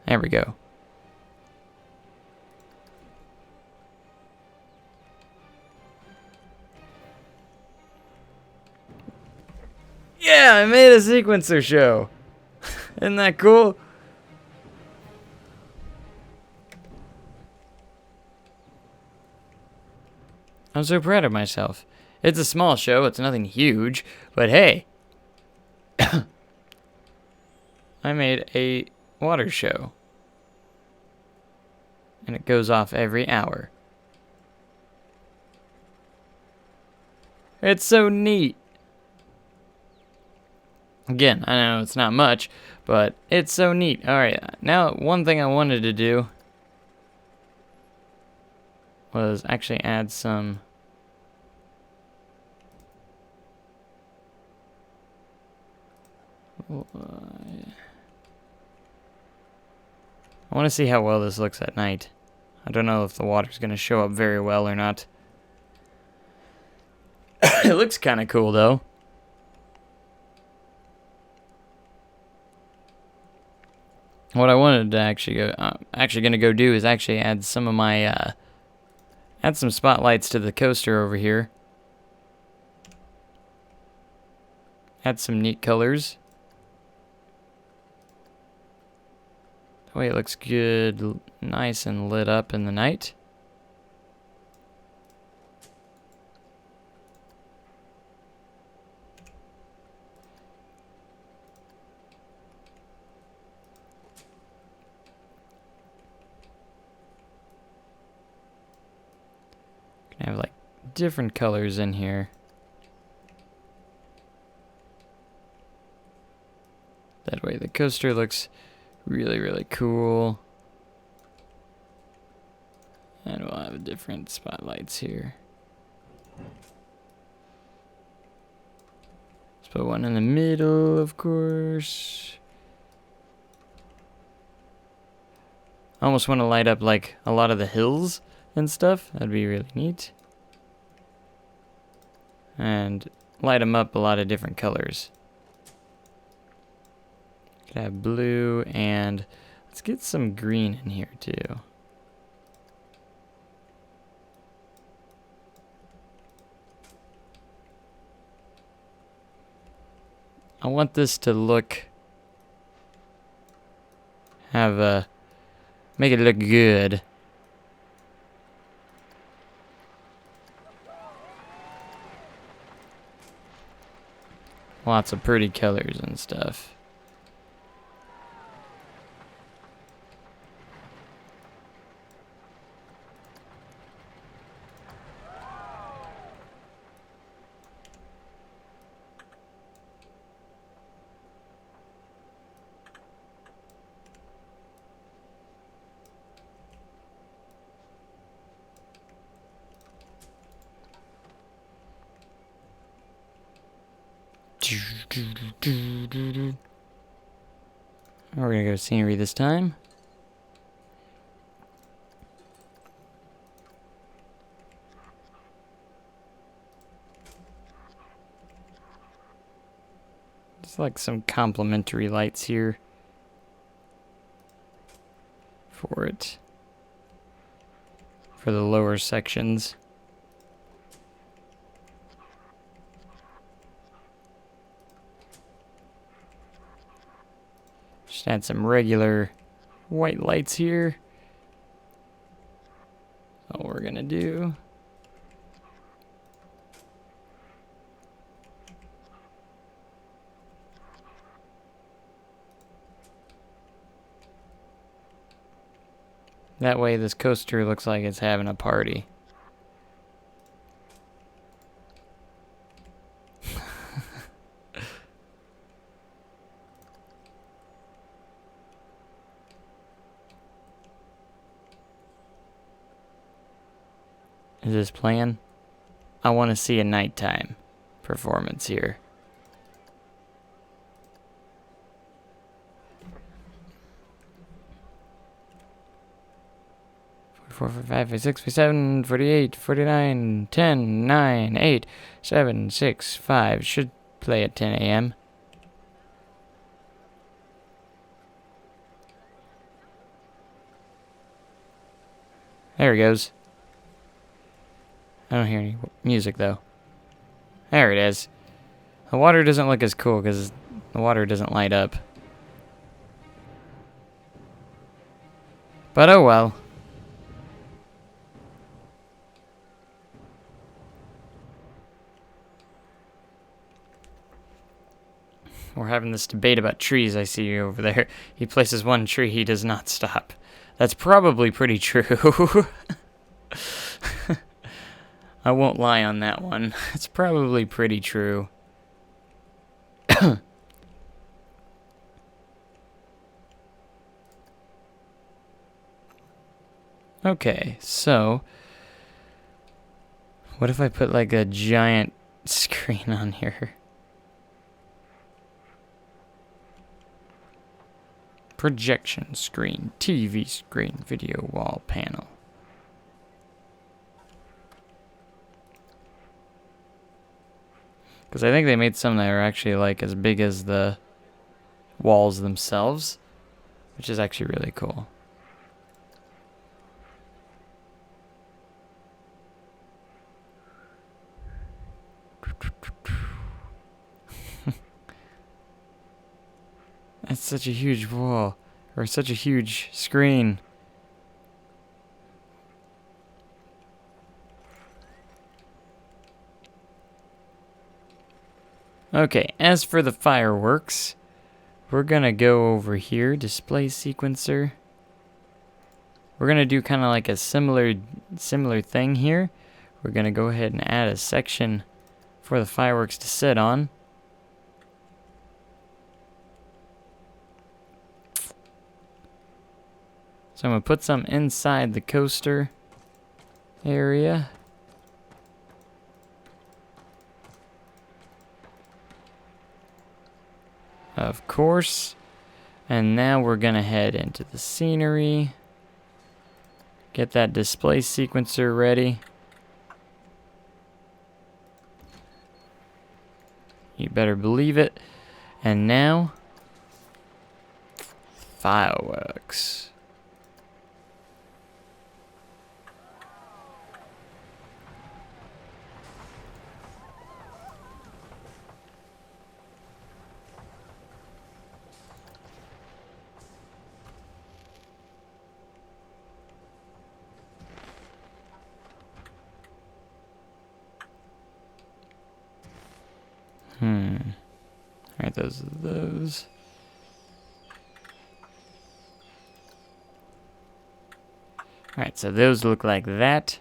S1: There we go. Yeah, I made a sequencer show. Isn't that cool? I'm so proud of myself. It's a small show, it's nothing huge, but hey. I made a water show. And it goes off every hour. It's so neat. Again, I know it's not much, but it's so neat. Alright, now one thing I wanted to do was actually add some I want to see how well this looks at night. I don't know if the water's going to show up very well or not. It looks kind of cool though. What I wanted to actually going to go do is actually add some of my add some spotlights to the coaster over here. Add some neat colors. That way it looks good, nice and lit up in the night. Can have like different colors in here. That way the coaster looks really, really cool. And we'll have different spotlights here. Let's put one in the middle, of course. I almost want to light up like a lot of the hills and stuff. That'd be really neat. And light them up a lot of different colors. Could have blue, and let's get some green in here too. I want this to look, make it look good. Lots of pretty colors and stuff. We're gonna go scenery this time. Just like some complementary lights here for it, for the lower sections. Just add some regular white lights here. That's all we're gonna do. That way this coaster looks like it's having a party. Is this playing? I want to see a nighttime performance here. 4, 5, 5, 6, 7, 48, 49, 10, 9, 8, 7, 6, 5. Should play at 10 a.m. There it goes. I don't hear any music though. There it is. The water doesn't look as cool because the water doesn't light up. But oh well. We're having this debate about trees I see over there. He places one tree, he does not stop. That's probably pretty true. I won't lie on that one. It's probably pretty true. Okay, so what if I put like a giant screen on here? Projection screen, TV screen, video wall panel. Because I think they made some that are actually like as big as the walls themselves, which is actually really cool. That's such a huge wall, or such a huge screen. Okay, as for the fireworks, we're gonna go over here, display sequencer. We're gonna do kind of like a similar thing here. We're gonna go ahead and add a section for the fireworks to sit on. So I'm gonna put some inside the coaster area. Of course. And now we're gonna head into the scenery. Get that display sequencer ready. You better believe it. And now, fireworks. Alright, those are those. Alright, so those look like that.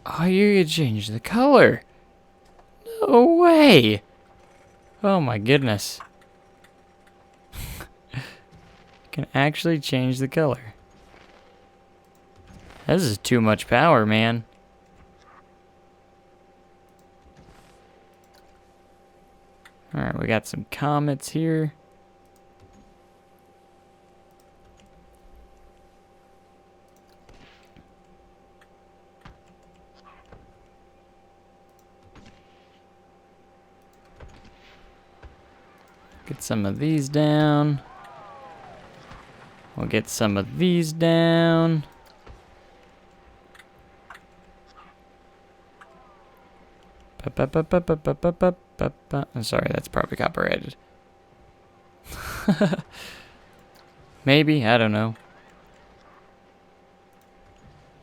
S1: Oh, you could change the color. No way. Oh my goodness. Can actually change the color. This is too much power, man. Alright, we got some comets here. Get some of these down. We'll get some of these down. I'm sorry, that's probably copyrighted. Maybe, I don't know.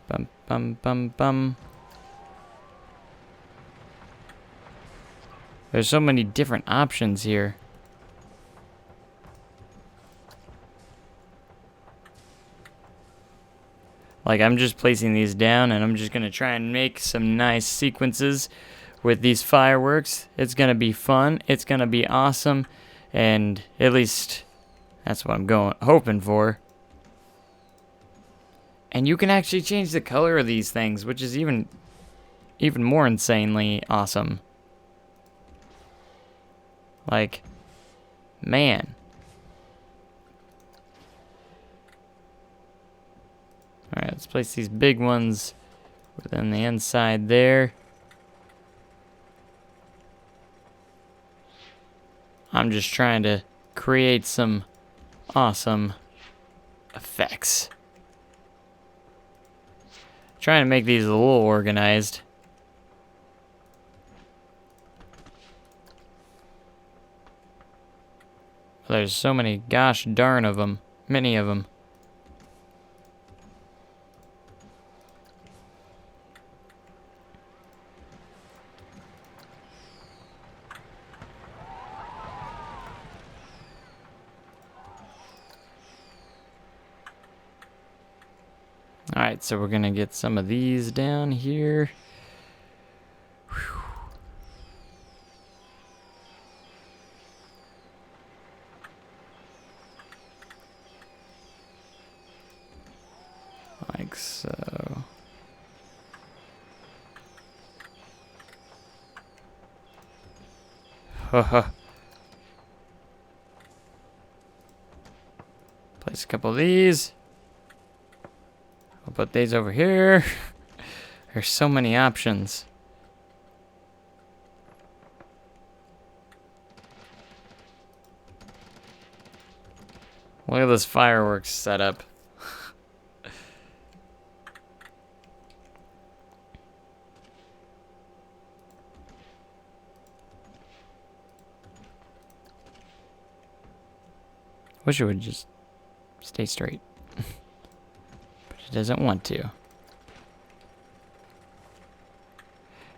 S1: Bum bum bum bum. There's so many different options here. Like, I'm just placing these down and I'm just gonna try and make some nice sequences with these fireworks. It's gonna be fun, it's gonna be awesome, and at least that's what I'm hoping for. And you can actually change the color of these things, which is even more insanely awesome. Like, man. Alright, let's place these big ones within the inside there. I'm just trying to create some awesome effects. Trying to make these a little organized. There's so many, gosh darn of them. Many of them. Alright, so we're gonna get some of these down here. Whew. think so. Haha. Place a couple of these. I'll put these over here. There's so many options. Look at this fireworks setup. Wish it would just stay straight. But it doesn't want to.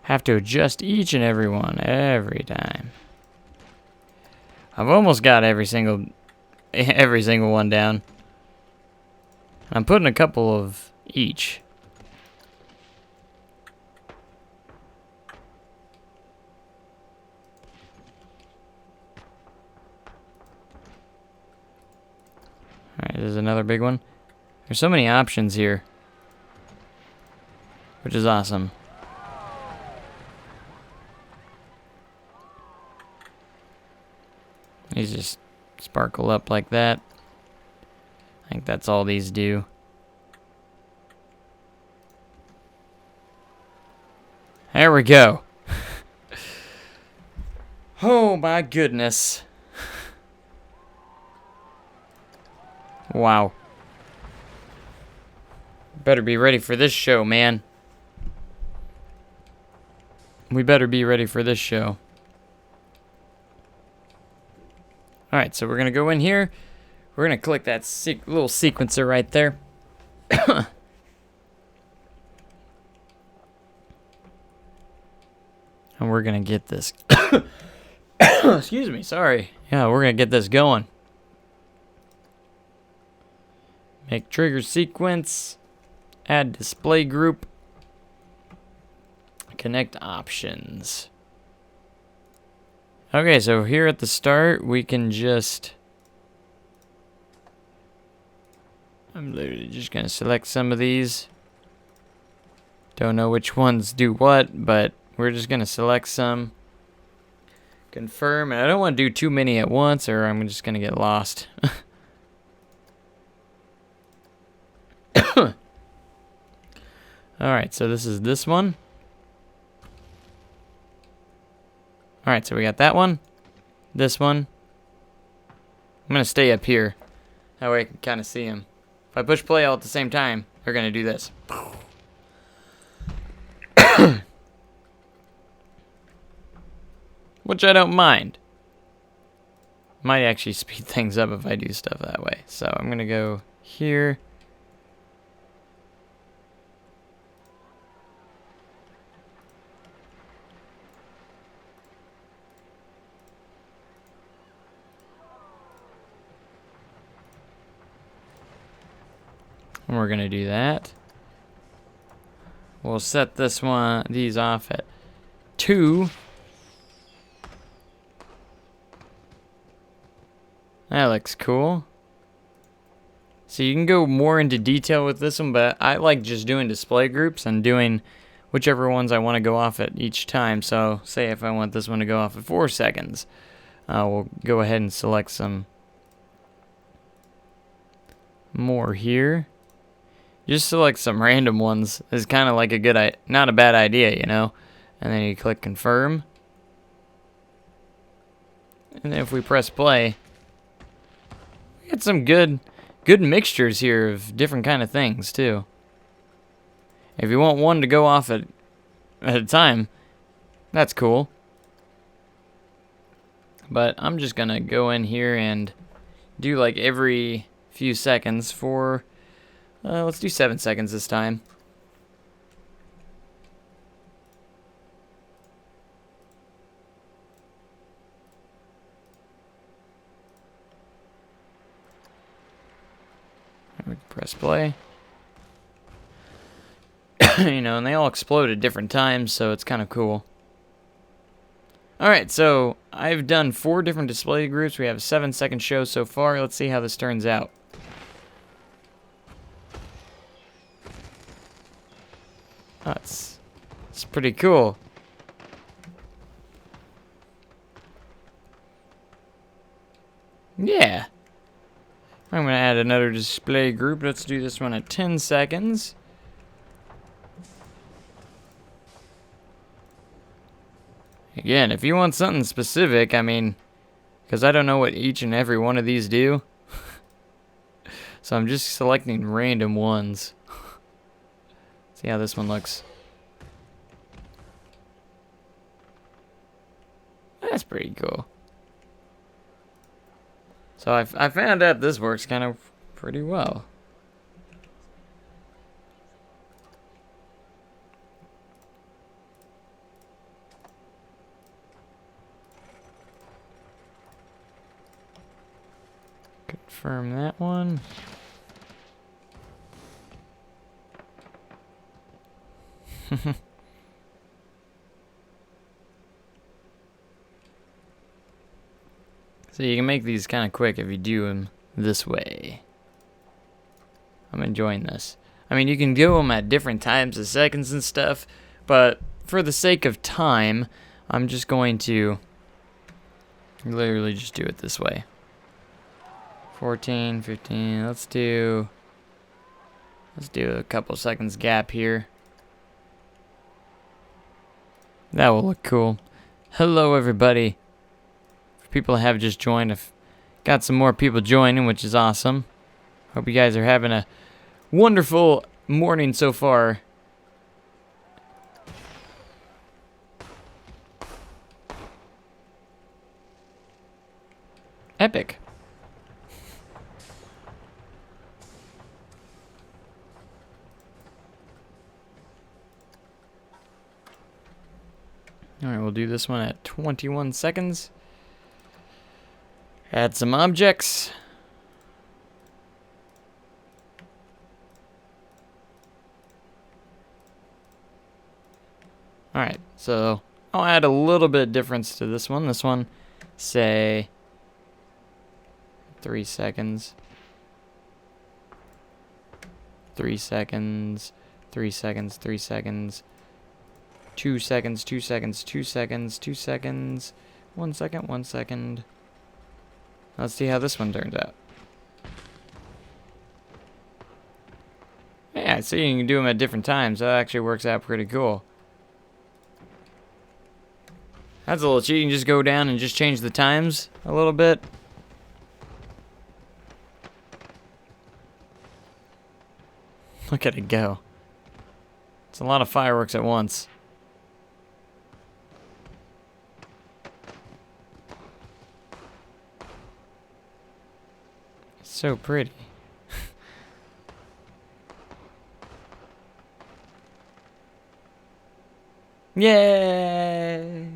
S1: Have to adjust each and every one every time. I've almost got every single one down. I'm putting a couple of each. Alright, there's another big one. There's so many options here, which is awesome. These just sparkle up like that. I think that's all these do. There we go. Oh my goodness. Wow. Better be ready for this show, man. We better be ready for this show. Alright, so we're going to go in here. We're going to click that little sequencer right there. And we're going to get this. Excuse me, sorry. Yeah, we're going to get this going. Make trigger sequence. Add display group. Connect options. Okay, so here at the start, we can just... I'm literally just going to select some of these. Don't know which ones do what, but we're just going to select some. Confirm, and I don't want to do too many at once, or I'm just going to get lost. Alright, so this is this one. Alright, so we got that one. This one. I'm going to stay up here. That way I can kind of see them. If I push play all at the same time, they're going to do this. Which I don't mind. Might actually speed things up if I do stuff that way. So I'm going to go here. And we're going to do that. We'll set these off at 2. That looks cool. So you can go more into detail with this one, but I like just doing display groups and doing whichever ones I want to go off at each time. So say if I want this one to go off at 4 seconds, we'll go ahead and select some more here. Just select some random ones. It's kind of like not a bad idea, you know. And then you click confirm. And then if we press play, we get some good mixtures here of different kind of things too. If you want one to go off at a time, that's cool. But I'm just gonna go in here and do like every few seconds for let's do 7 seconds this time. We can press play. You know, and they all explode at different times, so it's kind of cool. Alright, so I've done 4 different display groups. We have a 7-second show so far. Let's see how this turns out. It's pretty cool. Yeah. I'm going to add another display group. Let's do this one at 10 seconds. Again, if you want something specific, I mean, because I don't know what each and every one of these do. So I'm just selecting random ones. See how this one looks. That's pretty cool. So I found out this works kind of pretty well. Confirm that one. So you can make these kind of quick if you do them this way. I'm enjoying this. I mean, you can do them at different times of seconds and stuff, but for the sake of time, I'm just going to literally just do it this way. 14, 15, let's do a couple seconds gap here. That will look cool. Hello everybody. For people who have just joined, I've got some more people joining, which is awesome. Hope you guys are having a wonderful morning so far. Epic. Alright, we'll do this one at 21 seconds. Add some objects. Alright, so I'll add a little bit of difference to this one. This one, say 3 seconds. 3 seconds. 3 seconds. 3 seconds. 2 seconds. 2 seconds. 2 seconds. 2 seconds. 1 second. 1 second. Let's see how this one turns out. Yeah, so you can do them at different times. That actually works out pretty cool. That's a little cheat. You can just go down and just change the times a little bit. Look at it go. It's a lot of fireworks at once. So pretty. Yay!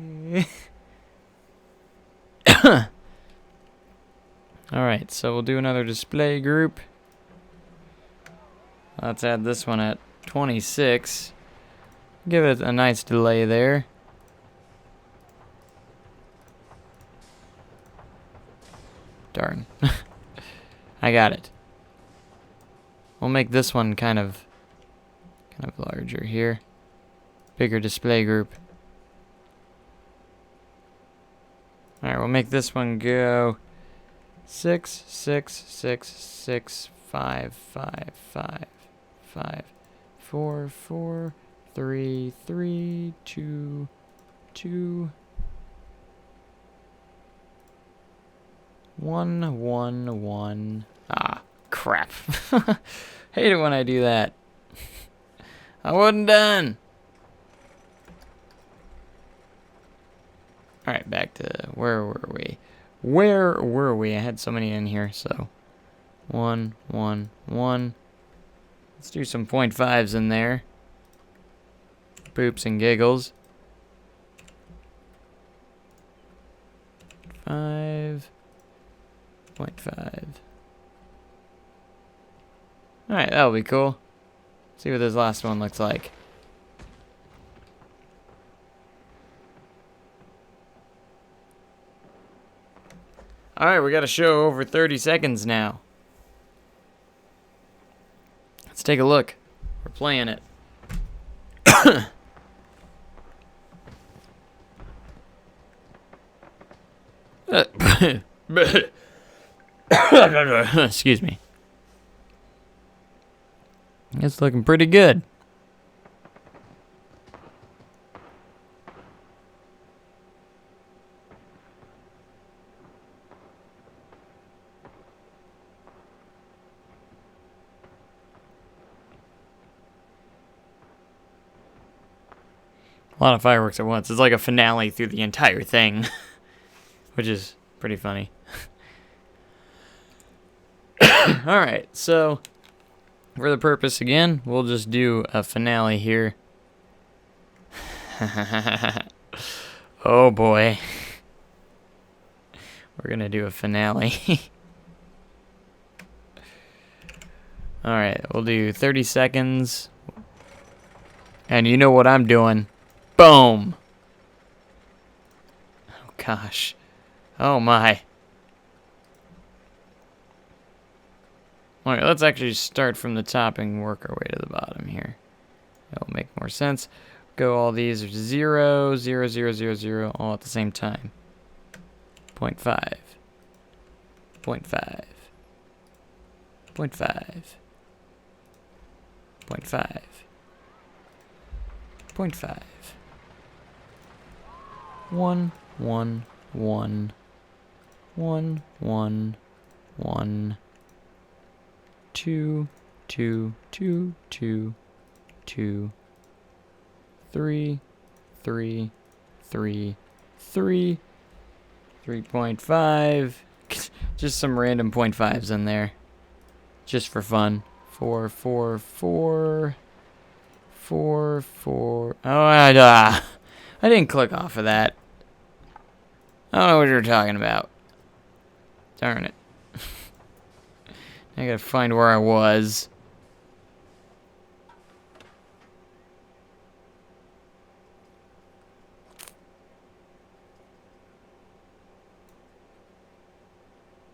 S1: Alright, so we'll do another display group. Let's add this one at 26. Give it a nice delay there. Darn. I got it. We'll make this one kind of larger here. Bigger display group. Alright, we'll make this one go 6, 6, 6, 6, 5, 5, 5, 5, 4, 4, 3, 3, 2, 2, 1, 1, 1. Ah, crap. Hate it when I do that. I wasn't done. Alright, back to where were we? Where were we? I had so many in here, so 1, 1, 1. Let's do some 0.5s in there. Poops and giggles. 5.5. Alright, that'll be cool. See what this last one looks like. Alright, we got a show over 30 seconds now. Let's take a look. We're playing it. Excuse me. It's looking pretty good. A lot of fireworks at once. It's like a finale through the entire thing, which is pretty funny. Alright, so for the purpose again, we'll just do a finale here. Oh boy. We're gonna do a finale. Alright, we'll do 30 seconds. And you know what I'm doing. Boom! Oh gosh. Oh my. Alright, let's actually start from the top and work our way to the bottom here. That'll make more sense. Go all these 0, 0, 0, 0, 0, all at the same time. 0.5. 0.5. 0.5. 0.5. 0.5. 1, 1, 1. 1, 1, 1. 2, 2, 2, 2, 2. 3, 3, 3, 3. 3.5. Just some random 0.5s in there. Just for fun. 4, 4, 4. 4, 4. Oh, I didn't click off of that. I don't know what you're talking about. Darn it. I gotta find where I was.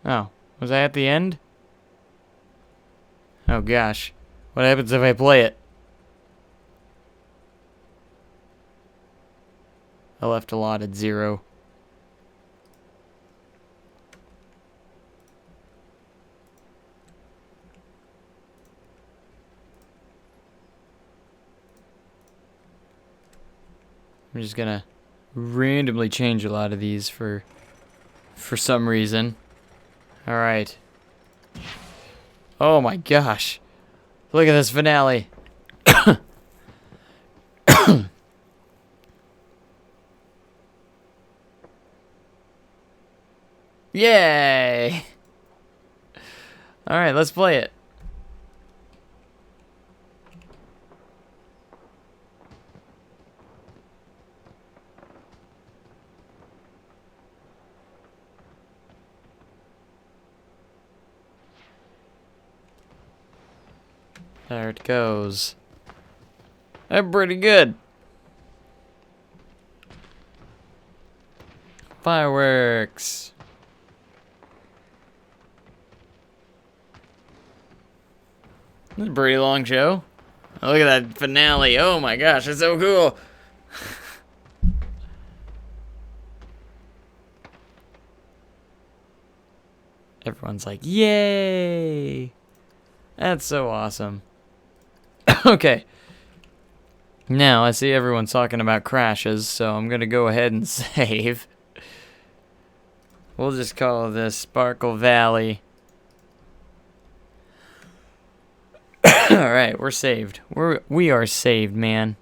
S1: Oh, was I at the end? Oh gosh. What happens if I play it? I left a lot at 0. I'm just gonna randomly change a lot of these for some reason. Alright. Oh my gosh. Look at this finale. Yay! Alright, let's play it. There it goes. That's pretty good. Fireworks. This is a pretty long show. Oh, look at that finale. Oh my gosh, it's so cool. Everyone's like, yay! That's so awesome. Okay. Now, I see everyone's talking about crashes, so I'm going to go ahead and save. We'll just call this Sparkle Valley. Alright, we're saved. We are saved, man.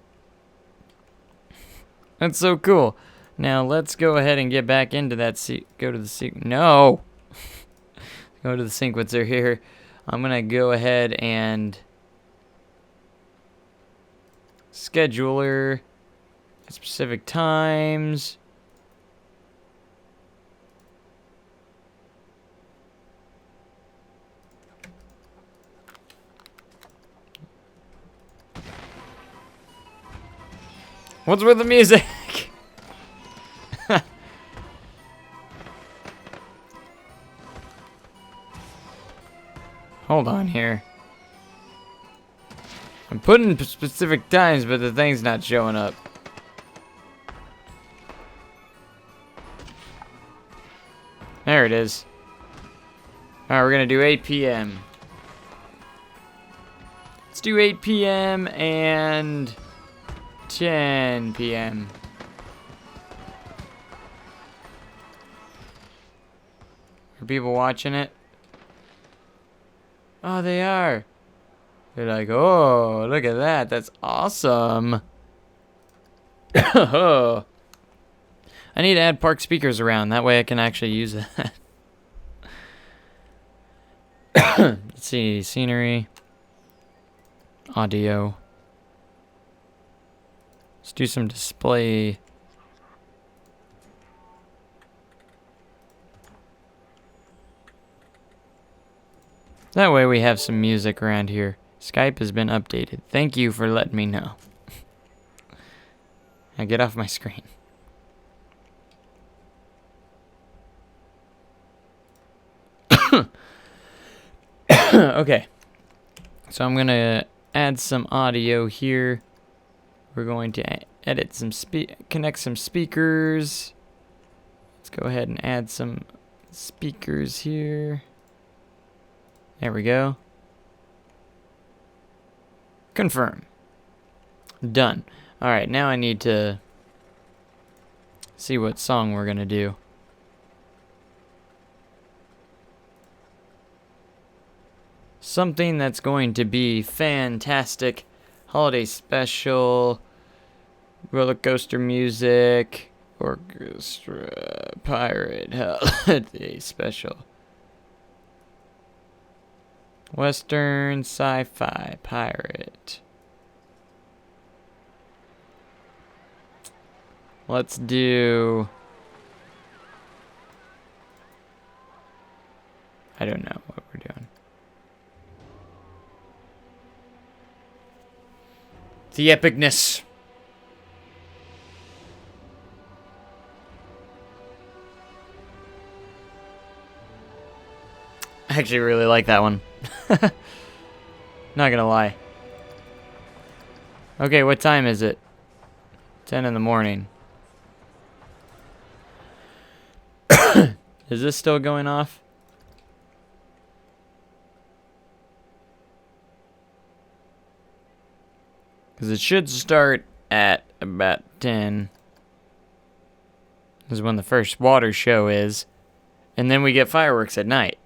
S1: That's so cool. Now, let's go ahead and get back into that go to the no! Go to the sequencer here. I'm going to go ahead and scheduler at specific times. What's with the music? Hold on here. I'm putting specific times, but the thing's not showing up. There it is. Alright, we're gonna do 8 p.m. Let's do 8 p.m. and 10 p.m. Are people watching it? Oh, they are. They're like, oh, look at that. That's awesome. I need to add park speakers around. That way I can actually use that. Let's see. Scenery. Audio. Let's do some display. That way we have some music around here. Skype has been updated. Thank you for letting me know. Now get off my screen. Okay. So I'm going to add some audio here. We're going to edit some connect some speakers. Let's go ahead and add some speakers here. There we go. Confirm. Done. Alright, now I need to see what song we're going to do. Something that's going to be fantastic. Holiday special. Roller coaster music. Orchestra. Pirate holiday special. Western, sci-fi, pirate. Let's do... I don't know what we're doing. The epicness. I actually really like that one. Not gonna lie. Okay, what time is it? 10 in the morning. Is this still going off? Because it should start at about 10. This is when the first water show is. And then we get fireworks at night.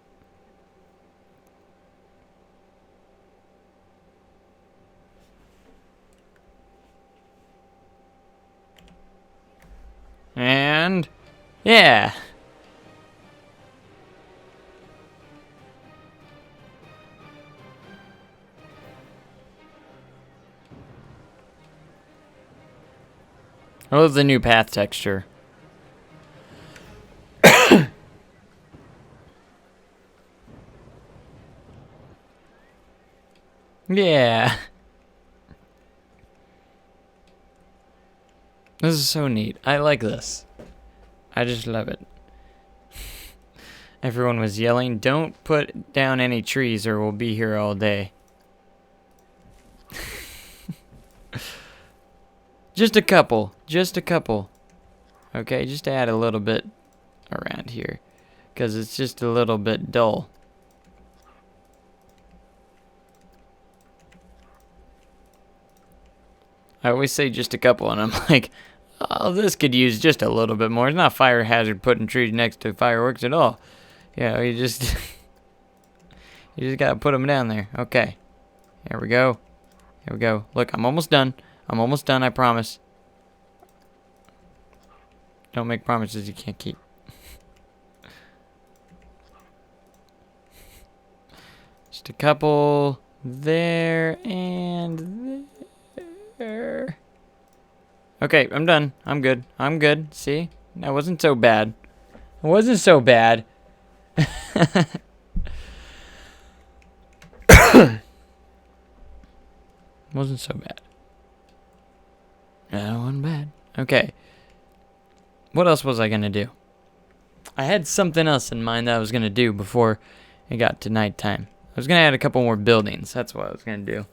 S1: And yeah. I love the new path texture. Yeah. This is so neat. I like this. I just love it. Everyone was yelling, don't put down any trees or we'll be here all day. Just a couple. Just a couple. Okay, just add a little bit around here. Because it's just a little bit dull. I always say just a couple, and I'm like, oh, this could use just a little bit more. It's not fire hazard putting trees next to fireworks at all. Yeah, you just gotta put them down there. Okay. Here we go. Here we go. Look, I'm almost done. I'm almost done, I promise. Don't make promises you can't keep. Just a couple there and there. Okay, I'm done. I'm good. I'm good. See? That wasn't so bad. It wasn't so bad. Wasn't so bad. That wasn't bad. Okay. What else was I going to do? I had something else in mind that I was going to do before it got to nighttime. I was going to add a couple more buildings. That's what I was going to do.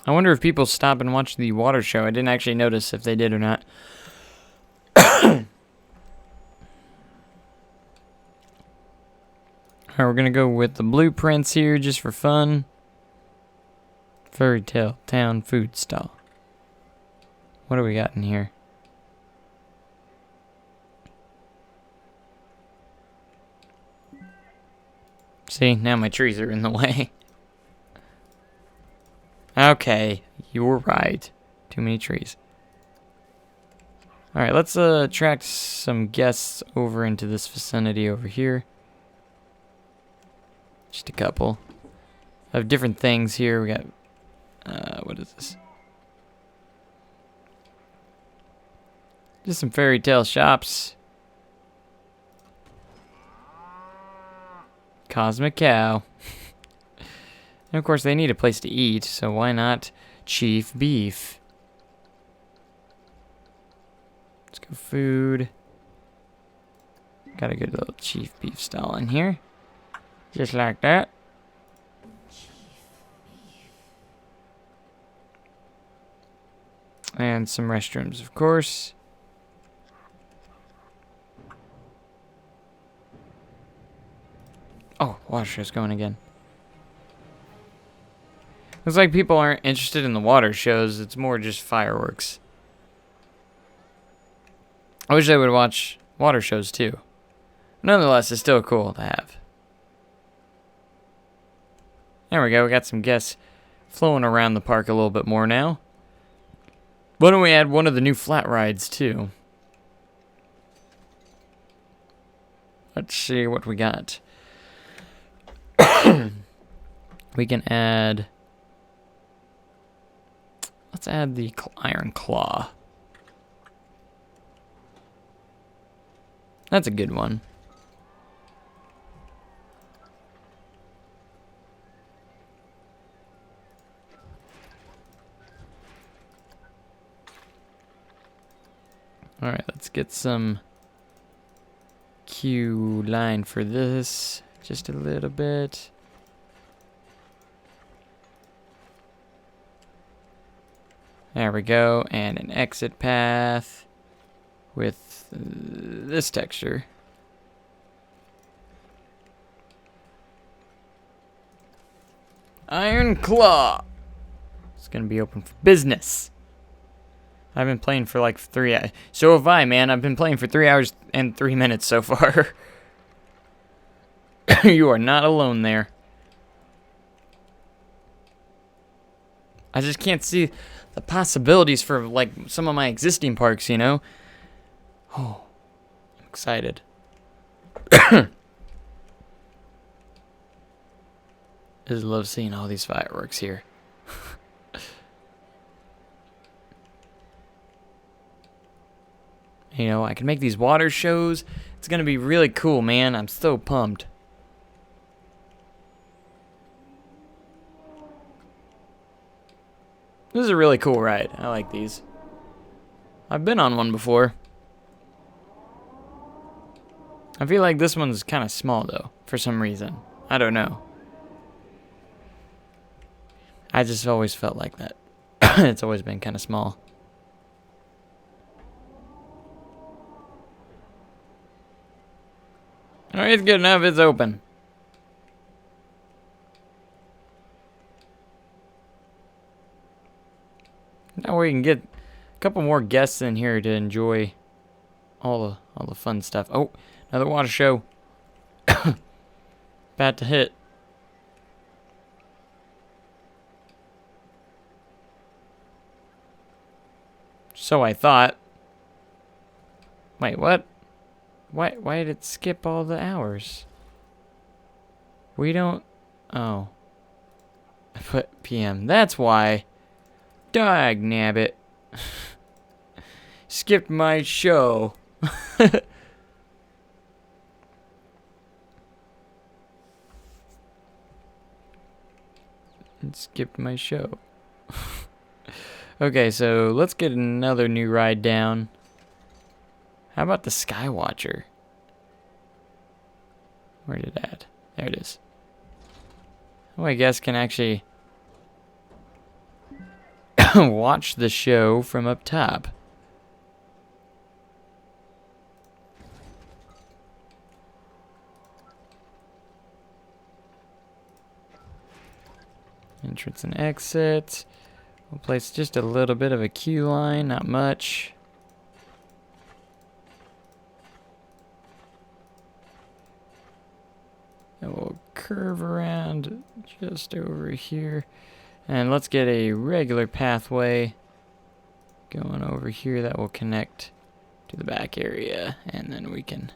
S1: I wonder if people stop and watch the water show. I didn't actually notice if they did or not. Alright, we're gonna go with the blueprints here just for fun. Fairy Tale Town Food Stall. What do we got in here? See, now my trees are in the way. Okay, you were right. Too many trees. Alright, let's attract some guests over into this vicinity over here. Just a couple. I have different things here. We got, what is this? Just some fairy tale shops. Cosmic Cow. And of course they need a place to eat, so why not Chief Beef? Let's go food. Got a good little Chief Beef stall in here. Just like that. And some restrooms, of course. Oh, water show's going again. Looks like people aren't interested in the water shows. It's more just fireworks. I wish they would watch water shows too. Nonetheless, it's still cool to have. There we go. We got some guests flowing around the park a little bit more now. Why don't we add one of the new flat rides too? Let's see what we got. We can add... Let's add the Iron Claw. That's a good one. Alright, let's get some queue line for this. Just a little bit. There we go. And an exit path with this texture. Iron Claw. It's going to be open for business. I've been playing for like 3 hours. So have I, man. I've been playing for 3 hours and 3 minutes so far. You are not alone there. I just can't see the possibilities for like some of my existing parks, you know? Oh, I'm excited. I just love seeing all these fireworks here. You know, I can make these water shows. It's going to be really cool, man. I'm so pumped. This is a really cool ride. I like these. I've been on one before. I feel like this one's kind of small, though, for some reason. I don't know. I just always felt like that. It's always been kind of small. Alright, it's good enough. It's open. Now we can get a couple more guests in here to enjoy all the fun stuff. Oh, another water show. About to hit. So I thought. Wait, what? Why did it skip all the hours? We don't... Oh. I put PM. That's why. Dag nabbit. Skipped my show. It skipped my show. Okay, so let's get another new ride down. How about the Skywatcher? Where did it add? There it is. Oh, I guess can actually... watch the show from up top. Entrance and exit. We'll place just a little bit of a queue line, not much. And we'll curve around just over here. And let's get a regular pathway going over here that will connect to the back area. And then we can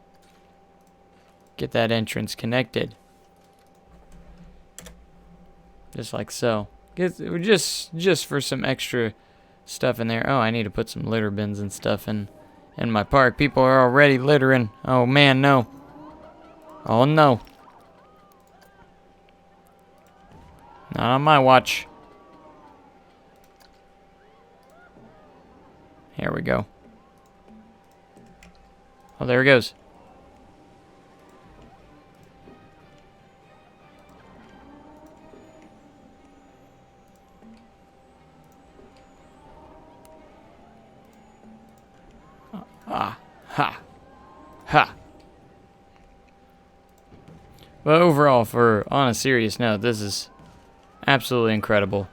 S1: get that entrance connected. Just like so. Just for some extra stuff in there. Oh, I need to put some litter bins and stuff in my park. People are already littering. Oh man, no. Oh no. Not on my watch. Here we go. Oh, there it goes. Ha. But overall, on a serious note, this is absolutely incredible.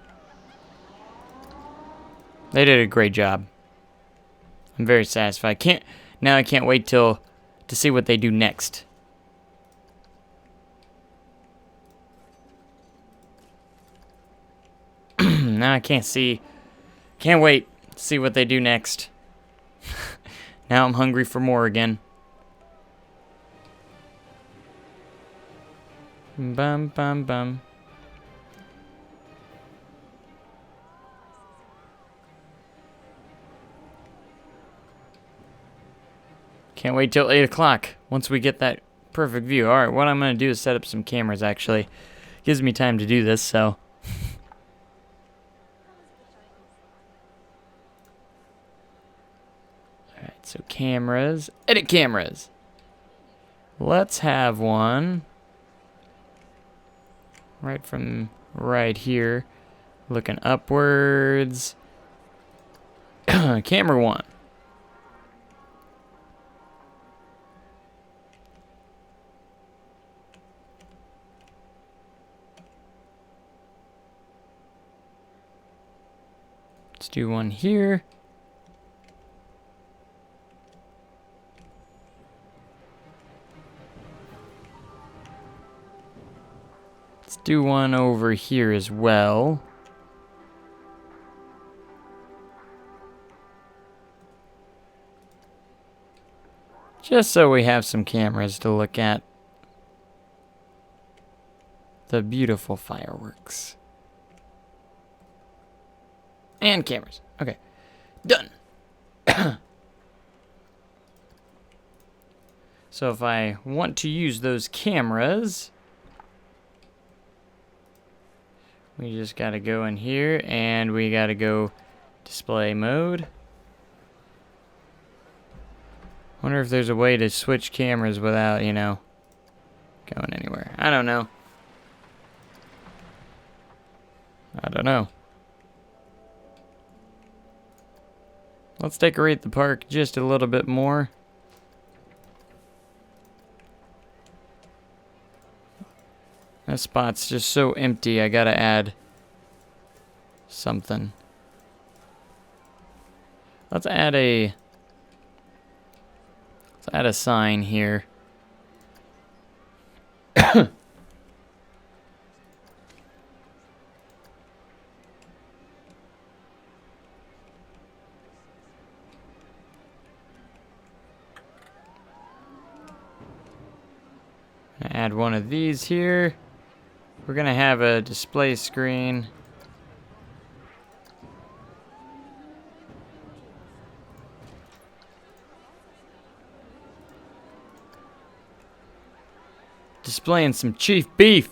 S1: They did a great job. I'm very satisfied. I can't wait to see what they do next. Now I can't wait to see what they do next. Now I'm hungry for more again. Bum bum bum. Can't wait till 8 o'clock once we get that perfect view. Alright, what I'm going to do is set up some cameras actually. Gives me time to do this, so. Alright, so cameras. Edit cameras. Let's have one right from right here. Looking upwards. Camera 1. Let's do one here. Let's do one over here as well. Just so we have some cameras to look at the beautiful fireworks. And cameras. Okay. Done. So if I want to use those cameras, we just gotta go in here and we gotta go display mode. Wonder if there's a way to switch cameras without, you know, going anywhere. I don't know. Let's decorate the park just a little bit more. This spot's just so empty, I gotta add something. Let's add a sign here. Add one of these here. We're gonna have a display screen. Displaying some chief beef.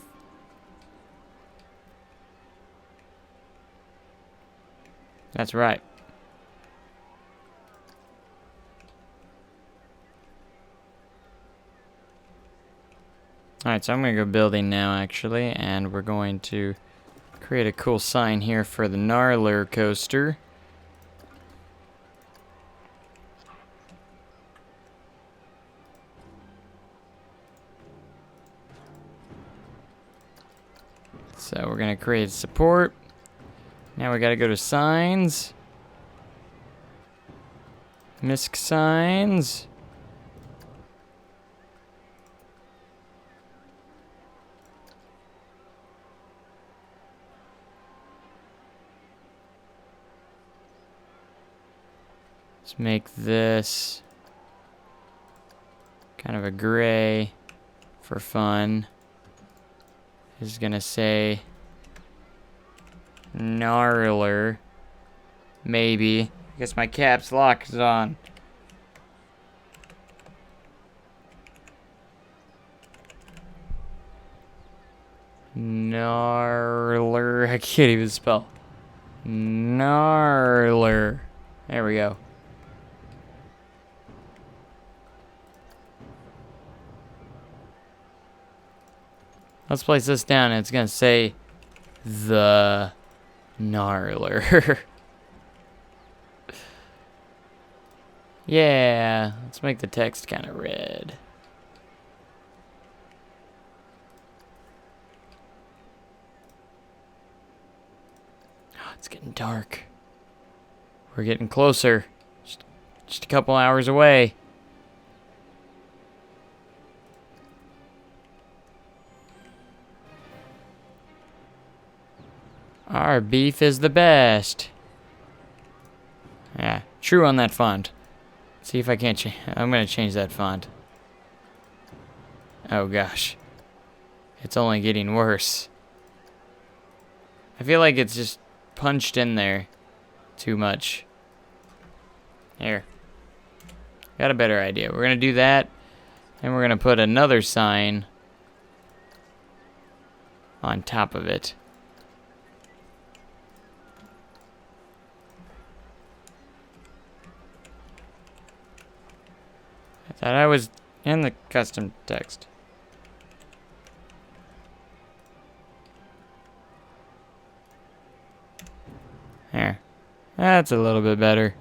S1: That's right. Alright, so I'm going to go building now, actually, and we're going to Create a cool sign here for the Gnarler coaster. So we're gonna create support. Now we gotta go to signs. MISC signs. Let's make this kind of a gray for fun. This is gonna say Gnarler. Maybe. I guess my caps lock is on. Gnarler. I can't even spell. Gnarler. There we go. Let's place this down and it's gonna say the Gnarler. Yeah, let's make the text kind of red. Oh, it's getting dark. We're getting closer. Just a couple hours away. Our beef is the best. Yeah, true on that font. See if I can't change. I'm gonna change that font. Oh gosh. It's only getting worse. I feel like it's just punched in there too much. Here. Got a better idea. We're gonna do that, and we're gonna put another sign on top of it. I thought I was in the custom text. There. That's a little bit better.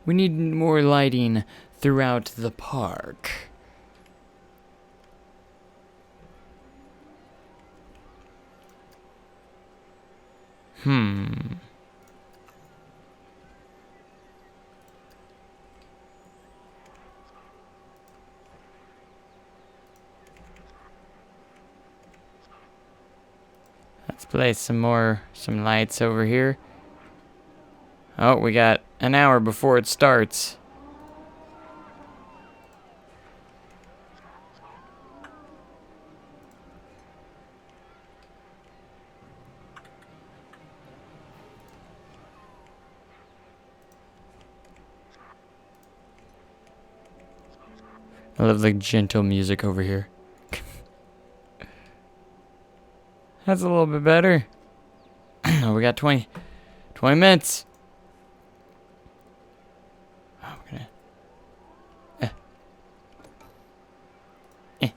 S1: We need more lighting throughout the park. Let's place some lights over here. Oh, we got an hour before it starts. I love the gentle music over here. That's a little bit better. Oh, we got 20 minutes. Oh, we're gonna...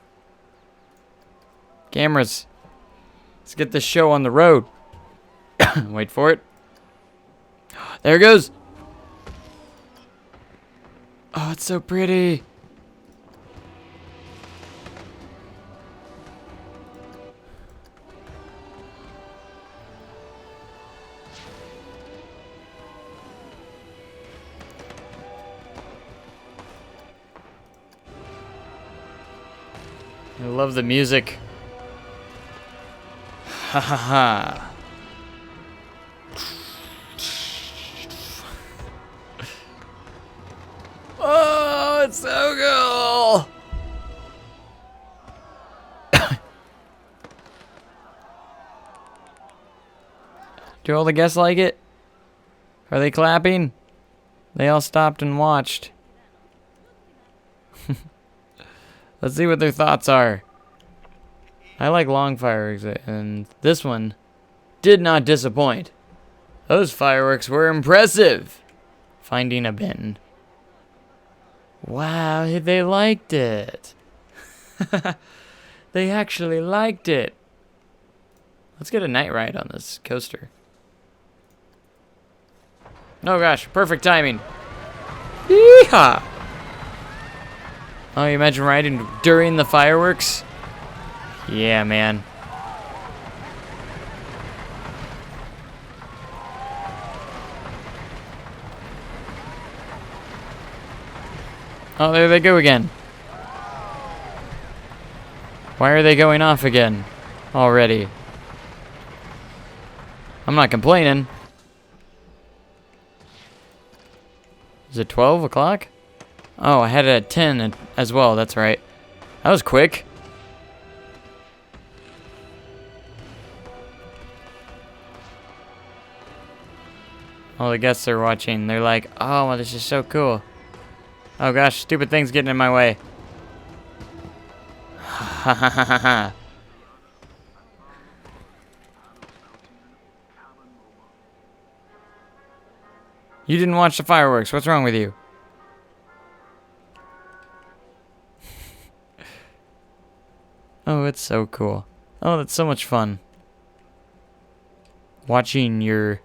S1: Cameras. Let's get this show on the road. Wait for it. There it goes. Oh, it's so pretty. I love the music. Ha ha ha. Oh, it's so cool. Do all the guests like it? Are they clapping? They all stopped and watched. Let's see what their thoughts are. I like long fireworks, and this one did not disappoint. Those fireworks were impressive. Finding a bin. Wow, they liked it. They actually liked it. Let's get a night ride on this coaster. Oh gosh, perfect timing. Yeehaw! Oh, you imagine riding during the fireworks? Yeah, man. Oh, there they go again. Why are they going off again already? I'm not complaining. Is it 12 o'clock? Oh, I had it at 10 as well. That's right. That was quick. All the guests are watching. They're like, oh, well, this is so cool. Oh, gosh, stupid things getting in my way. Ha ha ha ha ha. You didn't watch the fireworks. What's wrong with you? Oh, it's so cool. Oh, that's so much fun. Watching your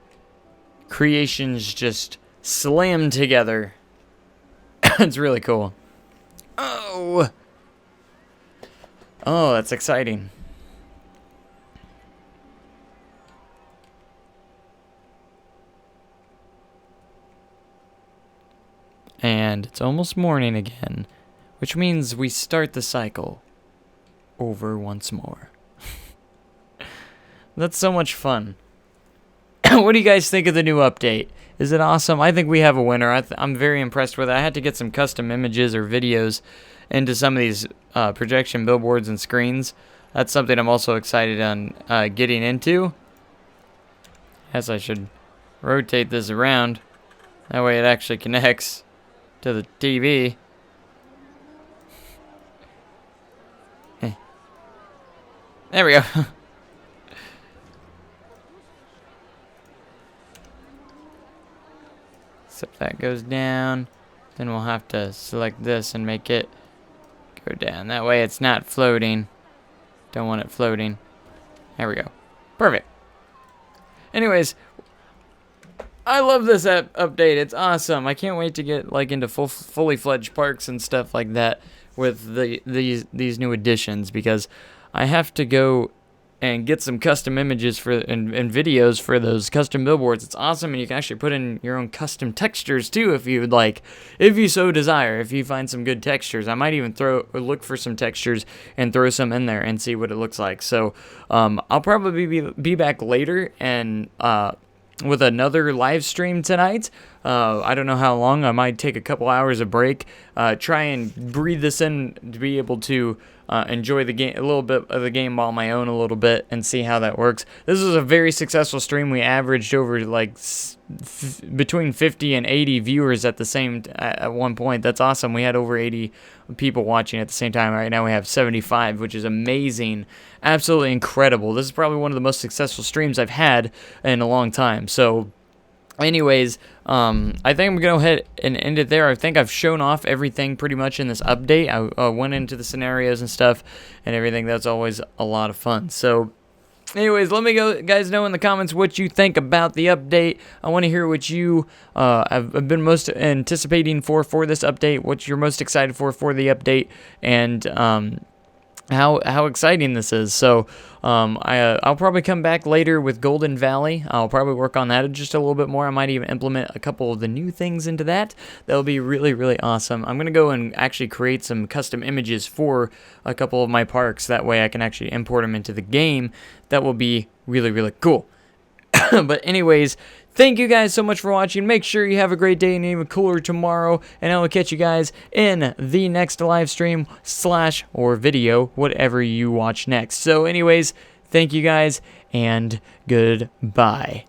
S1: creations just slam together. It's really cool. Oh! Oh, that's exciting. And it's almost morning again, which means we start the cycle over once more. That's so much fun. What do you guys think of the new update? Is it awesome? I think we have a winner. I'm very impressed with it. I had to get some custom images or videos into some of these projection billboards and screens. That's something I'm also excited on getting into. Yes, I should rotate this around. That way it actually connects to the TV. There we go. Except that goes down. Then we'll have to select this and make it go down. That way it's not floating. Don't want it floating. There we go. Perfect. Anyways, I love this update. It's awesome. I can't wait to get like into fully fledged parks and stuff like that with these new additions, because I have to go and get some custom images for and videos for those custom billboards. It's awesome, and you can actually put in your own custom textures too if you would like, if you so desire. If you find some good textures, I might even look for some textures and throw some in there and see what it looks like. So I'll probably be back later and with another live stream tonight. I don't know how long. I might take a couple hours of break, try and breathe this in to be able to enjoy the game, a little bit of the game on my own a little bit, and see how that works. This was a very successful stream. We averaged over like between 50 and 80 viewers at one point. That's awesome. We had over 80 people watching at the same time. Right now we have 75, which is amazing. Absolutely incredible. This is probably one of the most successful streams I've had in a long time. So anyways, I think I'm going to go ahead and end it there. I think I've shown off everything pretty much in this update. I went into the scenarios and stuff and everything. That's always a lot of fun. So anyways, let me guys know in the comments what you think about the update. I want to hear what you have been most anticipating for this update, what you're most excited for the update, and how exciting this is. So I'll probably come back later with Golden Valley. I'll probably work on that just a little bit more. I might even implement a couple of the new things into that. That'll be really, really awesome. I'm going to go and actually create some custom images for a couple of my parks. That way I can actually import them into the game. That will be really, really cool. But anyways, thank you guys so much for watching. Make sure you have a great day and even cooler tomorrow. And I will catch you guys in the next live stream / or video, whatever you watch next. So anyways, thank you guys and goodbye.